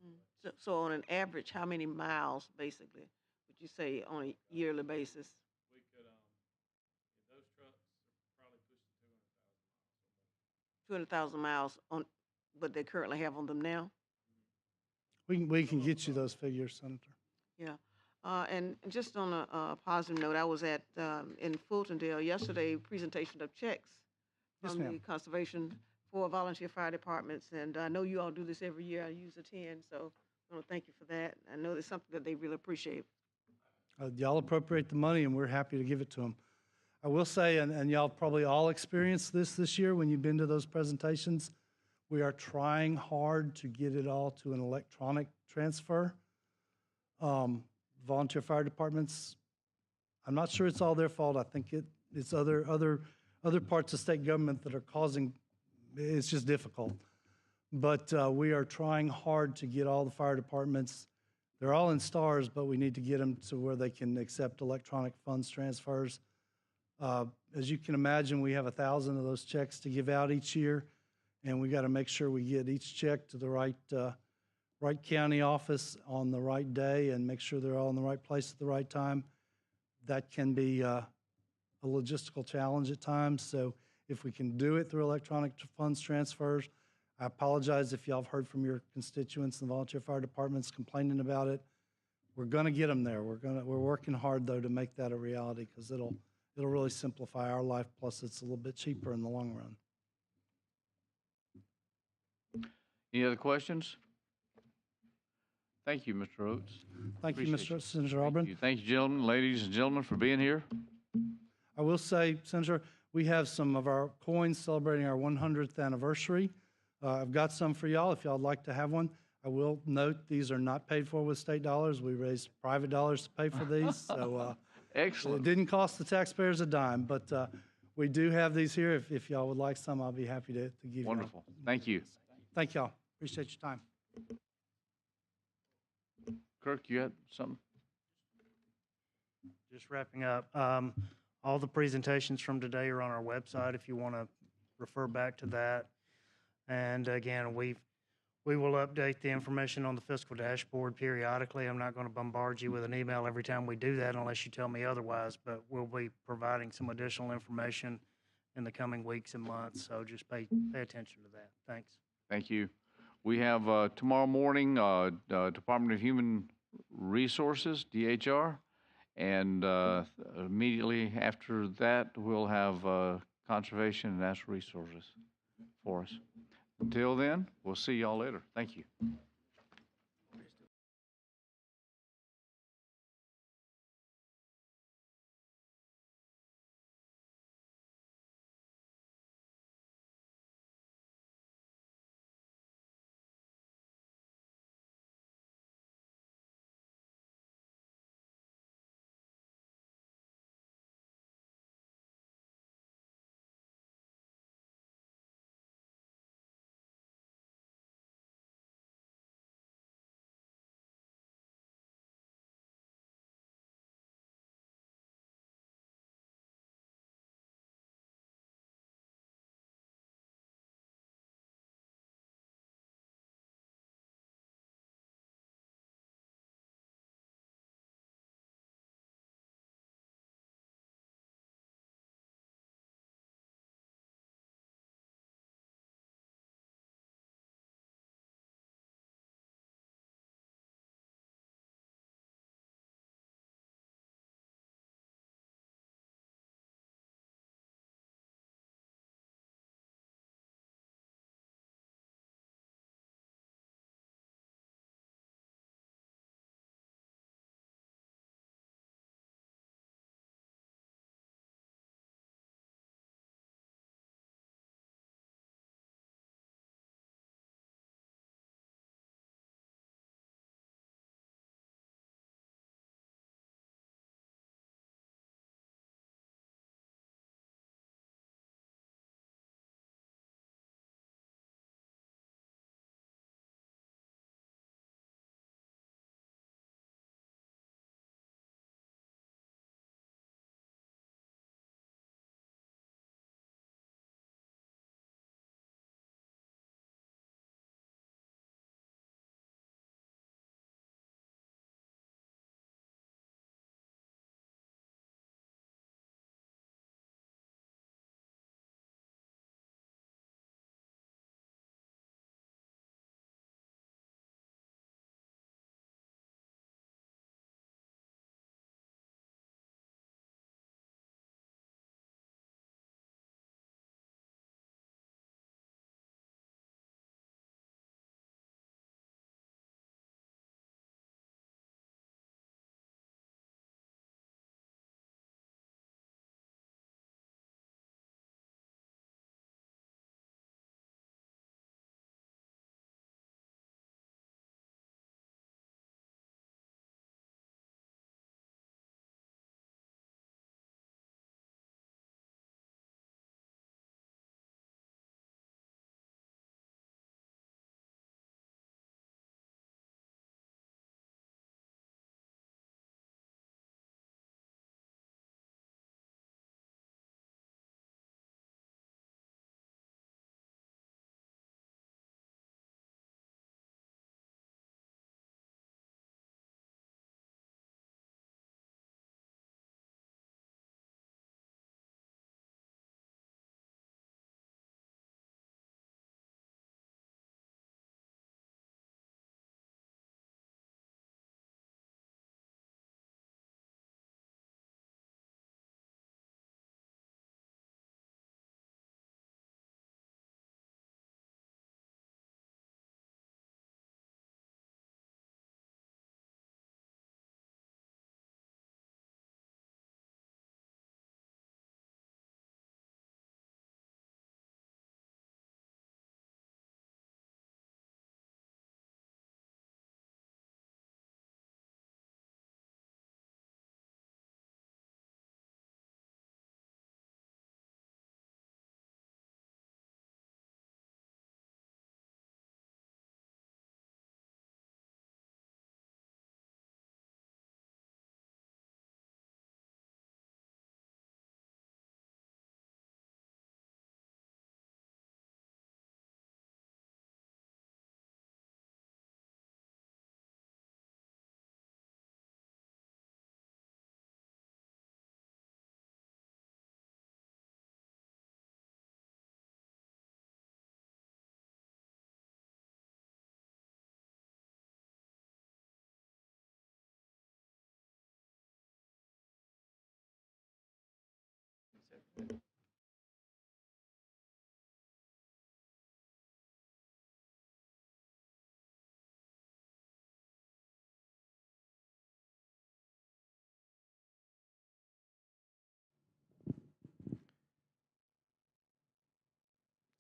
away. So on an average, how many miles, basically, would you say on a yearly basis? We could, those trucks are probably pushing 200,000 miles or more. 200,000 miles on, what they currently have on them now? We can get you those figures, Senator. Yeah. And just on a positive note, I was at, in Fultondale yesterday, presentation of checks Yes, from the ma'am. conservation for volunteer fire departments. And I know you all do this every year. I use attend, so I want to thank you for that. I know it's something that they really appreciate. Y'all appropriate the money, and we're happy to give it to them. I will say, and y'all probably all experienced this year when you've been to those presentations, we are trying hard to get it all to an electronic transfer. Volunteer fire departments, I'm not sure it's all their fault. I think it's other parts of state government that are causing, it's just difficult. But we are trying hard to get all the fire departments, they're all in stars, but we need to get them to where they can accept electronic funds transfers. As you can imagine, we have 1,000 of those checks to give out each year, and we got to make sure we get each check to the right county office on the right day and make sure they're all in the right place at the right time. That can be a logistical challenge at times. So if we can do it through electronic funds transfers, I apologize if y'all have heard from your constituents and volunteer fire departments complaining about it. We're going to get them there. We're working hard though to make that a reality because it'll really simplify our life. Plus, it's a little bit cheaper in the long run. Any other questions? Thank you, Mr. Oates. Thank you, Appreciate Mr. Senator Thank Auburn. you. Thank you, gentlemen, ladies and gentlemen, for being here. I will say, Senator, we have some of our coins celebrating our 100th anniversary. I've got some for y'all if y'all would like to have one. I will note these are not paid for with state dollars. We raised private dollars to pay for these. So it Excellent. didn't cost the taxpayers a dime, but we do have these here. If y'all would like some, I'll be happy to give you. Wonderful. Thank you. Thank y'all. Appreciate your time. Kirk, you had something? Just wrapping up, all the presentations from today are on our website if you want to refer back to that. And again, we will update the information on the fiscal dashboard periodically. I'm not going to bombard you with an email every time we do that unless you tell me otherwise, but we'll be providing some additional information in the coming weeks and months. So just pay attention to that. Thanks. Thank you. We have tomorrow morning, Department of Human Resources, DHR, and immediately after that, we'll have Conservation and Natural Resources for us. Until then, we'll see y'all later. Thank you.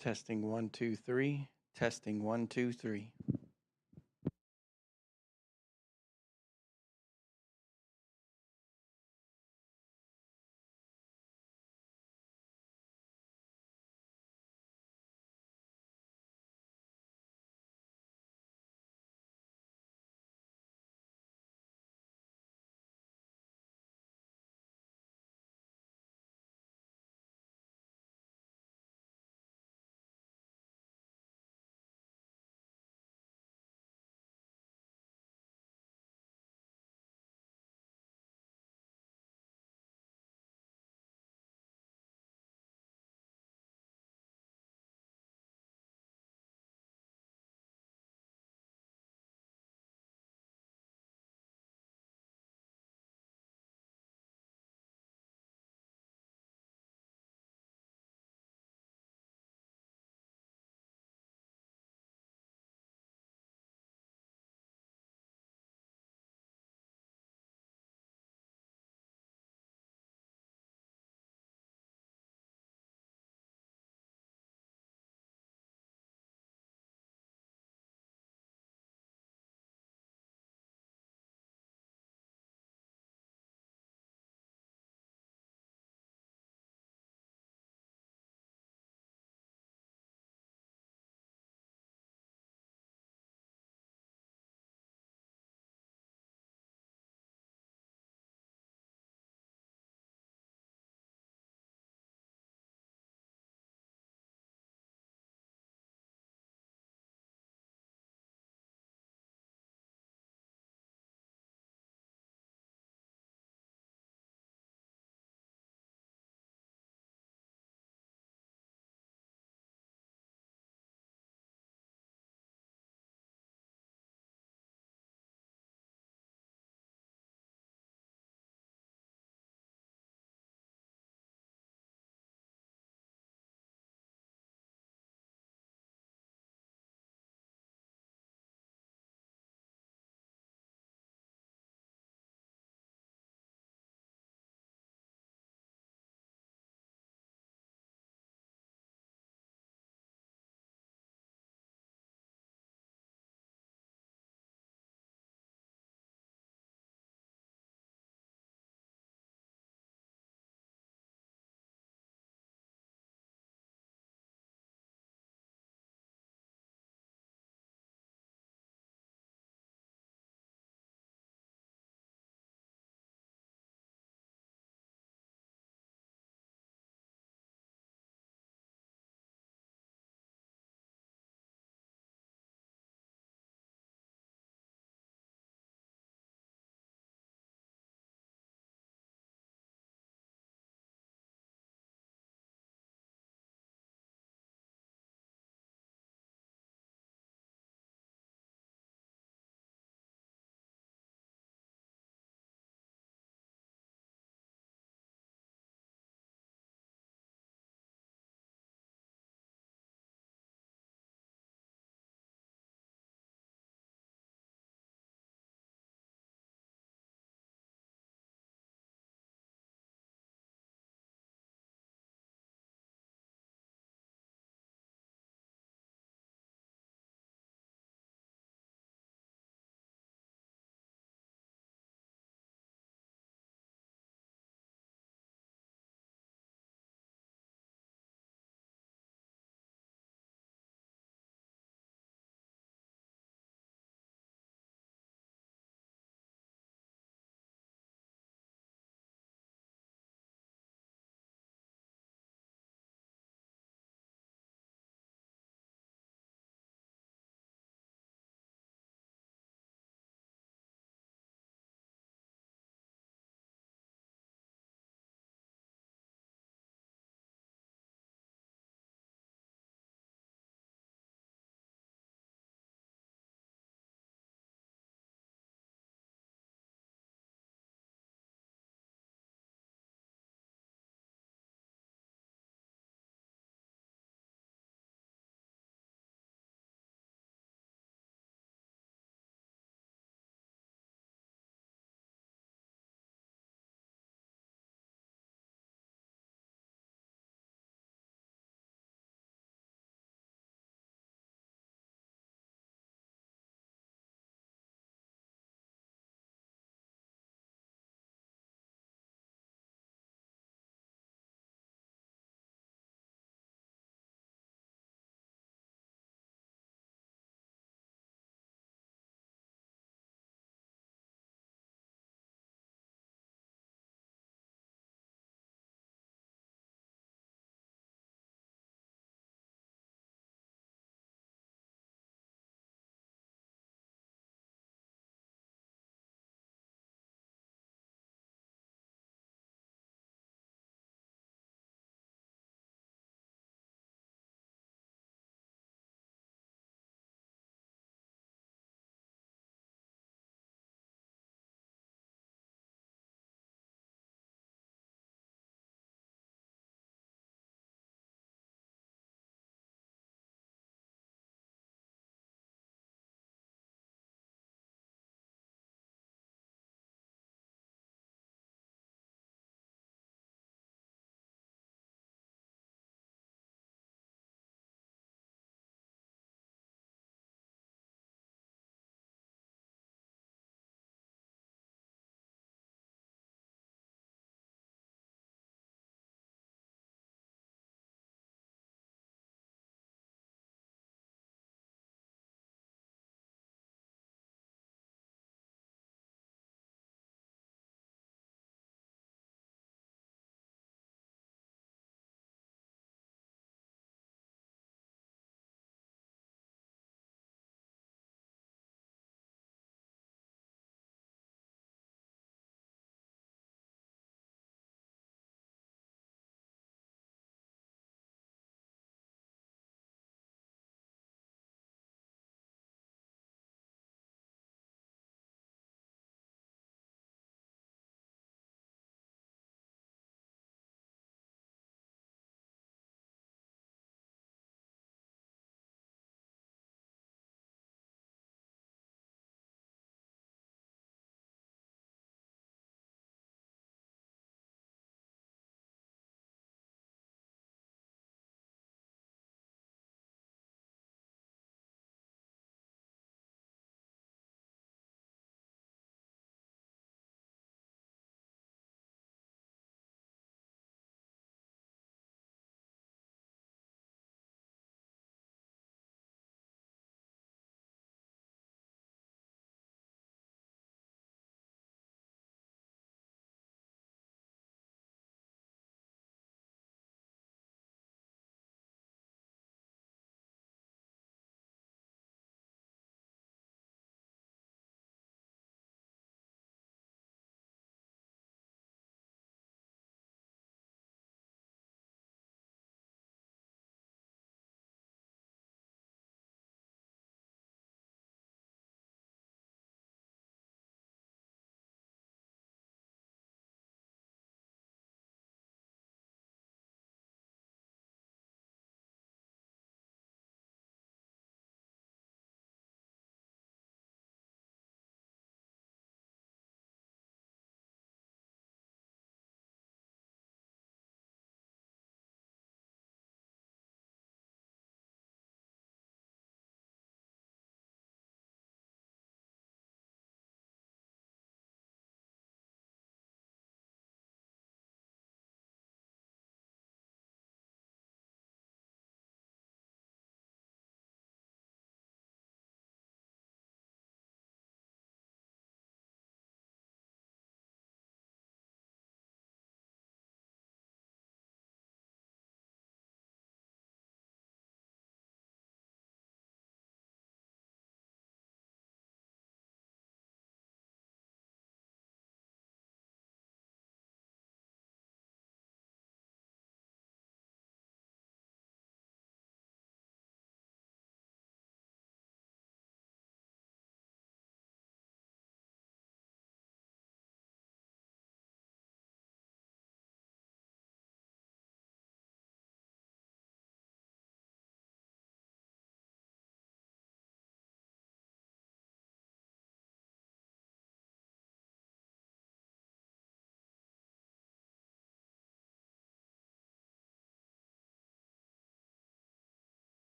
Testing 1 2 3. Testing 1 2 3.